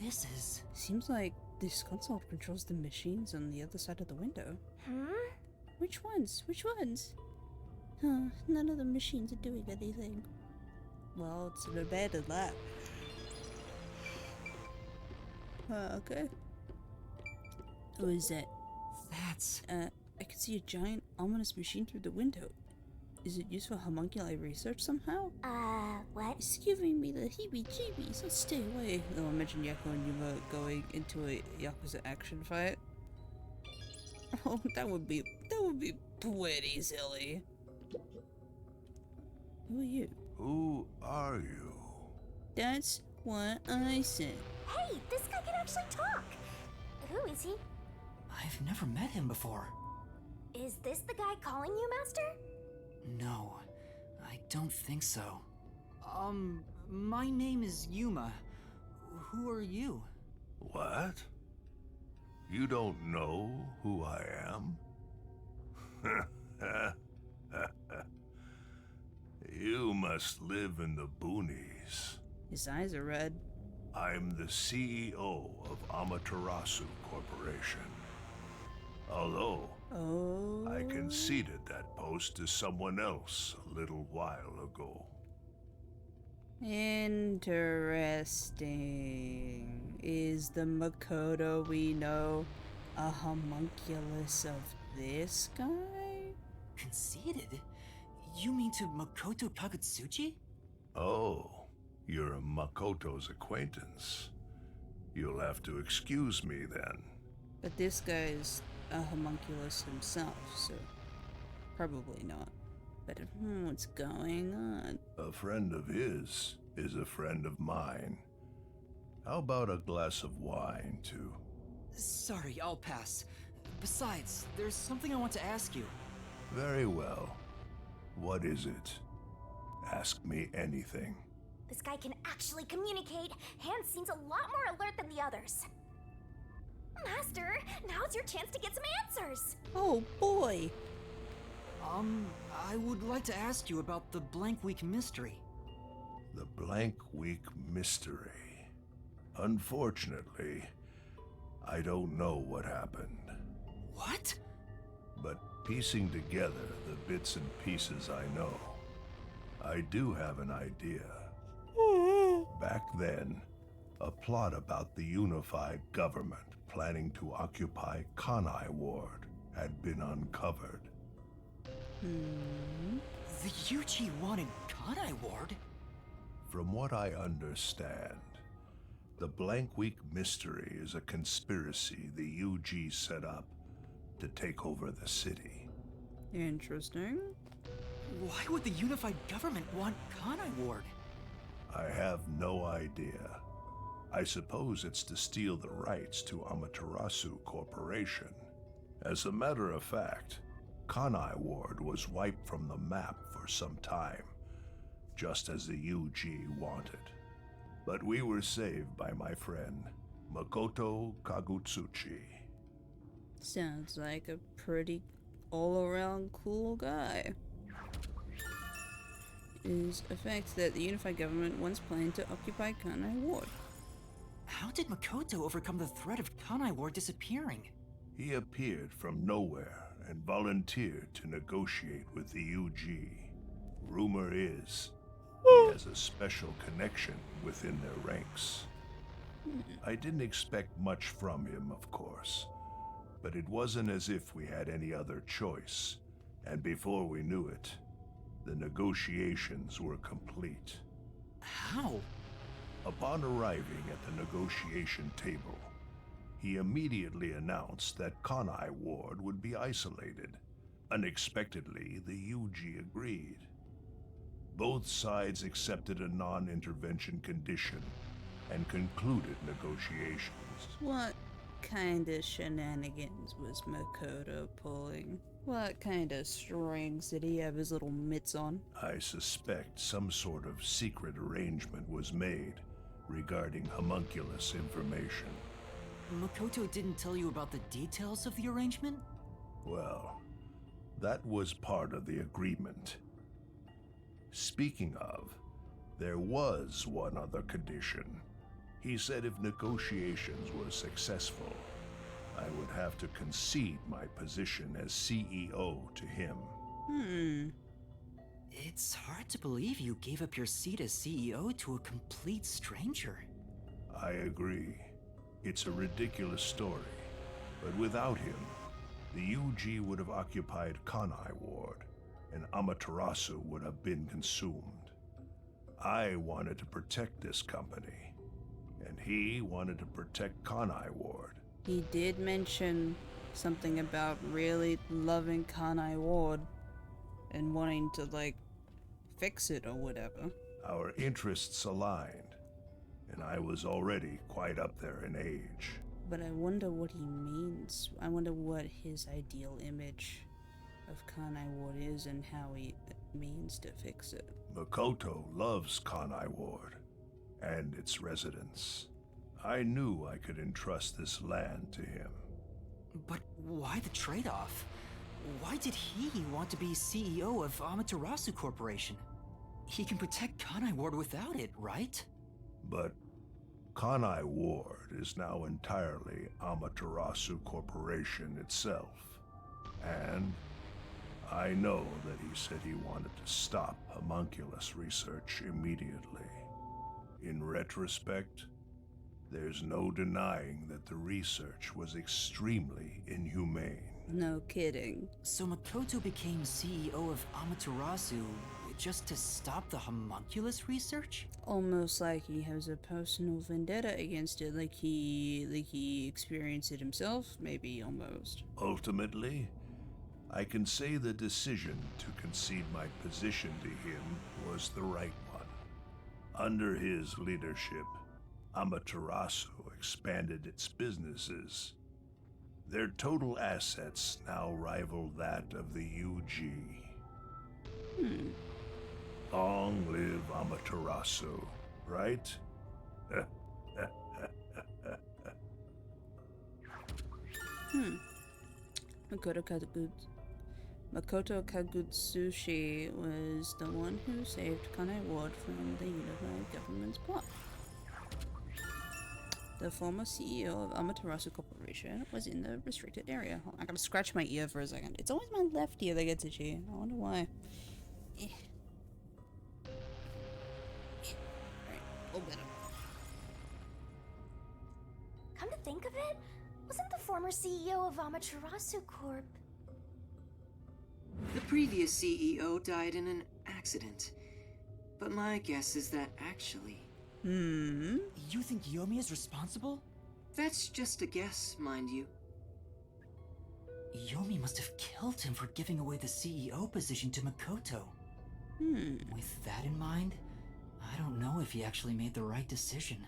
[SPEAKER 11] This is...
[SPEAKER 1] Seems like this console controls the machines on the other side of the window. Which ones? Which ones? Huh, none of the machines are doing anything. Well, it's an abandoned lab. Okay. Who is that?
[SPEAKER 11] That's...
[SPEAKER 1] I can see a giant, ominous machine through the window. Is it used for homunculi research somehow?
[SPEAKER 8] What?
[SPEAKER 1] It's giving me the heebie-jeebies. Let's stay away. Oh, imagine Yako and Yuma going into a Yakuza action fight. Oh, that would be pretty silly. Who are you?
[SPEAKER 15] Who are you?
[SPEAKER 1] That's what I said.
[SPEAKER 8] Hey, this guy can actually talk! Who is he?
[SPEAKER 11] I've never met him before.
[SPEAKER 8] Is this the guy calling you, Master?
[SPEAKER 11] No, I don't think so. My name is Yuma. Who are you?
[SPEAKER 15] What? You don't know who I am? You must live in the boonies.
[SPEAKER 1] His eyes are red.
[SPEAKER 15] I'm the CEO of Amaterasu Corporation. Although, I conceded that post to someone else a little while ago.
[SPEAKER 1] Interesting. Is the Makoto we know a homunculus of this guy?
[SPEAKER 11] Conceited? You mean to Makoto Kagutsuchi?
[SPEAKER 15] Oh, you're a Makoto's acquaintance. You'll have to excuse me then.
[SPEAKER 1] But this guy's a homunculus himself, so probably not. But what's going on?
[SPEAKER 15] A friend of his is a friend of mine. How about a glass of wine, too?
[SPEAKER 11] Sorry, I'll pass. Besides, there's something I want to ask you.
[SPEAKER 15] Very well. What is it? Ask me anything.
[SPEAKER 8] This guy can actually communicate. Hans seems a lot more alert than the others. Master, now's your chance to get some answers.
[SPEAKER 1] Oh boy.
[SPEAKER 11] I would like to ask you about the Blank Week mystery.
[SPEAKER 15] The Blank Week mystery. Unfortunately, I don't know what happened.
[SPEAKER 11] What?
[SPEAKER 15] But Piecing together the bits and pieces I know, I do have an idea. Back then, a plot about the unified government planning to occupy Kanai Ward had been uncovered.
[SPEAKER 11] The UG wanted Kanai Ward?
[SPEAKER 15] From what I understand, the Blank Week Mystery is a conspiracy the UG set up to take over the city.
[SPEAKER 1] Interesting.
[SPEAKER 11] Why would the unified government want Kanai Ward?
[SPEAKER 15] I have no idea. I suppose it's to steal the rights to Amaterasu Corporation. As a matter of fact, Kanai Ward was wiped from the map for some time, just as the UG wanted. But we were saved by my friend, Makoto Kagutsuchi.
[SPEAKER 1] Sounds like a pretty all-around cool guy. Is a fact that the unified government once planned to occupy Kanai Ward.
[SPEAKER 11] How did Makoto overcome the threat of Kanai Ward disappearing?
[SPEAKER 15] He appeared from nowhere and volunteered to negotiate with the UG. Rumor is, he has a special connection within their ranks. I didn't expect much from him, of course, but it wasn't as if we had any other choice, and before we knew it, the negotiations were complete.
[SPEAKER 11] How?
[SPEAKER 15] Upon arriving at the negotiation table, he immediately announced that Kanai Ward would be isolated. Unexpectedly, the UG agreed. Both sides accepted a non-intervention condition and concluded negotiations.
[SPEAKER 1] What kind of shenanigans was Makoto pulling? What kind of strings did he have his little mitts on?
[SPEAKER 15] I suspect some sort of secret arrangement was made regarding homunculus information.
[SPEAKER 11] Makoto didn't tell you about the details of the arrangement?
[SPEAKER 15] Well, that was part of the agreement. Speaking of, there was one other condition. He said if negotiations were successful, I would have to concede my position as CEO to him.
[SPEAKER 11] It's hard to believe you gave up your seat as CEO to a complete stranger.
[SPEAKER 15] I agree. It's a ridiculous story, but without him, the UG would have occupied Kanai Ward, and Amaterasu would have been consumed. I wanted to protect this company, and he wanted to protect Kanai Ward.
[SPEAKER 1] He did mention something about really loving Kanai Ward and wanting to, like, fix it or whatever.
[SPEAKER 15] Our interests aligned, and I was already quite up there in age.
[SPEAKER 1] But I wonder what he means. I wonder what his ideal image of Kanai Ward is and how he means to fix it.
[SPEAKER 15] Makoto loves Kanai Ward and its residents. I knew I could entrust this land to him.
[SPEAKER 11] But why the trade-off? Why did he want to be CEO of Amaterasu Corporation? He can protect Kanai Ward without it, right?
[SPEAKER 15] But Kanai Ward is now entirely Amaterasu Corporation itself. And I know that he said he wanted to stop homunculus research immediately. In retrospect, there's no denying that the research was extremely inhumane.
[SPEAKER 1] No kidding.
[SPEAKER 11] So Makoto became CEO of Amaterasu just to stop the homunculus research?
[SPEAKER 1] Almost like he has a personal vendetta against it, like he experienced it himself, maybe almost.
[SPEAKER 15] Ultimately, I can say the decision to concede my position to him was the right one. Under his leadership, Amaterasu expanded its businesses. Their total assets now rival that of the UG. Long live Amaterasu, right?
[SPEAKER 1] Makoto Kagutsuchi was the one who saved Kanai Ward from the unified government's plot. The former CEO of Amaterasu Corporation was in the restricted area. I gotta scratch my ear for a second. It's always my left ear that gets itchy. I wonder why. Alright, all better.
[SPEAKER 8] Come to think of it, wasn't the former CEO of Amaterasu Corp...
[SPEAKER 16] The previous CEO died in an accident. But my guess is that actually...
[SPEAKER 11] You think Yomi is responsible?
[SPEAKER 16] That's just a guess, mind you.
[SPEAKER 11] Yomi must have killed him for giving away the CEO position to Makoto. With that in mind, I don't know if he actually made the right decision.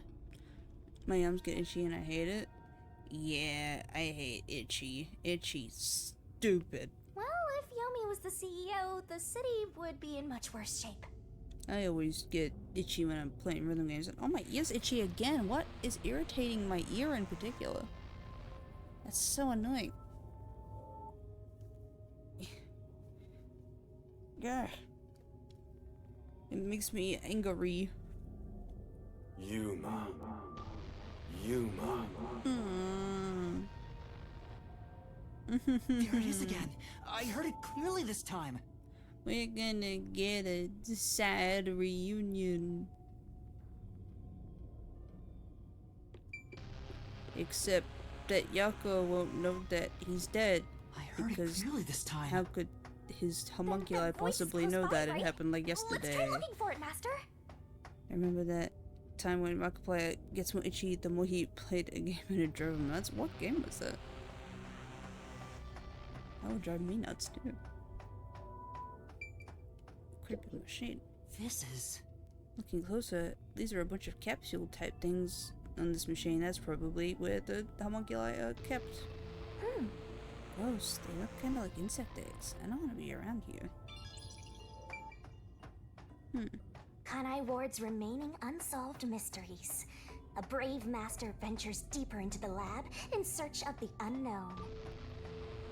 [SPEAKER 1] My arms get itchy and I hate it. Yeah, I hate itchy. Itchy's stupid.
[SPEAKER 8] Well, if Yomi was the CEO, the city would be in much worse shape.
[SPEAKER 1] I always get itchy when I'm playing rhythm games. Oh, my ear's itchy again. What is irritating my ear in particular? That's so annoying. Yeah. It makes me angry.
[SPEAKER 3] Yuma.
[SPEAKER 11] There it is again. I heard it clearly this time.
[SPEAKER 1] We're gonna get a sad reunion. Except that Yako won't know that he's dead.
[SPEAKER 11] I heard it clearly this time.
[SPEAKER 1] How could his homunculi possibly know that? It happened like yesterday.
[SPEAKER 8] Let's try looking for it, Master.
[SPEAKER 1] I remember that time when Markiplier gets more itchy the more he played a game and it drove him nuts. What game was that? That would drive me nuts too. Creepy machine.
[SPEAKER 11] This is...
[SPEAKER 1] Looking closer, these are a bunch of capsule type things on this machine. That's probably where the homunculi are kept. Gross, they look kinda like insect eggs. I don't want to be around here.
[SPEAKER 8] Kanai Ward's remaining unsolved mysteries. A brave master ventures deeper into the lab in search of the unknown.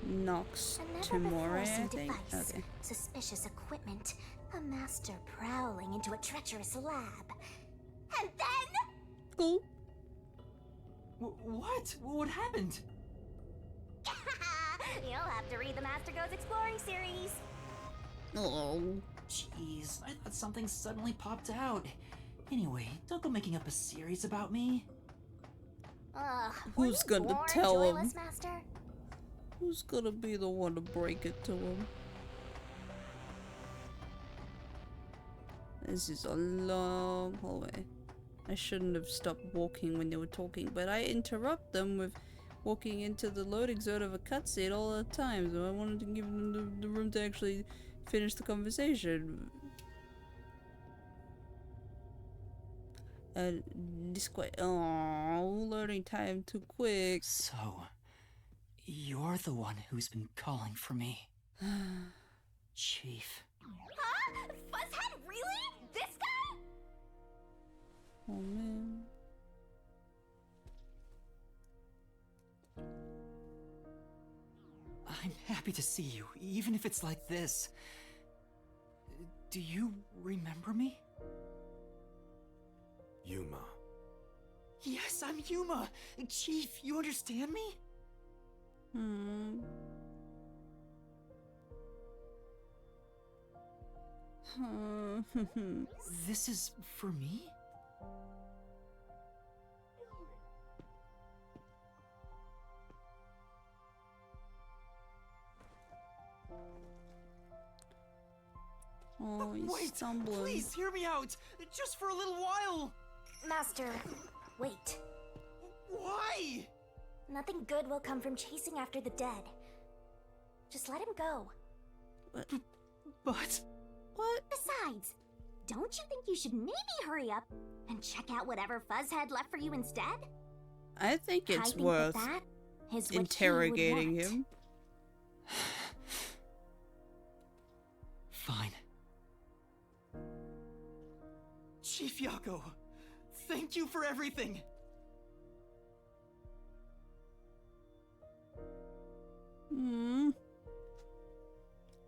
[SPEAKER 1] Nox
[SPEAKER 8] A never
[SPEAKER 1] Tomore,
[SPEAKER 8] before
[SPEAKER 1] I
[SPEAKER 8] seen
[SPEAKER 1] think.
[SPEAKER 8] device,
[SPEAKER 1] Okay.
[SPEAKER 8] suspicious equipment, a master prowling into a treacherous lab. And then...
[SPEAKER 1] Cool.
[SPEAKER 11] What? What happened?
[SPEAKER 8] You'll have to read the Master Goes Exploring series.
[SPEAKER 1] Oh.
[SPEAKER 11] Jeez, I thought something suddenly popped out. Anyway, don't go making up a series about me.
[SPEAKER 1] Who's gonna tell him?
[SPEAKER 8] Joyless, Master?
[SPEAKER 1] Who's gonna be the one to break it to him? This is a long hallway. I shouldn't have stopped walking when they were talking, but I interrupt them with walking into the loading zone of a cutscene all the time, so I wanted to give them the room to actually finish the conversation. Loading time too quick.
[SPEAKER 11] So, you're the one who's been calling for me. Chief.
[SPEAKER 8] Huh? Fuzzhead, really? This guy?
[SPEAKER 1] Oh man.
[SPEAKER 11] I'm happy to see you, even if it's like this. Do you remember me?
[SPEAKER 3] Yuma.
[SPEAKER 11] Yes, I'm Yuma! Chief, you understand me? This is for me?
[SPEAKER 1] Oh, he's
[SPEAKER 11] Wait,
[SPEAKER 1] stumbling.
[SPEAKER 11] please hear me out! Just for a little while!
[SPEAKER 8] Master, wait.
[SPEAKER 11] Why?
[SPEAKER 8] Nothing good will come from chasing after the dead. Just let him go.
[SPEAKER 11] But...
[SPEAKER 1] What?
[SPEAKER 8] Besides, don't you think you should maybe hurry up and check out whatever Fuzzhead left for you instead?
[SPEAKER 1] I think it's
[SPEAKER 8] I think
[SPEAKER 1] worth
[SPEAKER 8] that is what
[SPEAKER 1] interrogating
[SPEAKER 8] he would want.
[SPEAKER 1] him.
[SPEAKER 11] Fine. Chief Yako, thank you for everything!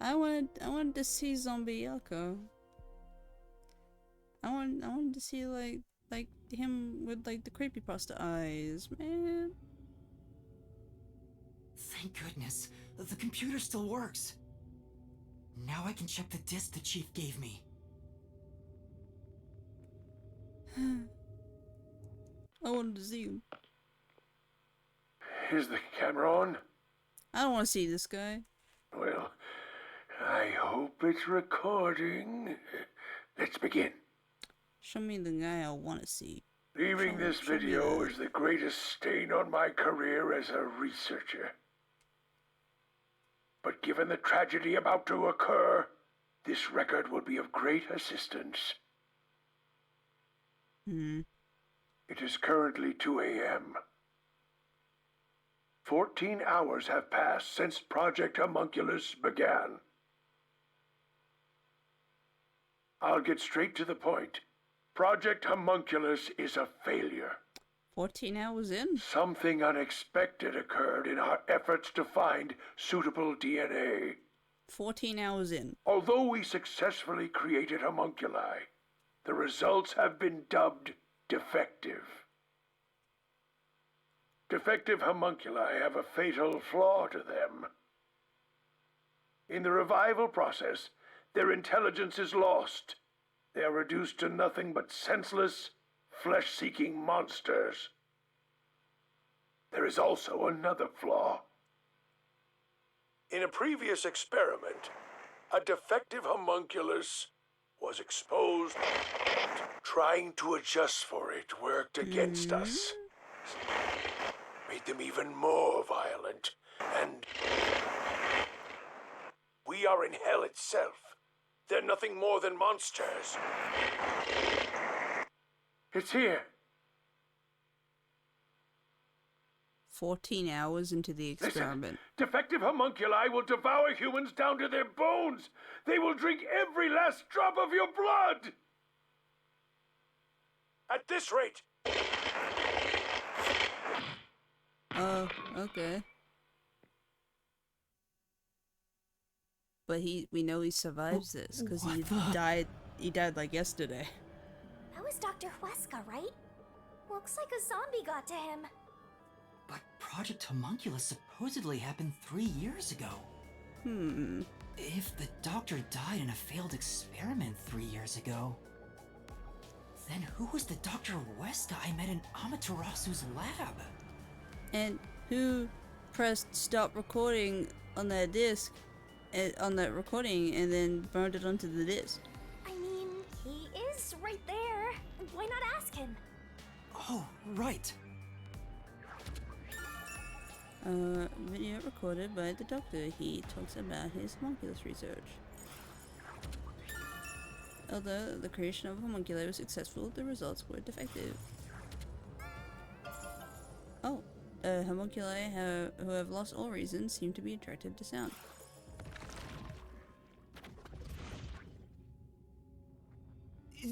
[SPEAKER 1] I wanted to see Zombie Yako. I wanted to see like like him with like the creepypasta eyes, man.
[SPEAKER 11] Thank goodness. The computer still works. Now I can check the disc the chief gave me.
[SPEAKER 1] I wanted to see him.
[SPEAKER 15] Is the camera on?
[SPEAKER 1] I don't want to see this guy.
[SPEAKER 15] Well, I hope it's recording. Let's begin.
[SPEAKER 1] Show me the guy I want to see.
[SPEAKER 15] Leaving this video is the greatest stain on my career as a researcher. But given the tragedy about to occur, this record will be of great assistance. It is currently 2 a.m. 14 hours have passed since Project Homunculus began. I'll get straight to the point. Project Homunculus is a failure.
[SPEAKER 1] 14 hours in?
[SPEAKER 15] Something unexpected occurred in our efforts to find suitable DNA.
[SPEAKER 1] 14 hours in.
[SPEAKER 15] Although we successfully created homunculi, the results have been dubbed defective. Defective homunculi have a fatal flaw to them. In the revival process, their intelligence is lost. They are reduced to nothing but senseless, flesh-seeking monsters. There is also another flaw. In a previous experiment, a defective homunculus was exposed. Trying to adjust for it worked against us. Made them even more violent, and we are in hell itself. They're nothing more than monsters. It's here.
[SPEAKER 1] 14 hours into the experiment.
[SPEAKER 15] Listen, defective homunculi will devour humans down to their bones. They will drink every last drop of your blood. At this rate.
[SPEAKER 1] Okay. But we know he survives this because he died like yesterday.
[SPEAKER 8] That was Dr. Huesca, right? Looks like a zombie got to him.
[SPEAKER 11] But Project Homunculus supposedly happened 3 years ago. If the doctor died in a failed experiment 3 years ago, then who was the Dr. Huesca I met in Amaterasu's lab?
[SPEAKER 1] And who pressed stop recording on that disc, on that recording, and then burned it onto the disc?
[SPEAKER 8] I mean, he is right there. Why not ask him?
[SPEAKER 11] Oh, right.
[SPEAKER 1] Video recorded by the doctor. He talks about his homunculus research. Although the creation of homunculi was successful, the results were defective. Oh, homunculi who have lost all reason seem to be attracted to sound.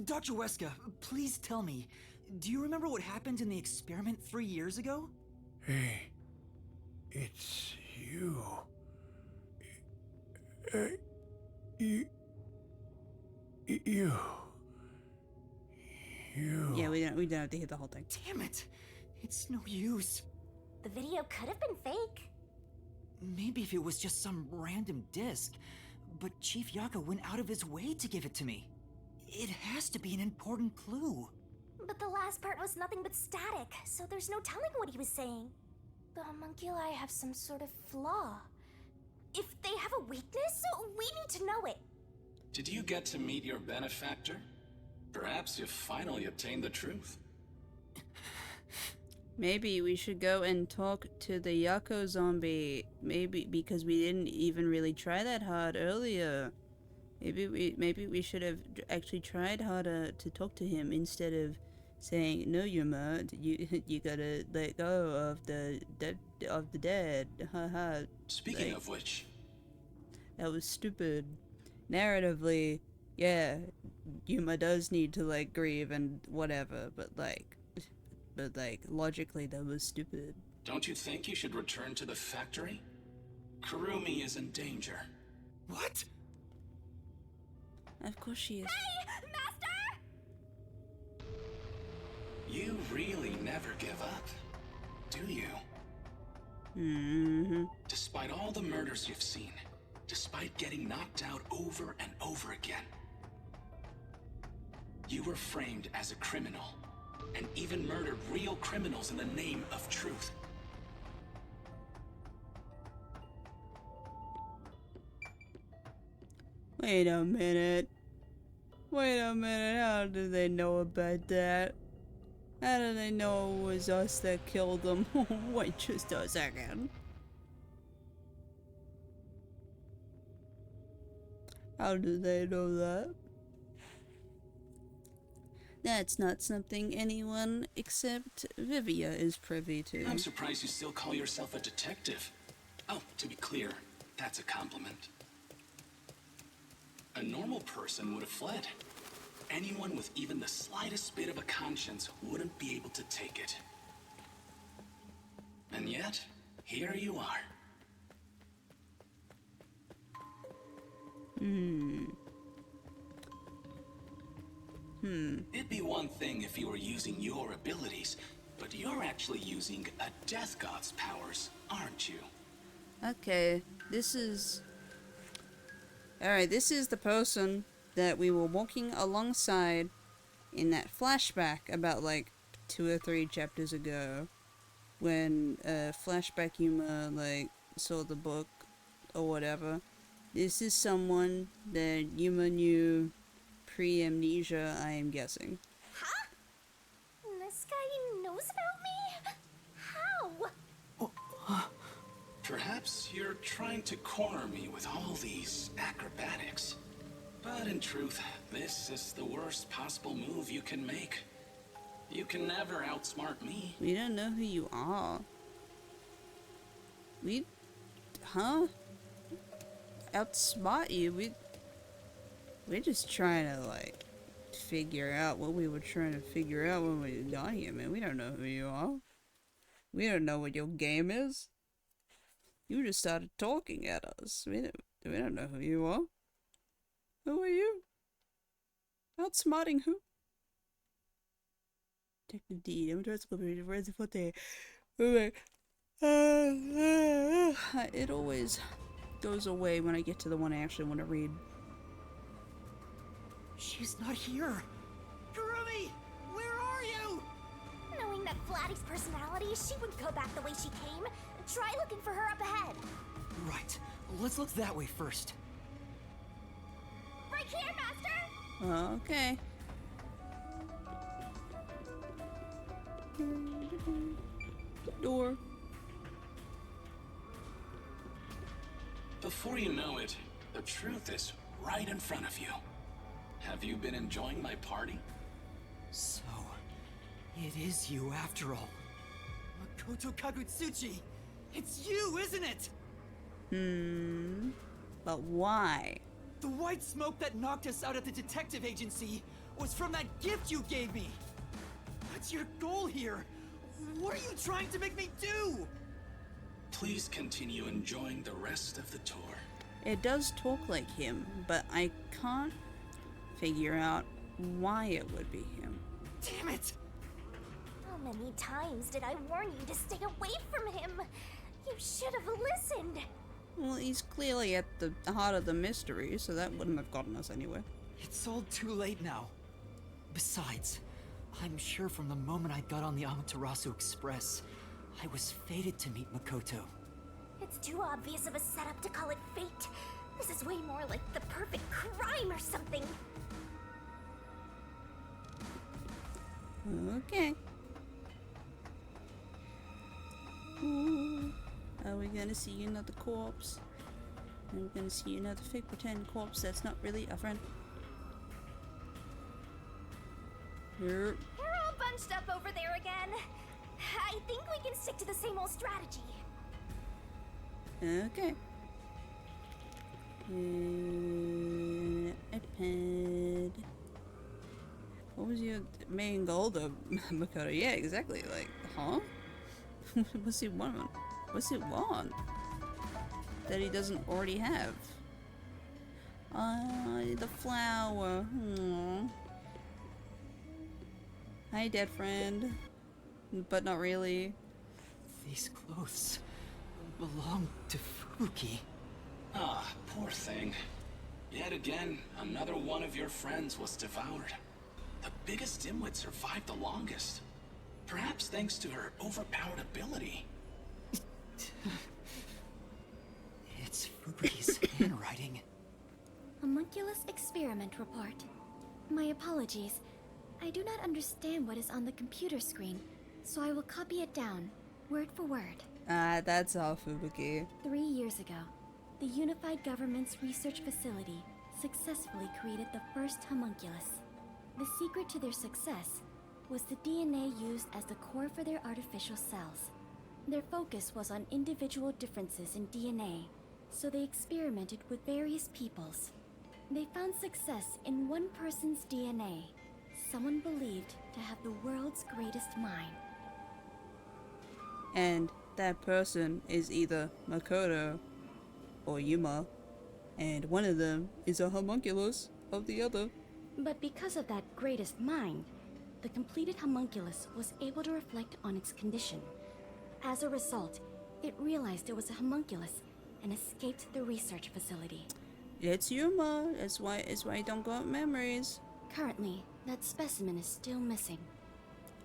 [SPEAKER 11] Dr. Huesca, please tell me, do you remember what happened in the experiment 3 years ago?
[SPEAKER 15] Hey, it's you. You.
[SPEAKER 1] Yeah, we don't have to hear the whole thing.
[SPEAKER 11] Damn it! It's no use.
[SPEAKER 8] The video could have been fake.
[SPEAKER 11] Maybe if it was just some random disc, but Chief Yaka went out of his way to give it to me. It has to be an important clue.
[SPEAKER 8] But the last part was nothing but static, so there's no telling what he was saying. The homunculi have some sort of flaw. If they have a weakness, we need to know it.
[SPEAKER 12] Did you get to meet your benefactor? Perhaps you've finally obtained the truth.
[SPEAKER 1] Maybe we should go and talk to the Yako zombie. Maybe because we didn't even really try that hard earlier. Maybe we should have actually tried harder to talk to him instead of saying, "No, Yuma, you gotta let go of the dead." Haha.
[SPEAKER 12] Speaking of which,
[SPEAKER 1] that was stupid. Narratively, yeah, Yuma does need to like grieve and whatever, but logically that was stupid.
[SPEAKER 12] don't you think you should return to the factory? Kurumi is in danger.
[SPEAKER 11] What?
[SPEAKER 1] Of course she is.
[SPEAKER 8] Hey, Master!
[SPEAKER 12] You really never give up, do you?
[SPEAKER 1] Mm-hmm.
[SPEAKER 12] Despite all the murders you've seen, despite getting knocked out over and over again, you were framed as a criminal, and even murdered real criminals in the name of truth.
[SPEAKER 1] Wait a minute. Wait a minute. How did they know about that? How did they know it was us that killed them? Wait just a second. How did they know that? That's not something anyone except Vivia is privy to.
[SPEAKER 12] I'm surprised you still call yourself a detective. Oh, to be clear, that's a compliment. A normal person would have fled. Anyone with even the slightest bit of a conscience wouldn't be able to take it. And yet, here you are. It'd be one thing if you were using your abilities, but you're actually using a Death God's powers, aren't you?
[SPEAKER 1] Okay, this is... Alright, this is the person that we were walking alongside in that flashback about like 2 or 3 chapters ago, when Flashback Yuma like saw the book or whatever. This is someone that Yuma knew pre-amnesia, I am guessing.
[SPEAKER 8] Huh? This guy knows about me? How?
[SPEAKER 12] Perhaps you're trying to corner me with all these acrobatics. But in truth, this is the worst possible move you can make. You can never outsmart me.
[SPEAKER 1] We don't know who you are. Huh? Outsmart you? We're just trying to, like, figure out what we were trying to figure out when we got here, man. We don't know who you are. We don't know what your game is. You just started talking at us. We don't know who you are. Who are you? Outsmarting who? Detective D. I'm trying to go where's the it always goes away when I get to the one I actually want to read.
[SPEAKER 13] She's not here. Kurumi, where are you?
[SPEAKER 8] Knowing that Vladdy's personality, she wouldn't go back the way she came. Try looking for her up ahead.
[SPEAKER 13] Right. Let's look that way first.
[SPEAKER 8] Right here, Master!
[SPEAKER 1] Okay. Door.
[SPEAKER 12] Before you know it, the truth is right in front of you. Have you been enjoying my party?
[SPEAKER 13] So, it is you after all. Makoto Kagutsuchi! It's you, isn't it?
[SPEAKER 1] But why?
[SPEAKER 13] The white smoke that knocked us out at the detective agency was from that gift you gave me! What's your goal here? What are you trying to make me do?
[SPEAKER 12] Please continue enjoying the rest of the tour.
[SPEAKER 1] It does talk like him, but I can't figure out why it would be him.
[SPEAKER 13] Damn it!
[SPEAKER 8] How many times did I warn you to stay away from him? You should have listened.
[SPEAKER 1] Well, he's clearly at the heart of the mystery, so that wouldn't have gotten us anywhere.
[SPEAKER 13] It's all too late now. Besides, I'm sure from the moment I got on the Amaterasu Express, I was fated to meet Makoto.
[SPEAKER 8] It's too obvious of a setup to call it fate. This is way more like the perfect crime or something.
[SPEAKER 1] Okay. Ooh. Are we gonna see another corpse? Are we gonna see another fake pretend corpse that's not really a friend? Here.
[SPEAKER 8] We're all bunched up over there again. I think we can stick to the same old strategy.
[SPEAKER 1] Okay. iPad. What was your main goal though, Makoto? Yeah, exactly. Like, huh? What's he want? What's he want? That he doesn't already have? The flower. Aww. Hi, dead friend. but not really.
[SPEAKER 11] These clothes belong to Fubuki.
[SPEAKER 12] Ah, poor thing. Yet again, another one of your friends was devoured. The biggest dimwit survived the longest. Perhaps thanks to her overpowered ability.
[SPEAKER 11] It's Fubuki's handwriting.
[SPEAKER 8] Homunculus experiment report. My apologies. I do not understand what is on the computer screen, so I will copy it down, word for word.
[SPEAKER 1] Ah, that's all Fubuki.
[SPEAKER 8] 3 years ago, the Unified Government's research facility successfully created the first homunculus. The secret to their success was the DNA used as the core for their artificial cells. Their focus was on individual differences in DNA, so they experimented with various peoples. They found success in one person's DNA, someone believed to have the world's greatest mind.
[SPEAKER 1] And that person is either Makoto or Yuma, and one of them is a homunculus of the other.
[SPEAKER 8] But because of that greatest mind, the completed homunculus was able to reflect on its condition. As a result, it realized it was a homunculus and escaped the research facility.
[SPEAKER 1] It's Yuma. It's why I don't got memories.
[SPEAKER 8] Currently, that specimen is still missing.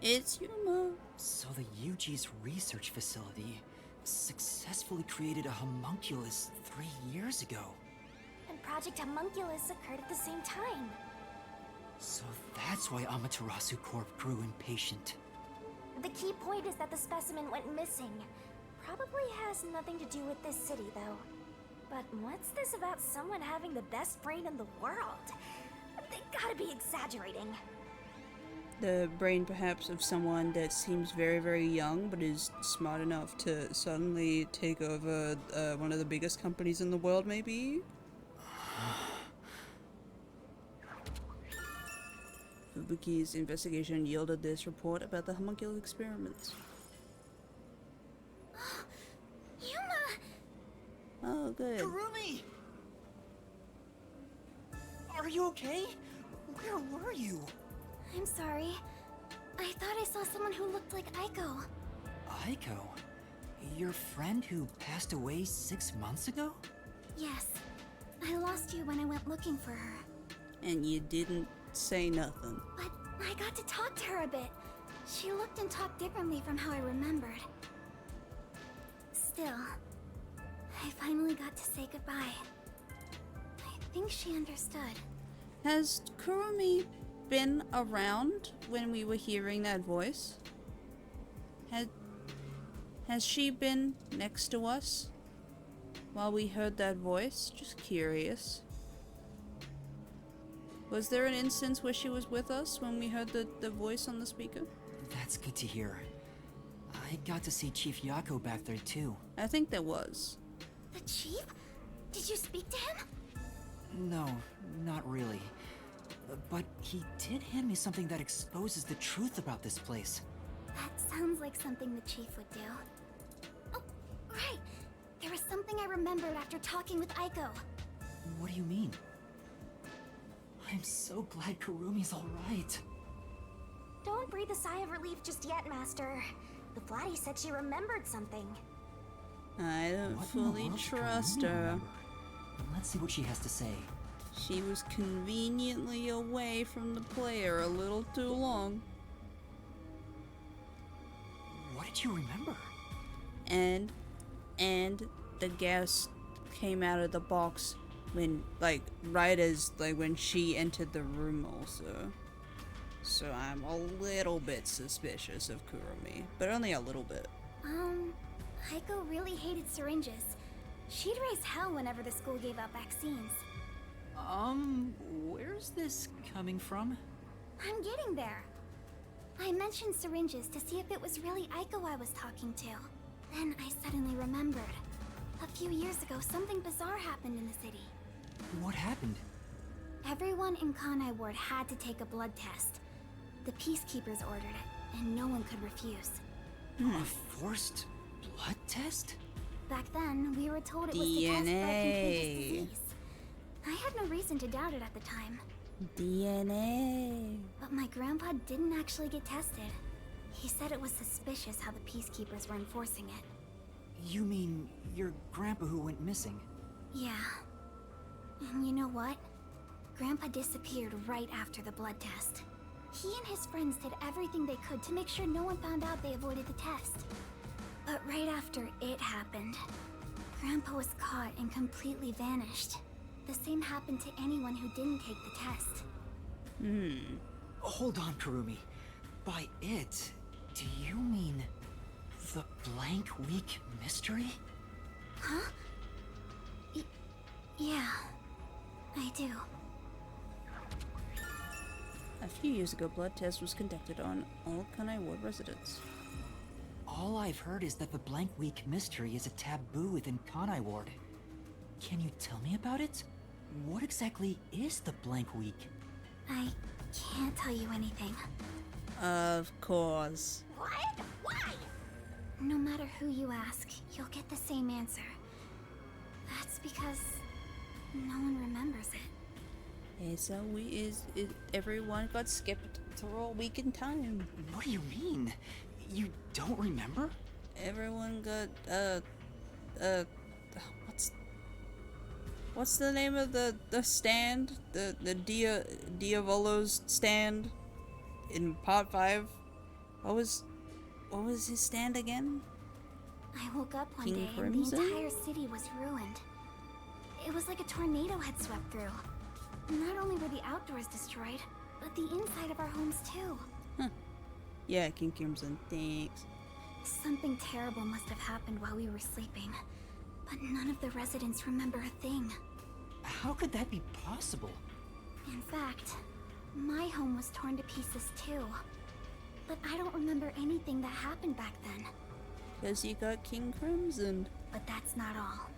[SPEAKER 1] It's Yuma.
[SPEAKER 11] So the UG's research facility successfully created a homunculus 3 years ago.
[SPEAKER 8] And Project Homunculus occurred at the same time.
[SPEAKER 11] So that's why Amaterasu Corp grew impatient.
[SPEAKER 8] The key point is that the specimen went missing. Probably has nothing to do with this city, though. But what's this about someone having the best brain in the world? They gotta be exaggerating.
[SPEAKER 1] The brain perhaps of someone that seems very, very young but is smart enough to suddenly take over one of the biggest companies in the world, maybe? Fubuki's investigation yielded this report about the homunculus experiments.
[SPEAKER 8] Yuma!
[SPEAKER 1] Oh, good.
[SPEAKER 11] Kurumi! Are you okay? Where were you?
[SPEAKER 8] I'm sorry. I thought I saw someone who looked like Aiko.
[SPEAKER 11] Aiko? Your friend who passed away 6 months ago?
[SPEAKER 8] Yes. I lost you when I went looking for her.
[SPEAKER 1] And you didn't say nothing.
[SPEAKER 8] But I got to talk to her a bit. She looked and talked differently from how I remembered. Still, I finally got to say goodbye. I think she understood.
[SPEAKER 1] Has Kurumi been around when we were hearing that voice? Has she been next to us while we heard that voice? Just curious. Was there an instance where she was with us when we heard the voice on the speaker?
[SPEAKER 11] That's good to hear. I got to see Chief Yako back there too.
[SPEAKER 1] I think there was.
[SPEAKER 8] The chief? Did you speak to him?
[SPEAKER 11] No, not really. But he did hand me something that exposes the truth about this place.
[SPEAKER 8] That sounds like something the chief would do. Oh, right. There was something I remembered after talking with Aiko.
[SPEAKER 11] What do you mean? I'm so glad Kurumi's alright.
[SPEAKER 8] Don't breathe a sigh of relief just yet, Master. The Flatty said she remembered something.
[SPEAKER 1] I don't fully trust her.
[SPEAKER 11] Let's see what she has to say.
[SPEAKER 1] She was conveniently away from the player a little too long.
[SPEAKER 11] What did you remember?
[SPEAKER 1] And the gas came out of the box when, right as, when she entered the room also. So I'm a little bit suspicious of Kurumi, but only a little bit.
[SPEAKER 8] Aiko really hated syringes. She'd raise hell whenever the school gave out vaccines.
[SPEAKER 11] Where's this coming from?
[SPEAKER 8] I'm getting there. I mentioned syringes to see if it was really Aiko I was talking to. Then I suddenly remembered. A few years ago, something bizarre happened in the city.
[SPEAKER 11] What happened?
[SPEAKER 8] Everyone in Kanai Ward had to take a blood test. The Peacekeepers ordered it, and no one could refuse.
[SPEAKER 11] A forced blood test?
[SPEAKER 8] Back then, we were told it was to test for a contagious
[SPEAKER 1] DNA.
[SPEAKER 8] disease. I had no reason to doubt it at the time.
[SPEAKER 1] DNA.
[SPEAKER 8] But my grandpa didn't actually get tested.
[SPEAKER 5] He said it was suspicious how the Peacekeepers were enforcing it.
[SPEAKER 11] You mean your grandpa who went missing?
[SPEAKER 5] Yeah. And you know what? Grandpa disappeared right after the blood test. He and his friends did everything they could to make sure no one found out they avoided the test. But right after it happened, Grandpa was caught and completely vanished. The same happened to anyone who didn't take the test.
[SPEAKER 11] Hold on, Kurumi. By it, do you mean the Blank Week mystery?
[SPEAKER 5] Huh? Yeah, I do.
[SPEAKER 1] A few years ago, blood test was conducted on all Kanai Ward residents.
[SPEAKER 11] All I've heard is that the Blank Week mystery is a taboo within Kanai Ward. Can you tell me about it? What exactly is the Blank Week?
[SPEAKER 5] I can't tell you anything.
[SPEAKER 1] Of course.
[SPEAKER 8] What? Why?
[SPEAKER 5] No matter who you ask, you'll get the same answer. That's because no one remembers it.
[SPEAKER 1] It's a everyone got skipped through a week in time.
[SPEAKER 11] What do you mean? You don't remember?
[SPEAKER 1] Everyone got what's the name of the stand? The Diavolo's stand in part 5? What was his stand again?
[SPEAKER 5] I woke up one
[SPEAKER 1] King
[SPEAKER 5] day
[SPEAKER 1] Crimson?
[SPEAKER 5] and the entire city was ruined. It was like a tornado had swept through. Not only were the outdoors destroyed, but the inside of our homes too.
[SPEAKER 1] Yeah, King Crimson, thanks.
[SPEAKER 5] Something terrible must have happened while we were sleeping, but none of the residents remember a thing.
[SPEAKER 11] How could that be possible?
[SPEAKER 5] In fact, my home was torn to pieces too. But I don't remember anything that happened back then.
[SPEAKER 1] Because you got King Crimson.
[SPEAKER 5] But that's not all.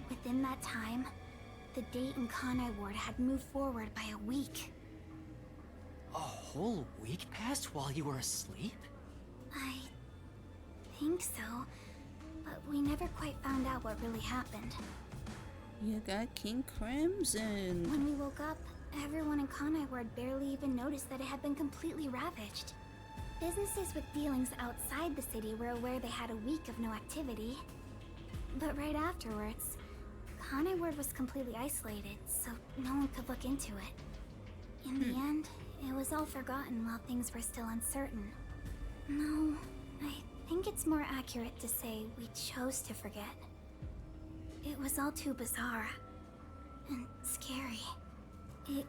[SPEAKER 5] Within that time, the date in Kanai Ward had moved forward by a week.
[SPEAKER 11] A whole week passed while you were asleep?
[SPEAKER 5] I think so, but we never quite found out what really happened.
[SPEAKER 1] You got King Crimson.
[SPEAKER 5] When we woke up, everyone in Kanai Ward barely even noticed that it had been completely ravaged. Businesses with dealings outside the city were aware they had a week of no activity. But right afterwards, Kanai Ward was completely isolated, so no one could look into it. In the end, it was all forgotten while things were still uncertain. No, I think it's more accurate to say we chose to forget. It was all too bizarre and scary. It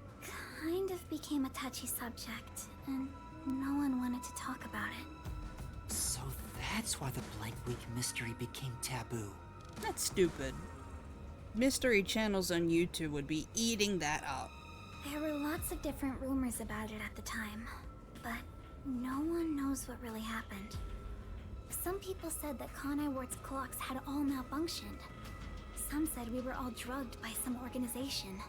[SPEAKER 5] kind of became a touchy subject, and no one wanted to talk about it.
[SPEAKER 11] So that's why the Blank Week mystery became taboo.
[SPEAKER 1] That's stupid. Mystery channels on YouTube would be eating that up.
[SPEAKER 5] There were lots of different rumors about it at the time, but no one knows what really happened. Some people said that Kanai Ward's clocks had all malfunctioned. Some said we were all drugged by some organization.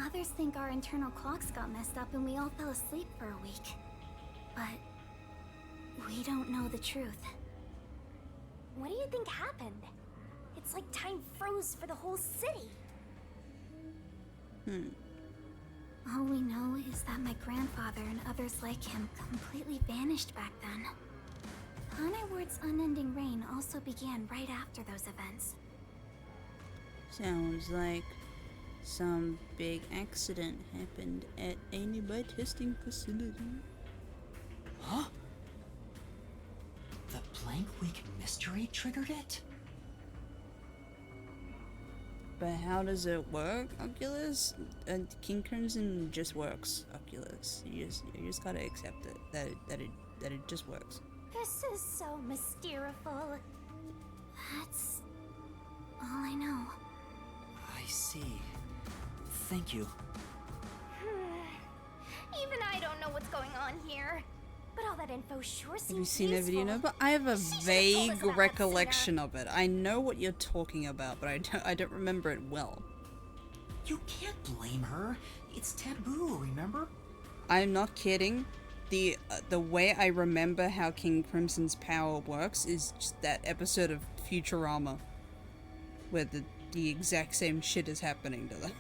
[SPEAKER 5] Others think our internal clocks got messed up and we all fell asleep for a week. But we don't know the truth.
[SPEAKER 8] What do you think happened? It's like time froze for the whole city.
[SPEAKER 5] All we know is that my grandfather and others like him completely vanished back then. Kanai Ward's unending reign also began right after those events.
[SPEAKER 1] Sounds like some big accident happened at a nearby testing facility.
[SPEAKER 11] Huh? The Blank Week mystery triggered it?
[SPEAKER 1] But how does it work, Oculus? King Crimson just works, Oculus. You just gotta accept it. That it just works.
[SPEAKER 8] This is so mysteriful.
[SPEAKER 5] That's all I know.
[SPEAKER 11] I see. Thank you.
[SPEAKER 8] Even I don't know what's going on here. But all that info sure seems
[SPEAKER 1] Have you seen that
[SPEAKER 8] useful.
[SPEAKER 1] video? No, but I have a
[SPEAKER 8] She should've told us
[SPEAKER 1] vague
[SPEAKER 8] about that
[SPEAKER 1] recollection of it. I know what you're talking about, but I don't remember it well.
[SPEAKER 11] You can't blame her. It's taboo, remember?
[SPEAKER 1] I'm not kidding. The way I remember how King Crimson's power works is just that episode of Futurama where the exact same shit is happening to them.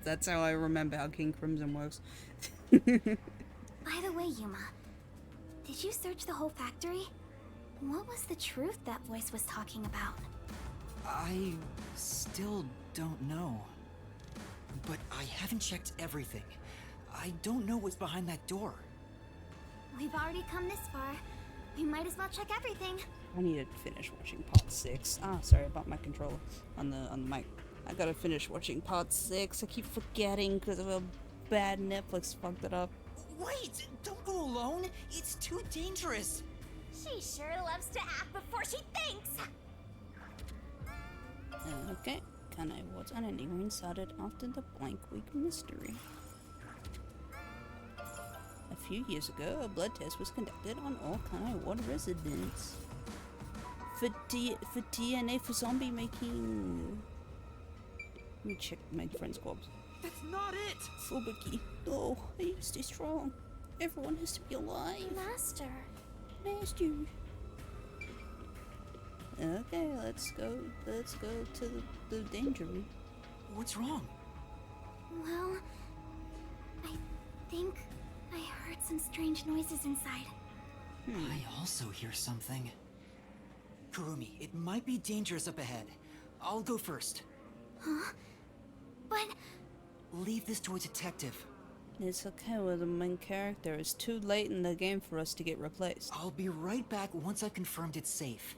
[SPEAKER 1] That's how I remember how King Crimson works.
[SPEAKER 5] By the way, Yuma, Did you search the whole factory? What was the truth that voice was talking about?
[SPEAKER 11] I still don't know. But I haven't checked everything. I don't know what's behind that door.
[SPEAKER 5] We've already come this far. We might as well check everything.
[SPEAKER 1] I need to finish watching part 6. Ah, sorry about my controller on the mic. I gotta finish watching part 6. I keep forgetting because of a bad Netflix fucked it up.
[SPEAKER 11] Wait! Don't go alone! It's too dangerous!
[SPEAKER 8] She sure loves to act before she thinks!
[SPEAKER 1] Okay. Kanai Ward's identity were inserted after the Blank Week mystery. A few years ago, a blood test was conducted on all Kanai Ward residents. For DNA for zombie making... Let me check my friend's corpse.
[SPEAKER 11] That's not it!
[SPEAKER 1] Fubuki. No, I need to stay strong. Everyone has to be alive.
[SPEAKER 5] Master.
[SPEAKER 1] Master. Okay, let's go to the danger room.
[SPEAKER 11] What's wrong?
[SPEAKER 5] Well, I think I heard some strange noises inside.
[SPEAKER 11] I also hear something. Kurumi, it might be dangerous up ahead. I'll go first.
[SPEAKER 5] Huh? But...
[SPEAKER 11] Leave this to a detective.
[SPEAKER 1] It's okay with the main character. It's too late in the game for us to get replaced.
[SPEAKER 11] I'll be right back once I've confirmed it's safe.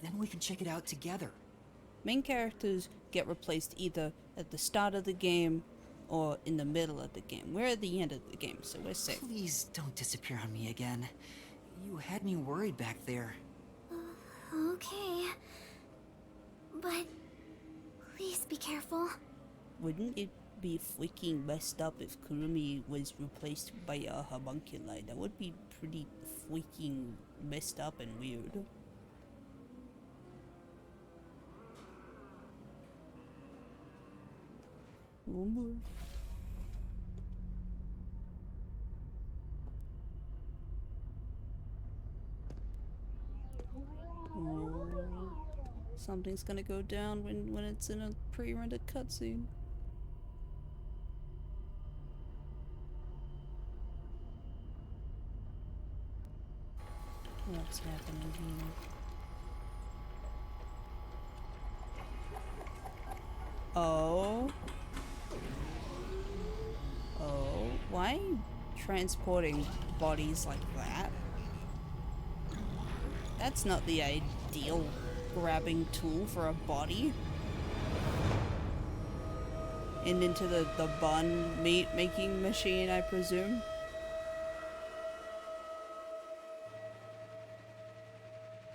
[SPEAKER 11] Then we can check it out together.
[SPEAKER 1] Main characters get replaced either at the start of the game or in the middle of the game. We're at the end of the game, so we're safe.
[SPEAKER 11] Please don't disappear on me again. You had me worried back there.
[SPEAKER 5] Okay. But... please be careful.
[SPEAKER 1] Wouldn't it be freaking messed up if Kurumi was replaced by a homunculi? That would be pretty freaking messed up and weird. One more. Oh, something's gonna go down when it's in a pre-rendered cutscene. What's happening here? Oh. Oh, why are you transporting bodies like that? That's not the ideal grabbing tool for a body. And into the bun meat making machine, I presume.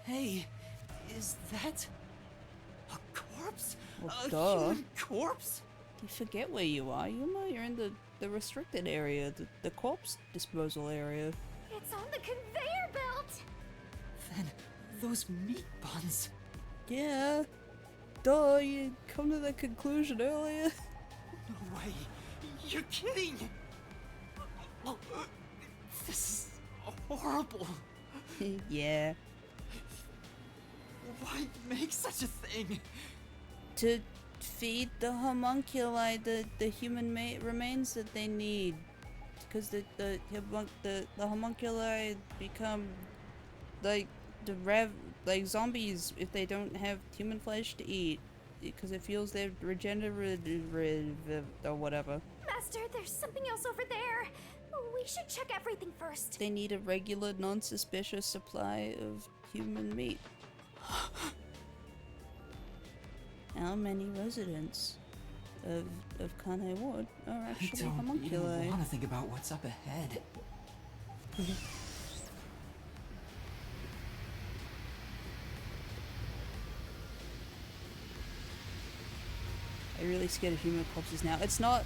[SPEAKER 11] Hey, is that a corpse?
[SPEAKER 1] Well,
[SPEAKER 11] a
[SPEAKER 1] duh.
[SPEAKER 11] human corpse?
[SPEAKER 1] You forget where you are. You're in the restricted area, the corpse disposal area.
[SPEAKER 8] It's on the conveyor belt!
[SPEAKER 11] Then those meat buns.
[SPEAKER 1] Yeah. Duh, you come to that conclusion earlier.
[SPEAKER 11] No way. You're kidding. This is horrible.
[SPEAKER 1] Yeah.
[SPEAKER 11] Why make such a thing?
[SPEAKER 1] To feed the homunculi the human remains that they need, because the homunculi become like like zombies if they don't have human flesh to eat, because it fuels their regenerative or whatever.
[SPEAKER 8] Master, there's something else over there. We should check everything first.
[SPEAKER 1] They need a regular, non-suspicious supply of human meat. How many residents of Kanai Ward are actually homunculi?
[SPEAKER 11] I don't want to think about what's up ahead.
[SPEAKER 1] I'm really scared of human corpses now. It's not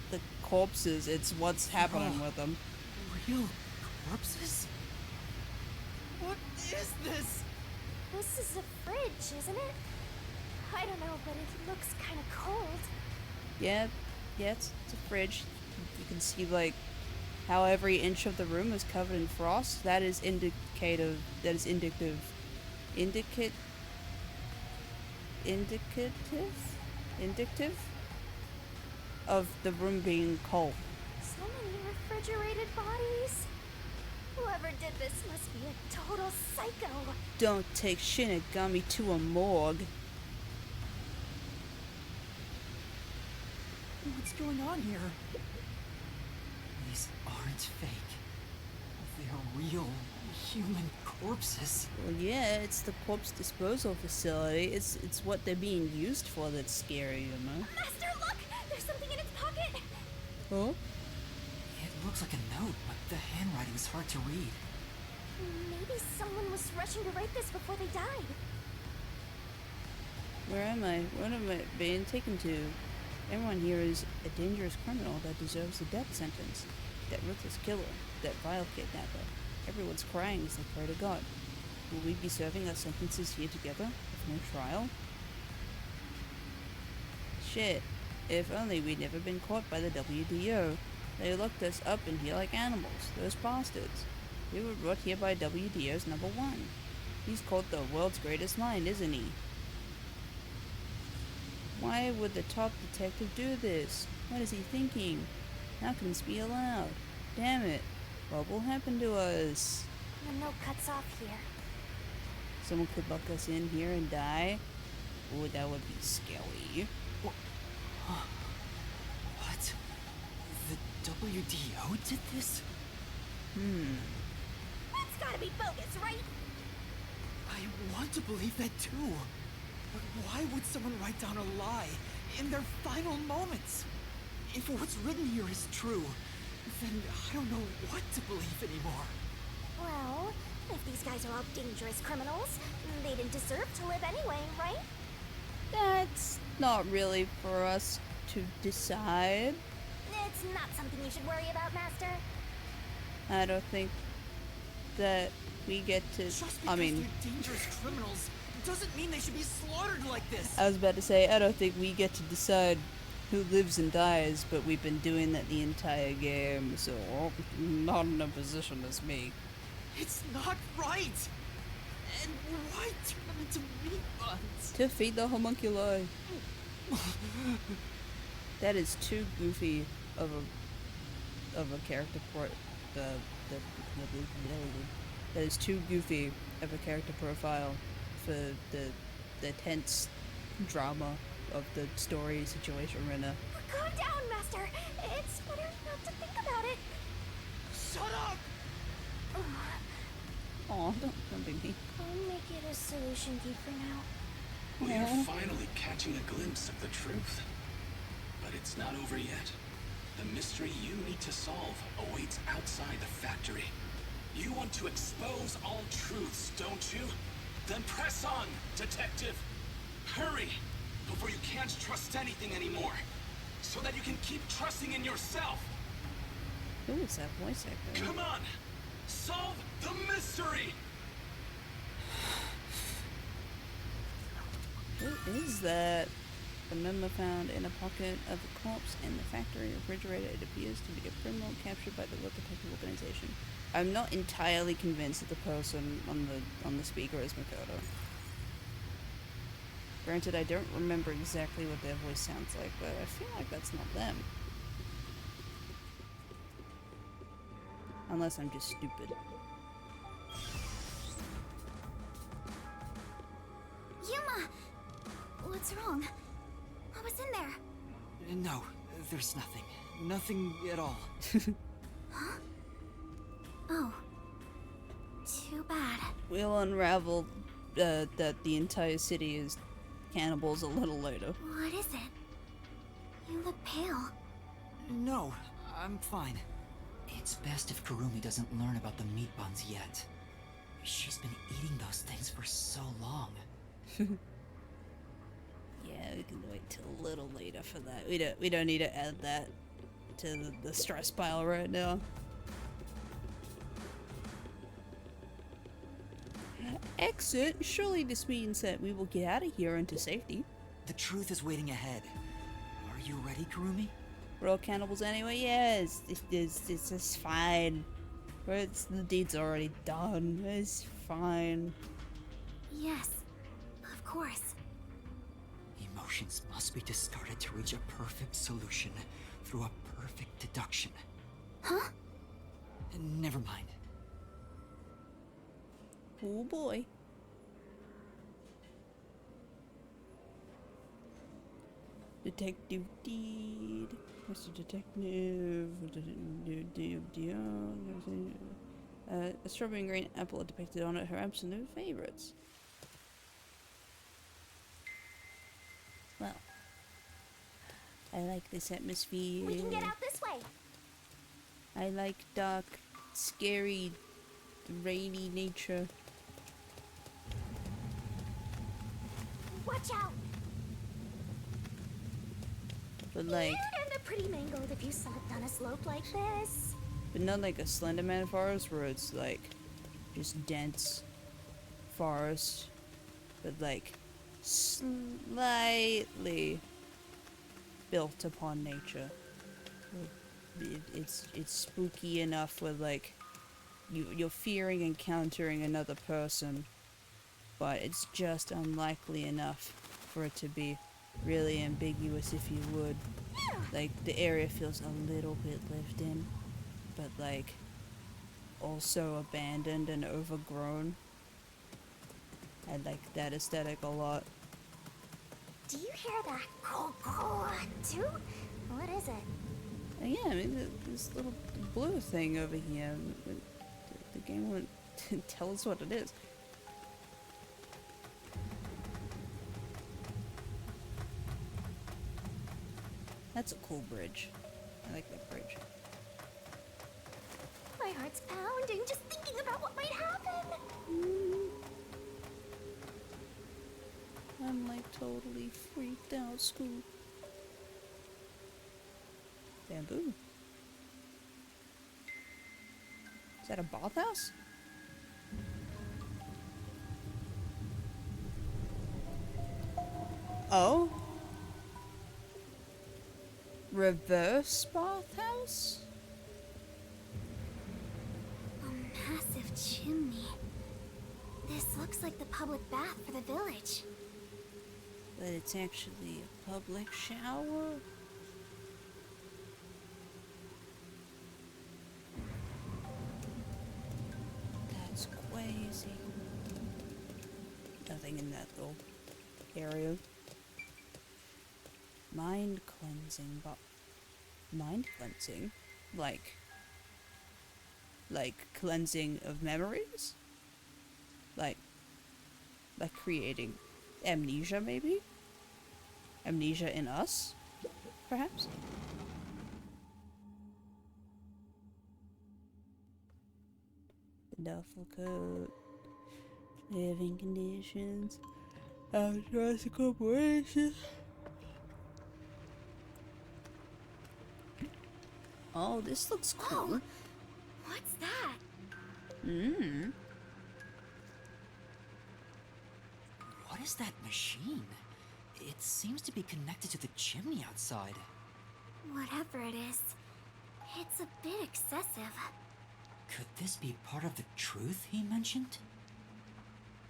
[SPEAKER 1] the corpses, it's what's happening with them.
[SPEAKER 11] Real corpses? What is this?
[SPEAKER 8] This is a fridge, isn't it? I don't know, but it looks kind of cold.
[SPEAKER 1] Yeah, it's a fridge. You can see like how every inch of the room is covered in frost. That is indicative. That is indicative. Indicative of the room being cold.
[SPEAKER 8] So many refrigerated bodies. Whoever did this must be a total psycho.
[SPEAKER 1] Don't take Shinigami to a morgue.
[SPEAKER 13] What's going on here?
[SPEAKER 11] These aren't fake. They're real human corpses.
[SPEAKER 1] Well, yeah, it's the corpse disposal facility. It's what they're being used for that's scary, you know?
[SPEAKER 8] Master, look! There's something in its pocket!
[SPEAKER 1] Oh?
[SPEAKER 11] It looks like a note, but the handwriting is hard to read.
[SPEAKER 8] Maybe someone was rushing to write this before they died.
[SPEAKER 1] Where am I? What am I being taken to? Everyone here is a dangerous criminal that deserves a death sentence. That ruthless killer. That vile kidnapper. Everyone's crying as they pray to God. Will we be serving our sentences here together, with no trial? Shit. If only we'd never been caught by the WDO. They locked us up in here like animals. Those bastards. We were brought here by WDO's number 1. He's called the world's greatest mind, isn't he? Why would the top detective do this? What is he thinking? How can this be allowed? Damn it. What will happen to us?
[SPEAKER 8] The note cuts off here.
[SPEAKER 1] Someone could lock us in here and die? Oh, that would be scary.
[SPEAKER 11] What? The WDO did this?
[SPEAKER 8] That's gotta be bogus, right?
[SPEAKER 13] I want to believe that too. But why would someone write down a lie in their final moments? If what's written here is true, then I don't know what to believe anymore.
[SPEAKER 8] Well, if these guys are all dangerous criminals, they didn't deserve to live anyway, right?
[SPEAKER 1] That's not really for us to decide.
[SPEAKER 8] It's not something you should worry about, Master.
[SPEAKER 1] I don't think that we get to.
[SPEAKER 13] Just because they're dangerous criminals doesn't mean they should be slaughtered like this.
[SPEAKER 1] I was about to say, I don't think we get to decide who lives and dies, but we've been doing that the entire game, so not in a position as me.
[SPEAKER 13] It's not right! And why turn them into meat buns?
[SPEAKER 1] To feed the homunculi. That is too goofy of a character that is too goofy of a character profile for the tense drama of the story situation right now.
[SPEAKER 8] Calm down, Master. It's better not to think about it.
[SPEAKER 13] Shut up!
[SPEAKER 1] Aw, don't be me.
[SPEAKER 8] I'll make it a solution key for now.
[SPEAKER 12] We are finally catching a glimpse of the truth. But it's not over yet. The mystery you need to solve awaits outside the factory. You want to expose all truths, don't you? Then press on, detective! Hurry! Before you can't trust anything anymore. So that you can keep trusting in yourself!
[SPEAKER 1] Who is that voice actor?
[SPEAKER 12] Come on! Solve the mystery!
[SPEAKER 1] Who is that? A memo found in a pocket of the corpse in the factory refrigerator. It appears to be a criminal captured by the World Detective Organization. I'm not entirely convinced that the person on the speaker is Makoto. Granted, I don't remember exactly what their voice sounds like, but I feel like that's not them. Unless I'm just stupid.
[SPEAKER 5] Yuma! What's wrong? What was in there?
[SPEAKER 11] No, there's nothing. Nothing at all.
[SPEAKER 5] Huh? Oh. Too bad.
[SPEAKER 1] We'll unravel that the entire city is cannibals a little later.
[SPEAKER 5] What is it? You look pale.
[SPEAKER 11] No, I'm fine. It's best if Kurumi doesn't learn about the meat buns yet. She's been eating those things for so long.
[SPEAKER 1] Yeah, we can wait till a little later for that. We don't need to add that to the stress pile right now. Exit? Surely this means that we will get out of here into safety.
[SPEAKER 11] The truth is waiting ahead. Are you ready, Kurumi?
[SPEAKER 1] We're all cannibals anyway? Yes, this is fine. The deed's already done. It's fine.
[SPEAKER 5] Yes, of course.
[SPEAKER 11] Emotions must be discarded to reach a perfect solution through a perfect deduction.
[SPEAKER 5] Huh?
[SPEAKER 11] Never mind.
[SPEAKER 1] Oh boy. Detective Deed. Mr. Detective. A strawberry and green apple are depicted on it, her absolute favorites. Well, I like this atmosphere.
[SPEAKER 8] We can get out this way.
[SPEAKER 1] I like dark, scary, rainy nature.
[SPEAKER 8] Watch out!
[SPEAKER 1] But like,
[SPEAKER 8] You'd end up pretty mangled if you slipped on a slope like this.
[SPEAKER 1] but not like a Slenderman forest where it's like just dense forest, but like slightly built upon nature. It's spooky enough where like you're fearing encountering another person, but it's just unlikely enough for it to be really ambiguous, if you would. Like the area feels a little bit lived in, but like also abandoned and overgrown. I like that aesthetic a lot.
[SPEAKER 8] Do you hear that? Too? What is it?
[SPEAKER 1] Yeah, I mean this little blue thing over here. The game won't tell us what it is. That's a cool bridge. I like that bridge.
[SPEAKER 8] My heart's pounding just thinking about what might happen.
[SPEAKER 1] I'm like totally freaked out, Scoop. Bamboo. Is that a bathhouse? Oh? Reverse bathhouse?
[SPEAKER 5] A massive chimney. This looks like the public bath for the village.
[SPEAKER 1] But it's actually a public shower? That's crazy. Nothing in that little area. Mind cleansing, but mind cleansing? Like cleansing of memories? Like creating amnesia, maybe? Amnesia in us, perhaps? The duffel coat, living conditions, Jurassic Corporation. Oh, this looks cool.
[SPEAKER 5] Oh, what's that?
[SPEAKER 4] What is that machine? It seems to be connected to the chimney outside.
[SPEAKER 5] Whatever it is, it's a bit excessive.
[SPEAKER 4] Could this be part of the truth he mentioned?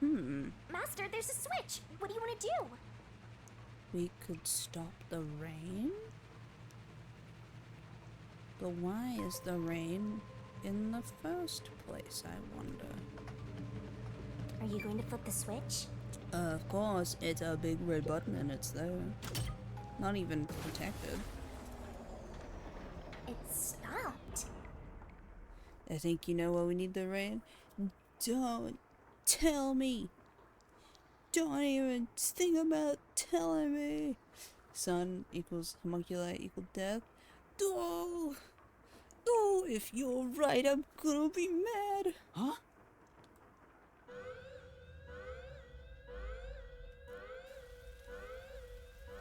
[SPEAKER 8] Master, there's a switch. What do you want to do?
[SPEAKER 1] We could stop the rain? But why is the rain in the first place, I wonder?
[SPEAKER 8] Are you going to flip the switch?
[SPEAKER 1] Of course, it's a big red button and it's there. Not even protected.
[SPEAKER 8] It stopped.
[SPEAKER 1] I think you know why we need the rain. Don't tell me. Don't even think about telling me. Sun equals homunculi equal death. Oh, if you're right, I'm gonna be mad.
[SPEAKER 4] Huh?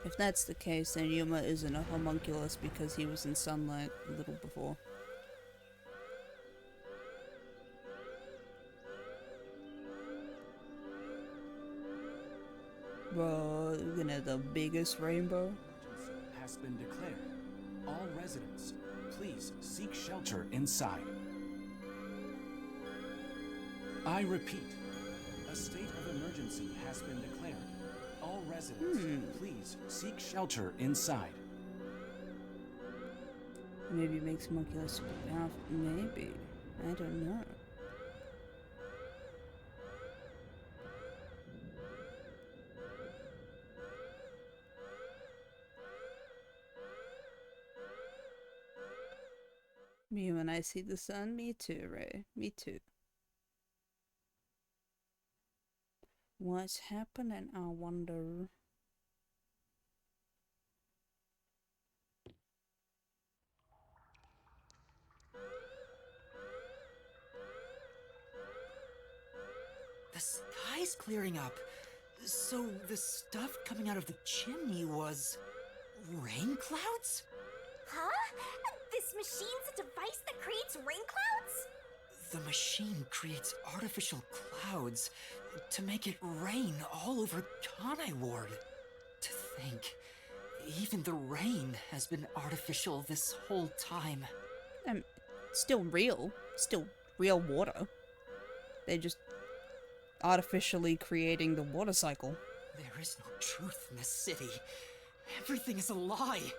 [SPEAKER 1] If that's the case, then Yuma isn't a homunculus because he was in sunlight a little before. Bro, looking at the biggest rainbow.
[SPEAKER 17] Has been declared. All residents, please seek shelter inside. I repeat, a state of emergency has been declared. All residents, please seek shelter inside.
[SPEAKER 1] Maybe it makes homunculus powerful. Maybe. I don't know. Me when I see the sun? Me too, Ray. Me too. What's happening, I wonder?
[SPEAKER 11] The sky's clearing up. So the stuff coming out of the chimney was rain clouds?
[SPEAKER 8] Huh? This machine's a device that creates rain clouds?
[SPEAKER 11] The machine creates artificial clouds to make it rain all over Kanai Ward. To think, even the rain has been artificial this whole time.
[SPEAKER 1] Still real water. They're just artificially creating the water cycle.
[SPEAKER 11] There is no truth in this city. Everything is a lie.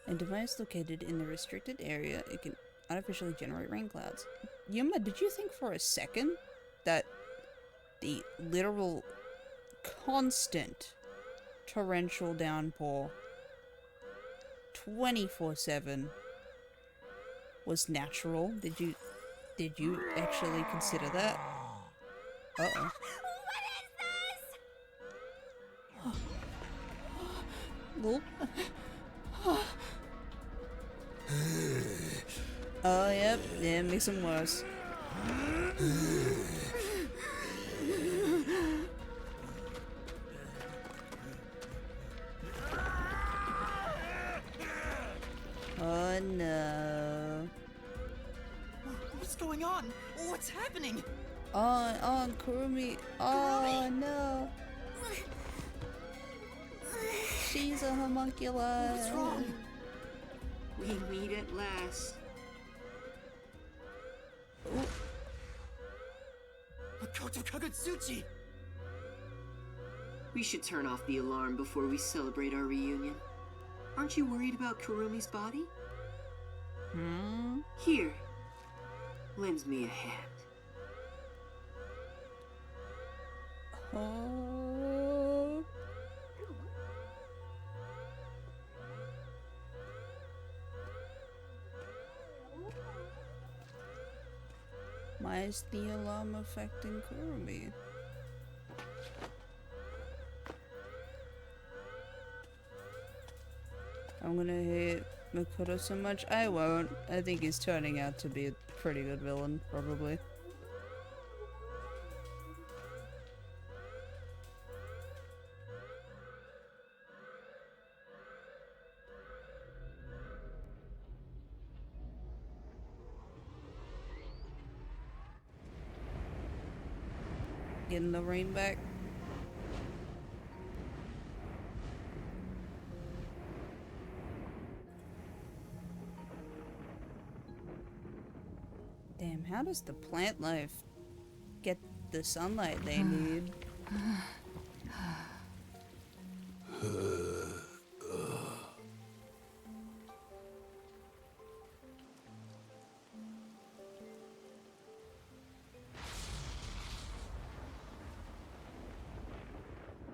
[SPEAKER 1] A device located in the restricted area, it can artificially generate rain clouds. Yuma, did you think for a second that the literal constant torrential downpour 24/7 was natural? Did you actually consider that? Uh-oh.
[SPEAKER 8] What is this?
[SPEAKER 1] Oh, yep. Yeah, makes them worse. Oh, no.
[SPEAKER 11] What's going on? What's happening?
[SPEAKER 1] Oh, Kurumi. Oh, no. She's a homunculus.
[SPEAKER 11] What's wrong?
[SPEAKER 16] We meet at last.
[SPEAKER 11] Makoto Kagutsuchi!
[SPEAKER 16] We should turn off the alarm before we celebrate our reunion. Aren't you worried about Kurumi's body? Here. Lend me a hand.
[SPEAKER 1] Oh. Why is the alarm affecting Kurumi? I'm gonna hate Makoto so much. I won't. I think he's turning out to be a pretty good villain, probably. Getting the rain back. Damn, how does the plant life get the sunlight they need?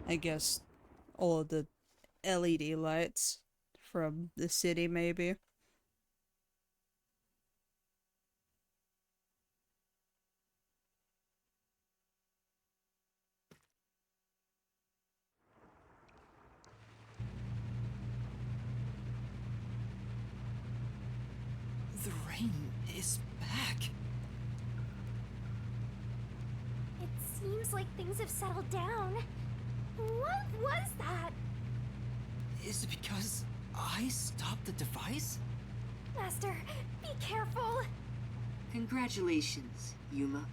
[SPEAKER 1] I guess all of the LED lights from the city, maybe.
[SPEAKER 11] The rain is back.
[SPEAKER 8] It seems like things have settled down. What was that?
[SPEAKER 11] Is it because I stopped the device?
[SPEAKER 8] Master, be careful.
[SPEAKER 16] Congratulations, Yuma.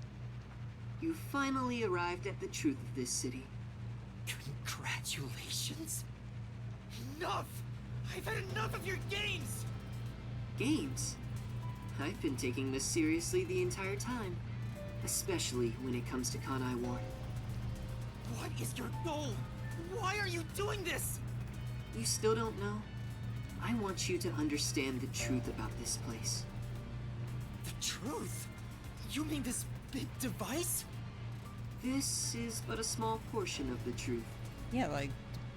[SPEAKER 16] You finally arrived at the truth of this city.
[SPEAKER 11] Congratulations? Enough! I've had enough of your games!
[SPEAKER 16] Games? I've been taking this seriously the entire time. Especially when it comes to Kanai Ward.
[SPEAKER 11] What is your goal? Why are you doing this?
[SPEAKER 16] You still don't know? I want you to understand the truth about this place.
[SPEAKER 11] The truth? You mean this big device?
[SPEAKER 16] This is but a small portion of the truth.
[SPEAKER 1] Yeah, like,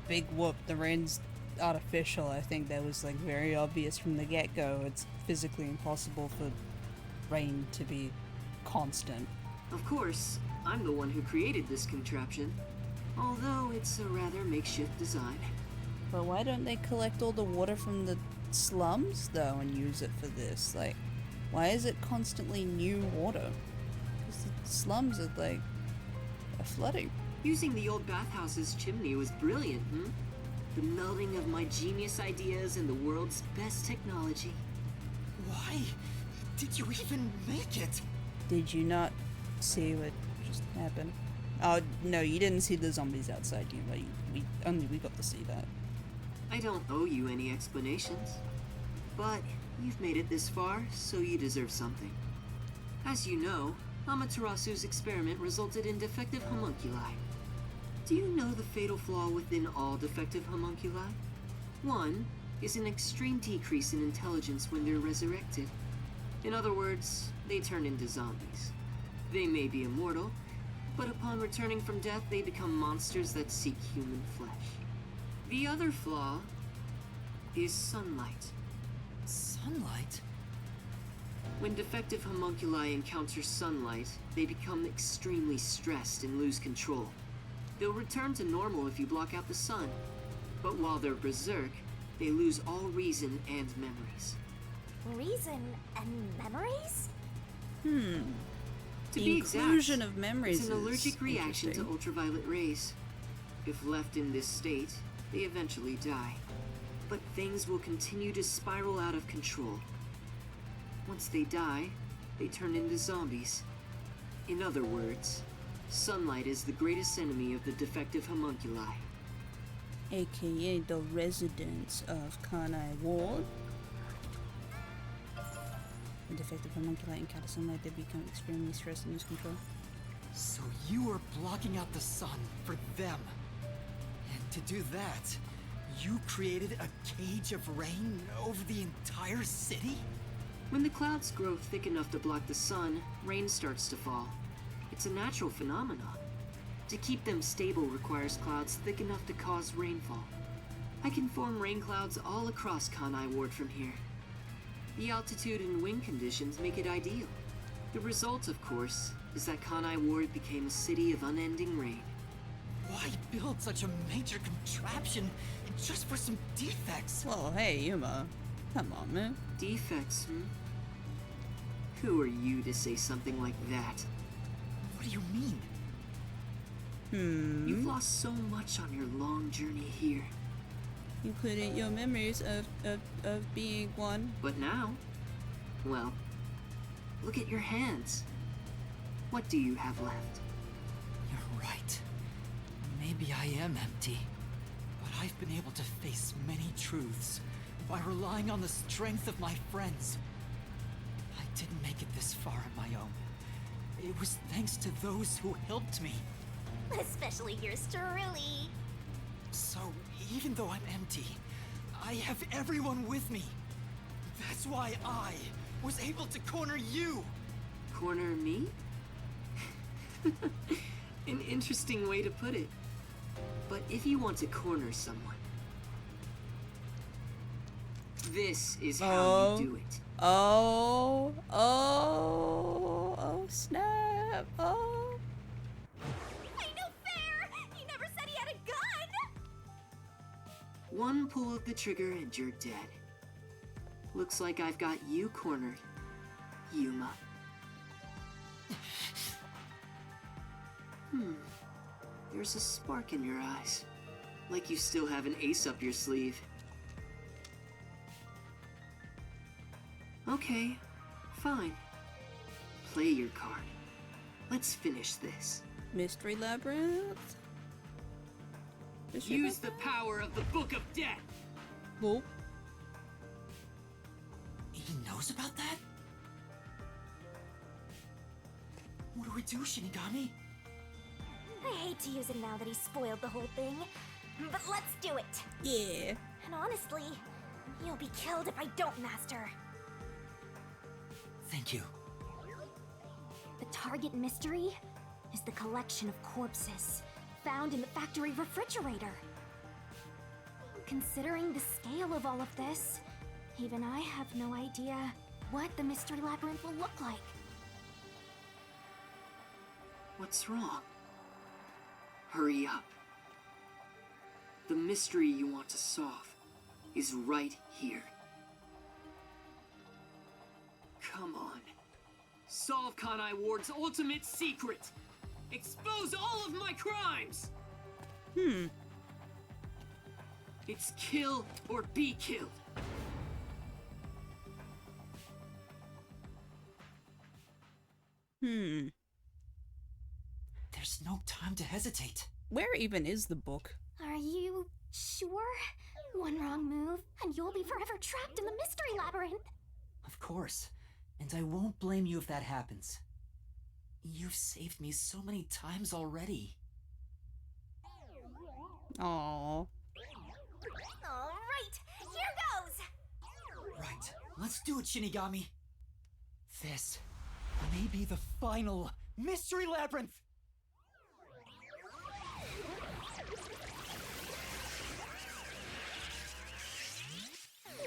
[SPEAKER 1] big whoop, the rain's artificial. I think that was like very obvious from the get-go. It's physically impossible for rain to be constant.
[SPEAKER 16] Of course, I'm the one who created this contraption, although it's a rather makeshift design.
[SPEAKER 1] But why don't they collect all the water from the slums though and use it for this? Like, why is it constantly new water? 'Cause the slums are like are flooding.
[SPEAKER 16] Using the old bathhouse's chimney was brilliant, The melding of my genius ideas and the world's best technology.
[SPEAKER 13] Why did you even make it?
[SPEAKER 1] Did you not see what just happened? Oh no, you didn't see the zombies outside you, but we got to see that.
[SPEAKER 16] I don't owe you any explanations, but you've made it this far, so you deserve something. As you know, Amaterasu's experiment resulted in defective homunculi. Do you know the fatal flaw within all defective homunculi? One is an extreme decrease in intelligence when they're resurrected. In other words, they turn into zombies. They may be immortal, but upon returning from death, they become monsters that seek human flesh. The other flaw is sunlight.
[SPEAKER 13] Sunlight?
[SPEAKER 16] When defective homunculi encounter sunlight, they become extremely stressed and lose control. They'll return to normal if you block out the sun, but while they're berserk, they lose all reason and memories.
[SPEAKER 8] Reason and memories?
[SPEAKER 16] To
[SPEAKER 1] The
[SPEAKER 16] be
[SPEAKER 1] inclusion
[SPEAKER 16] exact,
[SPEAKER 1] of memories
[SPEAKER 16] it's an allergic
[SPEAKER 1] is
[SPEAKER 16] reaction to
[SPEAKER 1] interesting.
[SPEAKER 16] ultraviolet rays. If left in this state, they eventually die. But things will continue to spiral out of control. Once they die, they turn into zombies. In other words, sunlight is the greatest enemy of the defective homunculi.
[SPEAKER 1] AKA the residents of Kanai Ward. When defective homunculi encounter sunlight, they become extremely stressed and lose control.
[SPEAKER 13] So you were blocking out the sun for them. And to do that, you created a cage of rain over the entire city?
[SPEAKER 16] When the clouds grow thick enough to block the sun, rain starts to fall. It's a natural phenomenon. To keep them stable requires clouds thick enough to cause rainfall. I can form rain clouds all across Kanai Ward from here. The altitude and wind conditions make it ideal. The result, of course, is that Kanai Ward became a city of unending rain.
[SPEAKER 13] Why build such a major contraption just for some defects?
[SPEAKER 1] Well, hey, Yuma. Come on, man.
[SPEAKER 16] Defects, Who are you to say something like that?
[SPEAKER 13] What do you mean?
[SPEAKER 16] You've lost so much on your long journey here.
[SPEAKER 1] Including your memories of being one.
[SPEAKER 16] But now, well, look at your hands. What do you have left?
[SPEAKER 13] You're right. Maybe I am empty. But I've been able to face many truths by relying on the strength of my friends. I didn't make it this far on my own. It was thanks to those who helped me.
[SPEAKER 8] Especially yours truly.
[SPEAKER 13] So, even though I'm empty, I have everyone with me. That's why I was able to corner you.
[SPEAKER 16] Corner me? An interesting way to put it. But if you want to corner someone, this is how you do it.
[SPEAKER 1] Oh, snap. Oh.
[SPEAKER 8] Ain't no fair! He never said he had a gun!
[SPEAKER 16] One pull of the trigger and you're dead. Looks like I've got you cornered, Yuma. There's a spark in your eyes. Like you still have an ace up your sleeve. Okay, fine. Play your card. Let's finish this.
[SPEAKER 1] Mystery Labyrinth?
[SPEAKER 16] Use the power of the Book of Death!
[SPEAKER 1] Well.
[SPEAKER 13] He knows about that? What do we do, Shinigami?
[SPEAKER 8] I hate to use it now that he spoiled the whole thing, but let's do it!
[SPEAKER 1] Yeah.
[SPEAKER 8] And honestly, you'll be killed if I don't, Master.
[SPEAKER 13] Thank you.
[SPEAKER 8] The target mystery is the collection of corpses found in the factory refrigerator.
[SPEAKER 5] Considering the scale of all of this, even I have no idea what the Mystery Labyrinth will look like.
[SPEAKER 16] What's wrong? Hurry up. The mystery you want to solve is right here. Come on. Solve Kanai Ward's ultimate secret! Expose all of my crimes! It's kill or be killed.
[SPEAKER 11] There's no time to hesitate.
[SPEAKER 1] Where even is the book?
[SPEAKER 5] Are you sure? One wrong move, and you'll be forever trapped in the Mystery Labyrinth.
[SPEAKER 11] Of course. And I won't blame you if that happens. You've saved me so many times already.
[SPEAKER 1] Aww.
[SPEAKER 8] Alright, here goes!
[SPEAKER 11] Right, let's do it, Shinigami. This may be the final Mystery Labyrinth!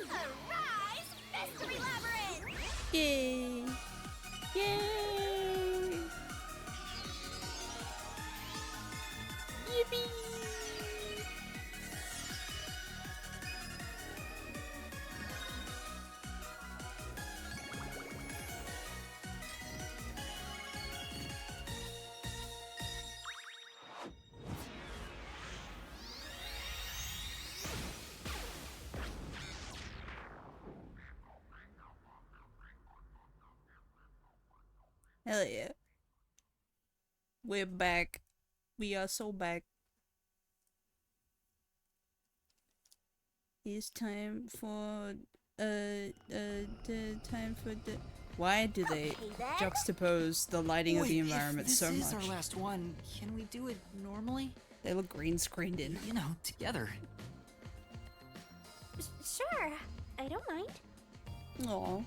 [SPEAKER 8] Arise, Mystery Labyrinth!
[SPEAKER 1] Yay! Yay! Yippee! Hell yeah. We're back. We are so back. It's time for the time for the. Why do they juxtapose the lighting of the environment so much?
[SPEAKER 11] This is our last one. Can we do it normally?
[SPEAKER 1] They look green screened in.
[SPEAKER 11] You know, together.
[SPEAKER 8] Sure, I don't mind.
[SPEAKER 1] Aw.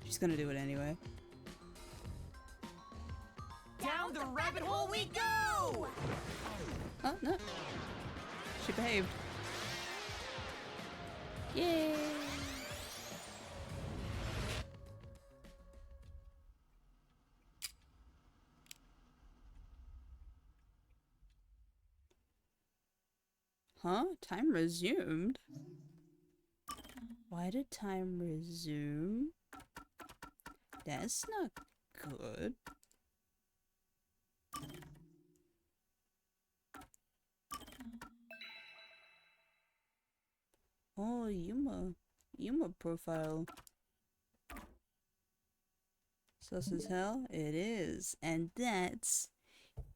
[SPEAKER 1] She's gonna do it anyway.
[SPEAKER 8] Down the rabbit hole we go!
[SPEAKER 1] Oh, no. She behaved. Yay! Huh? Time resumed? Why did time resume? That's not good. Oh, Yuma profile. Sus as hell? It is. And that's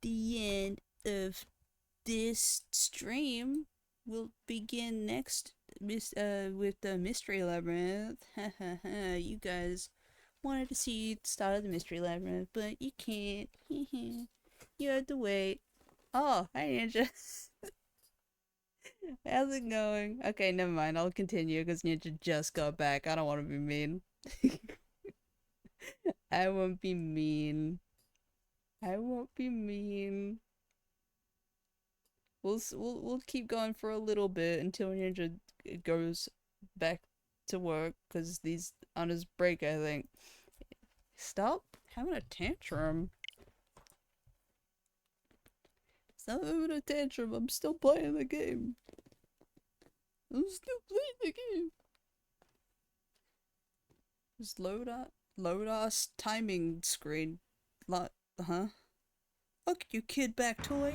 [SPEAKER 1] the end of this stream. We'll begin next with the Mystery Labyrinth. You guys wanted to see the start of the Mystery Labyrinth, but you can't. You have to wait. Oh, hi Ninja. How's it going? Okay, never mind. I'll continue because Ninja just got back. I don't want to be mean. I won't be mean. I won't be mean. We'll keep going for a little bit until Ninja goes back to work because he's on his break, I think. Stop having a tantrum. Stop having a tantrum. I'm still playing the game. I'm still playing the game. Just load us timing screen. Huh? Look, you kid back toy.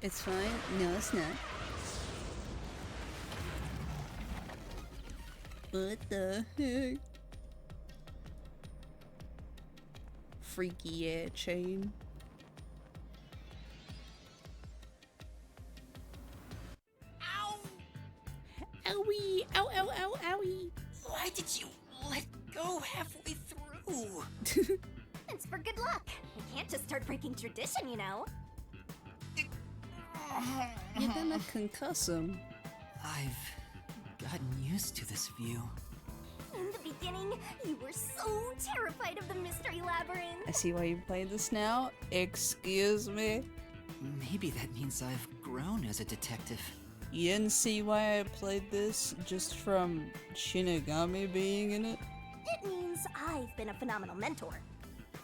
[SPEAKER 1] It's fine. No, it's not. What the heck? Freaky air chain.
[SPEAKER 8] Ow!
[SPEAKER 1] Owie! Ow, ow, ow, owie!
[SPEAKER 11] Why did you let go halfway through?
[SPEAKER 8] It's for good luck. You can't just start breaking tradition, you know.
[SPEAKER 1] You're gonna concuss him.
[SPEAKER 11] I've gotten used to this view.
[SPEAKER 8] In the beginning, you were so terrified of the Mystery Labyrinth.
[SPEAKER 1] I see why you played this now. Excuse me?
[SPEAKER 11] Maybe that means I've grown as a detective.
[SPEAKER 1] You didn't see why I played this just from Shinigami being in it?
[SPEAKER 8] It means I've been a phenomenal mentor.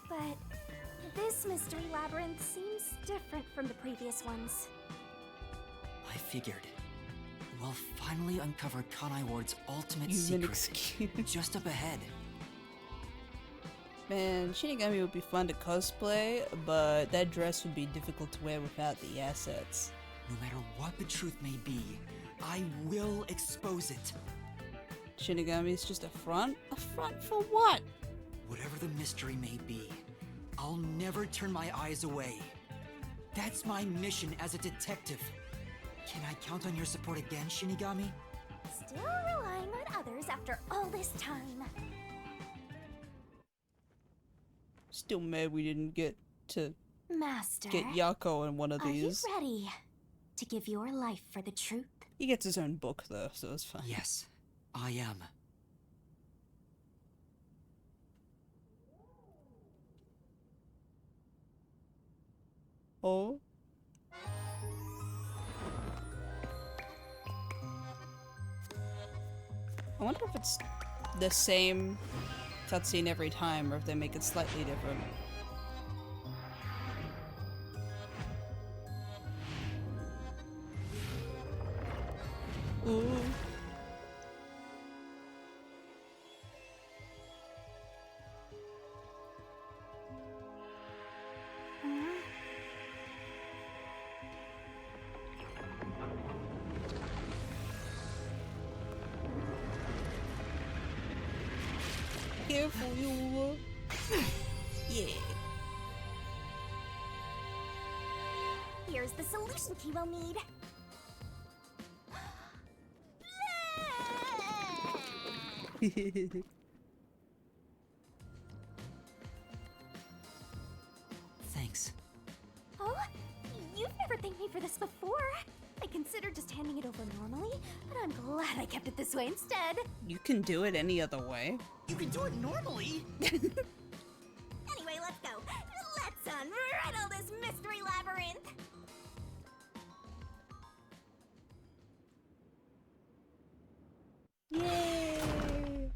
[SPEAKER 8] But this Mystery Labyrinth seems different from the previous ones.
[SPEAKER 11] I figured. We'll finally uncover Kanai Ward's ultimate
[SPEAKER 1] You've been
[SPEAKER 11] secret. Just up ahead.
[SPEAKER 1] Man, Shinigami would be fun to cosplay, but that dress would be difficult to wear without the assets.
[SPEAKER 11] No matter what the truth may be, I will expose it.
[SPEAKER 1] Shinigami is just a front? A front for what?
[SPEAKER 11] Whatever the mystery may be, I'll never turn my eyes away. That's my mission as a detective. Can I count on your support again, Shinigami?
[SPEAKER 8] Still relying on others after all this time.
[SPEAKER 1] Still mad we didn't get to
[SPEAKER 8] Master,
[SPEAKER 1] get Yako in one of these.
[SPEAKER 8] Are you ready to give your life for the truth?
[SPEAKER 1] He gets his own book though, so it's fine.
[SPEAKER 11] Yes, I am.
[SPEAKER 1] Oh? I wonder if it's the same cutscene every time or if they make it slightly different. Ooh. Careful, you. Yeah.
[SPEAKER 8] Here's the solution key we'll need.
[SPEAKER 11] Thanks.
[SPEAKER 8] Oh, you've never thanked me for this before. I considered just handing it over normally, but I'm glad I kept it this way instead.
[SPEAKER 1] You can do it any other way.
[SPEAKER 11] You can do it normally?
[SPEAKER 8] Anyway, let's go. Let's unriddle this mystery labyrinth.
[SPEAKER 1] Yay!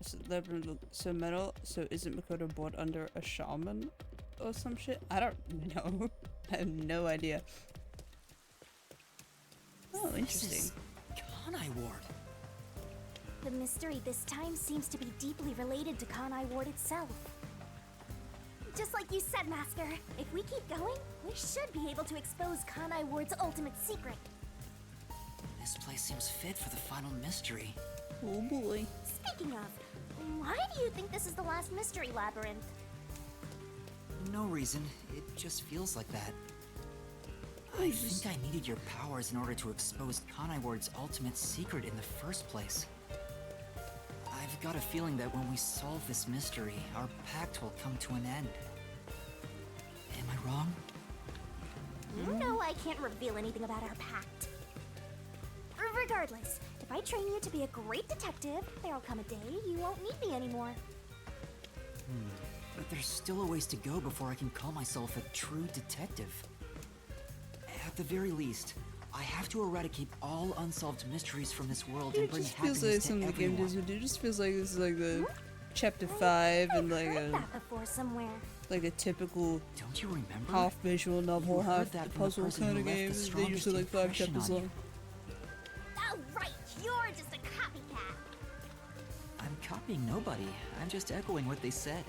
[SPEAKER 1] So labyrinth looks so metal, so isn't Makoto bored under a shaman or some shit? I don't know. I have no idea. Oh, interesting.
[SPEAKER 11] This is Kanai Ward.
[SPEAKER 8] The mystery this time seems to be deeply related to Kanai Ward itself. Just like you said, Master, if we keep going, we should be able to expose Kanai Ward's ultimate secret.
[SPEAKER 11] This place seems fit for the final mystery.
[SPEAKER 1] Oh boy.
[SPEAKER 8] Speaking of, why do you think this is the last mystery labyrinth?
[SPEAKER 11] No reason. It just feels like that. I think I needed your powers in order to expose Kanai Ward's ultimate secret in the first place. I've got a feeling that when we solve this mystery, our pact will come to an end. Am I wrong?
[SPEAKER 8] No, I can't reveal anything about our pact. Regardless, if I train you to be a great detective, there'll come a day you won't need me anymore.
[SPEAKER 11] But there's still a ways to go before I can call myself a true detective. At the very least, I have to eradicate all unsolved mysteries from this world and
[SPEAKER 1] It
[SPEAKER 11] bring
[SPEAKER 1] just feels
[SPEAKER 11] happiness
[SPEAKER 1] like
[SPEAKER 11] to
[SPEAKER 1] some of the game
[SPEAKER 11] everyone.
[SPEAKER 1] does. It just feels like this is like the chapter 5 and like
[SPEAKER 8] Heard
[SPEAKER 1] a
[SPEAKER 8] that before somewhere.
[SPEAKER 1] like a typical
[SPEAKER 11] Don't you remember?
[SPEAKER 1] half visual novel,
[SPEAKER 11] You heard
[SPEAKER 1] half
[SPEAKER 11] that from the
[SPEAKER 1] puzzle
[SPEAKER 11] person
[SPEAKER 1] kind
[SPEAKER 11] who
[SPEAKER 1] of
[SPEAKER 11] left the
[SPEAKER 1] game. They're
[SPEAKER 11] strongest
[SPEAKER 1] usually like 5
[SPEAKER 11] impression
[SPEAKER 1] chapters
[SPEAKER 11] on you.
[SPEAKER 1] long.
[SPEAKER 8] Oh, right, you're just a copycat.
[SPEAKER 11] I'm copying nobody. I'm just echoing what they said.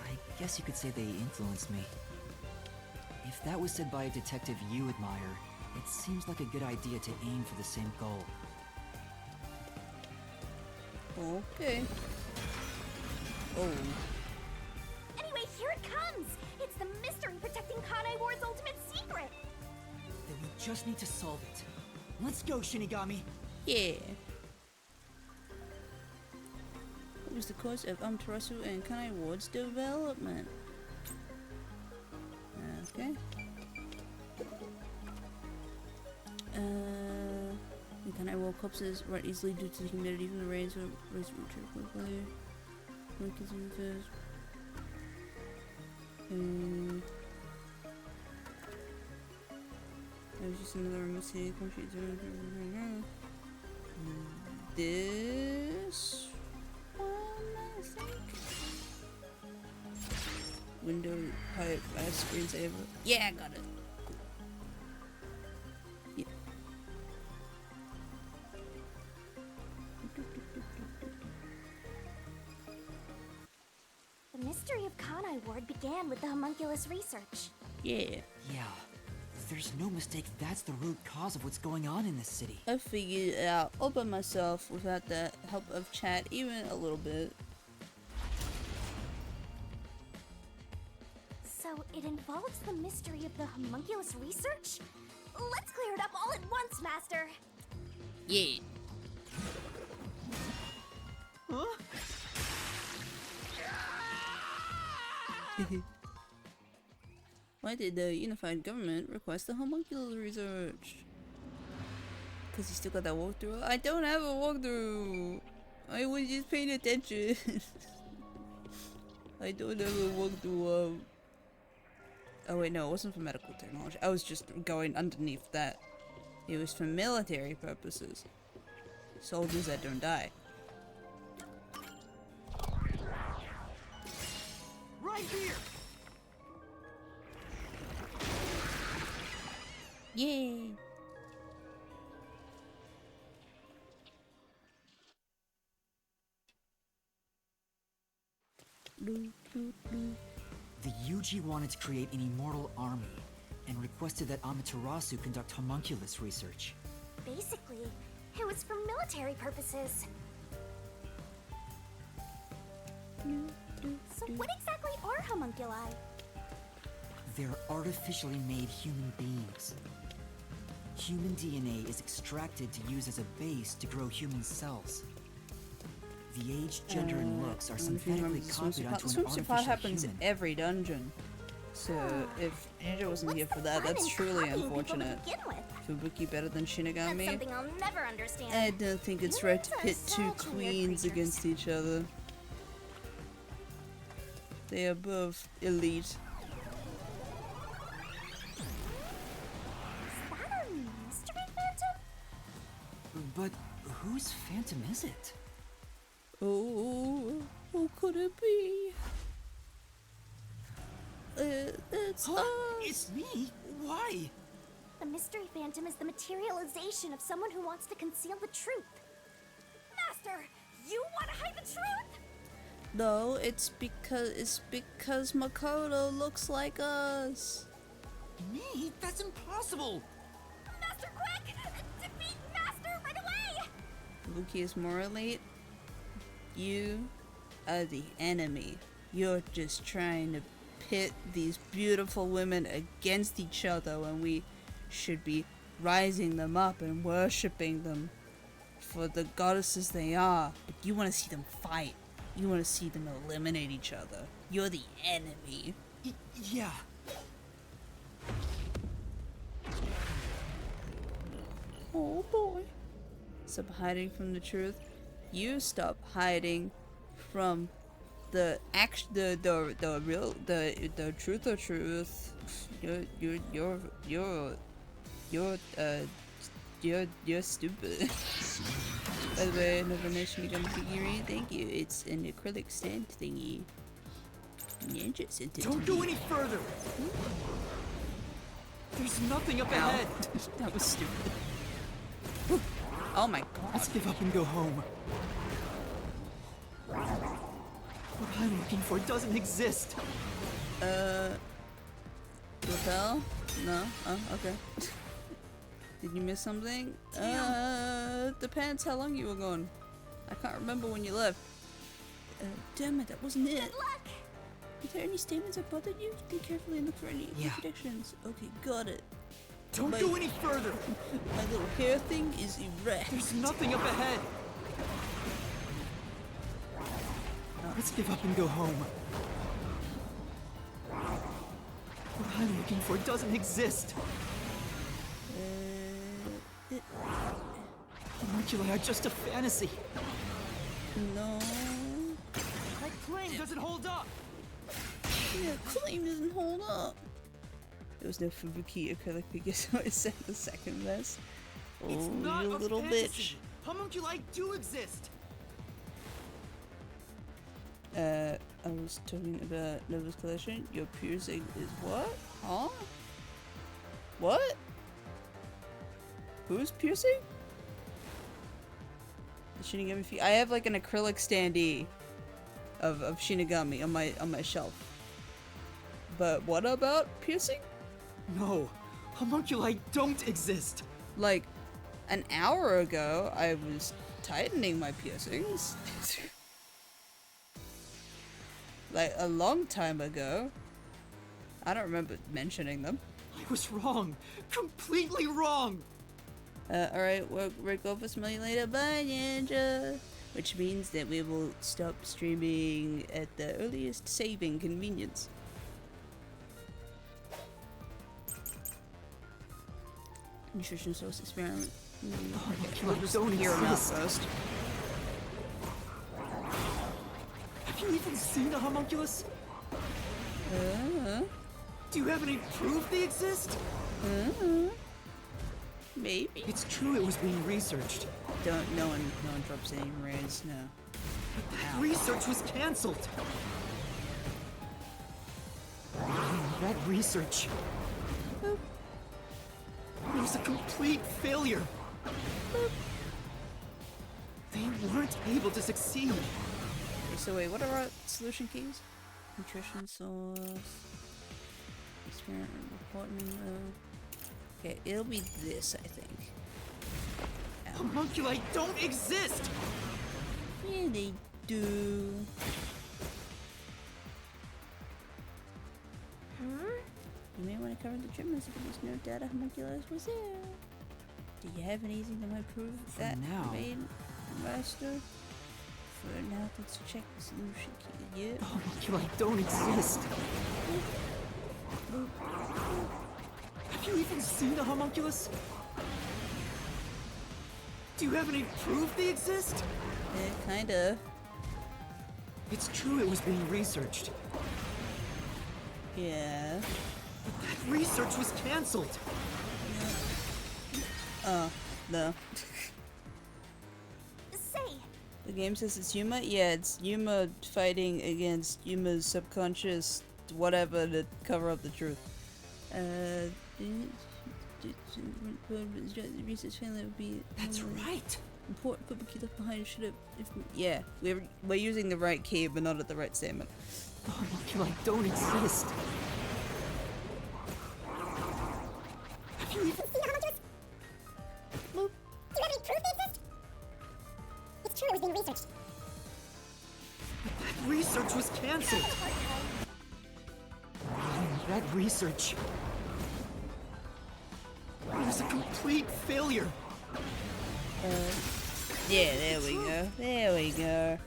[SPEAKER 11] I guess you could say they influenced me. If that was said by a detective you admire, it seems like a good idea to aim for the same goal.
[SPEAKER 1] Okay. Oh.
[SPEAKER 8] Anyway, here it comes. It's the mystery protecting Kanai Ward's ultimate secret.
[SPEAKER 11] Then we just need to solve it. Let's go, Shinigami!
[SPEAKER 1] Yeah. was the cause of Amaterasu and Kanai Ward's development. Okay. The Kanai Ward corpses rot easily due to the humidity from the rains or raised quickly. There's just another remote city. This one, I think. Window pipe screensaver. Yeah, I got it. Cool. Yeah.
[SPEAKER 8] The mystery of Kanai Ward began with the homunculus research.
[SPEAKER 1] Yeah.
[SPEAKER 4] Yeah. There's no mistake that's the root cause of what's going on in this city.
[SPEAKER 1] I figured it out all by myself without the help of chat even a little bit.
[SPEAKER 8] So it involves the mystery of the homunculus research? Let's clear it up all at once, Master!
[SPEAKER 1] Yeah.
[SPEAKER 13] Huh?
[SPEAKER 1] Why did the unified government request the homunculus research? Because you still got that walkthrough? I don't have a walkthrough! I was just paying attention. I don't have a walkthrough. Oh wait, no, it wasn't for medical technology. I was just going underneath that. It was for military purposes. Soldiers that don't die.
[SPEAKER 13] Right here!
[SPEAKER 1] Yay!
[SPEAKER 4] The Yuji wanted to create an immortal army and requested that Amaterasu conduct homunculus research.
[SPEAKER 8] Basically, it was for military purposes. So what exactly are homunculi?
[SPEAKER 4] They're artificially made human beings. Human DNA is extracted to use as a base to grow human cells. The age, gender, and looks are synthetically copied onto an artificial
[SPEAKER 1] happens
[SPEAKER 4] human.
[SPEAKER 1] every dungeon. So if Ninja wasn't here for that, that's truly unfortunate. Fubuki better than Shinigami?
[SPEAKER 8] That's something I'll never understand.
[SPEAKER 1] I don't think it's right to pit two queens against each other. They are both elite.
[SPEAKER 8] Is that a mystery phantom?
[SPEAKER 4] But whose phantom is it?
[SPEAKER 1] Oh, who could it be? It's
[SPEAKER 13] It's me? Why?
[SPEAKER 8] The mystery phantom is the materialization of someone who wants to conceal the truth. Master, you want to hide the truth?
[SPEAKER 1] No, it's because Makoto looks like us.
[SPEAKER 13] Me? That's impossible!
[SPEAKER 8] Master, quick! Defeat Master right away!
[SPEAKER 1] Fubuki is more elite. You are the enemy. You're just trying to pit these beautiful women against each other when we should be rising them up and worshipping them for the goddesses they are. But you want to see them fight. You want to see them eliminate each other. You're the enemy.
[SPEAKER 13] Yeah.
[SPEAKER 1] Oh boy. Stop hiding from the truth. You stop hiding from the truth of truth. You're stupid. By the way, another Nation Gum figurine. Thank you. It's an acrylic stand thingy. Ninja sent it.
[SPEAKER 13] Don't go any further. There's nothing up ahead.
[SPEAKER 1] That was stupid. Oh my god.
[SPEAKER 13] Let's give up and go home. What I'm looking for doesn't exist.
[SPEAKER 1] Rappel? No? Oh, okay. Did you miss something? Depends how long you were gone. I can't remember when you left. Damn it, that wasn't it.
[SPEAKER 8] Good luck!
[SPEAKER 1] Are there any statements that bothered you? Think carefully and look for any contradictions. Okay, got it.
[SPEAKER 13] Don't go any further!
[SPEAKER 1] My little hair thing is erect.
[SPEAKER 13] There's nothing up ahead! Let's give up and go home. What I'm looking for doesn't exist. Homunculi are just a fantasy.
[SPEAKER 1] No.
[SPEAKER 13] My claim doesn't hold up.
[SPEAKER 1] Your claim doesn't hold up. There was no Fubuki acrylic figure, so I sent the second best.
[SPEAKER 13] It's
[SPEAKER 1] Oh,
[SPEAKER 13] not
[SPEAKER 1] you
[SPEAKER 13] a
[SPEAKER 1] little
[SPEAKER 13] fantasy.
[SPEAKER 1] bitch.
[SPEAKER 13] Homunculi do exist.
[SPEAKER 1] I was talking about Nova's collection. Your piercing is what? Huh? What? Who's piercing? The Shinigami feet. I have like an acrylic standee of Shinigami on my shelf. But what about piercing?
[SPEAKER 13] No, homunculi don't exist.
[SPEAKER 1] Like an hour ago, I was tightening my piercings. Like a long time ago. I don't remember mentioning them.
[SPEAKER 13] I was wrong. Completely wrong.
[SPEAKER 1] Alright, we're going for smell you later. Bye, Ninja. Which means that we will stop streaming at the earliest saving convenience. Nutrition source experiment.
[SPEAKER 13] We'll just hear them out first. Have you even seen a homunculus? Do you have any proof they exist?
[SPEAKER 1] Maybe.
[SPEAKER 13] It's true it was being researched.
[SPEAKER 1] No one drops any rays, no.
[SPEAKER 13] But that research was cancelled. That research. It was a complete failure. They weren't able to succeed.
[SPEAKER 1] Okay, so wait, what are our solution keys? Nutrition source. Experiment report memo. Okay, it'll be this, I think.
[SPEAKER 13] Homunculi don't exist!
[SPEAKER 1] Yeah, they do. You may want to cover the trimmers if there's no data homunculus was there. Do you have anything that might prove that made master? For now, let's check the solution key. Yeah.
[SPEAKER 13] Homunculi don't exist. Have you even seen a homunculus? Do you have any proof they exist?
[SPEAKER 1] Kinda.
[SPEAKER 13] It's true it was being researched.
[SPEAKER 1] Yeah.
[SPEAKER 13] But that research was cancelled.
[SPEAKER 1] No.
[SPEAKER 8] Say,
[SPEAKER 1] The game says it's Yuma? Yeah, it's Yuma fighting against Yuma's subconscious whatever to cover up the truth. Research failure would be...
[SPEAKER 13] That's right!
[SPEAKER 1] Important Fubuki left behind should have... Yeah, we're using the right key, but not at the right statement.
[SPEAKER 13] The homunculi don't exist. Have you even seen a homunculus?
[SPEAKER 8] do you have any proof they exist? It's true it was being researched.
[SPEAKER 13] But that research was cancelled. That research. It was a complete failure.
[SPEAKER 1] Yeah, there we go. There we go.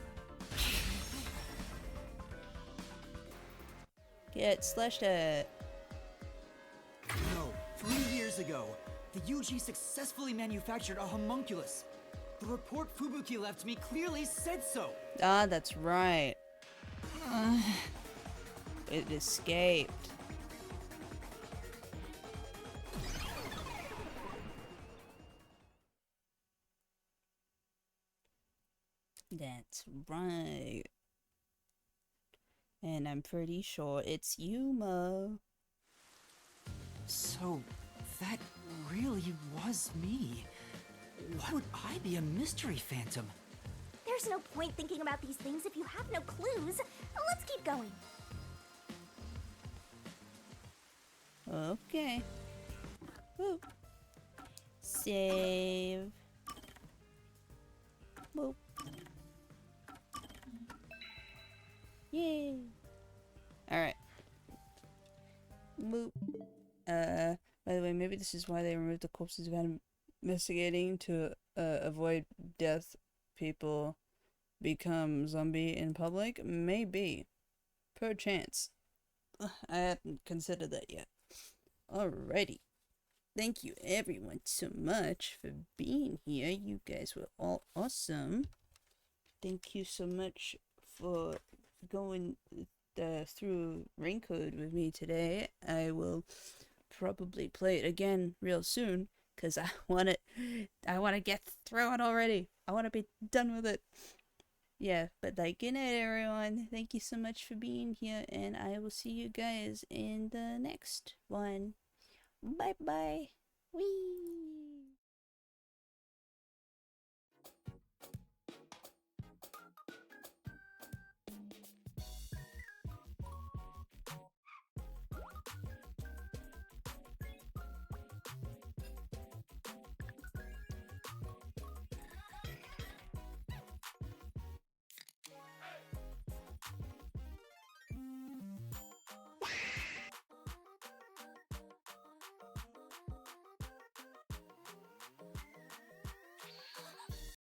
[SPEAKER 1] Get slashed at.
[SPEAKER 11] No, 3 years ago, the UG successfully manufactured a homunculus. The report Fubuki left me clearly said so.
[SPEAKER 1] Ah, that's right. It escaped. That's right. And I'm pretty sure it's Yuma.
[SPEAKER 11] So, that really was me. Why would I be a mystery phantom?
[SPEAKER 8] There's no point thinking about these things if you have no clues. Let's keep going.
[SPEAKER 1] Okay. Woo. Save. Boop. Yay. Alright. Boop. By the way, maybe this is why they removed the corpses of investigating to avoid death people become zombie in public? Maybe. Perchance. I haven't considered that yet. Alrighty. Thank you everyone so much for being here. You guys were all awesome. Thank you so much for going through Raincode with me today. I will probably play it again real soon because I want to get through it already. I want to be done with it. Yeah, but like, good night everyone. Thank you so much for being here, and I will see you guys in the next one. Bye bye. Wee.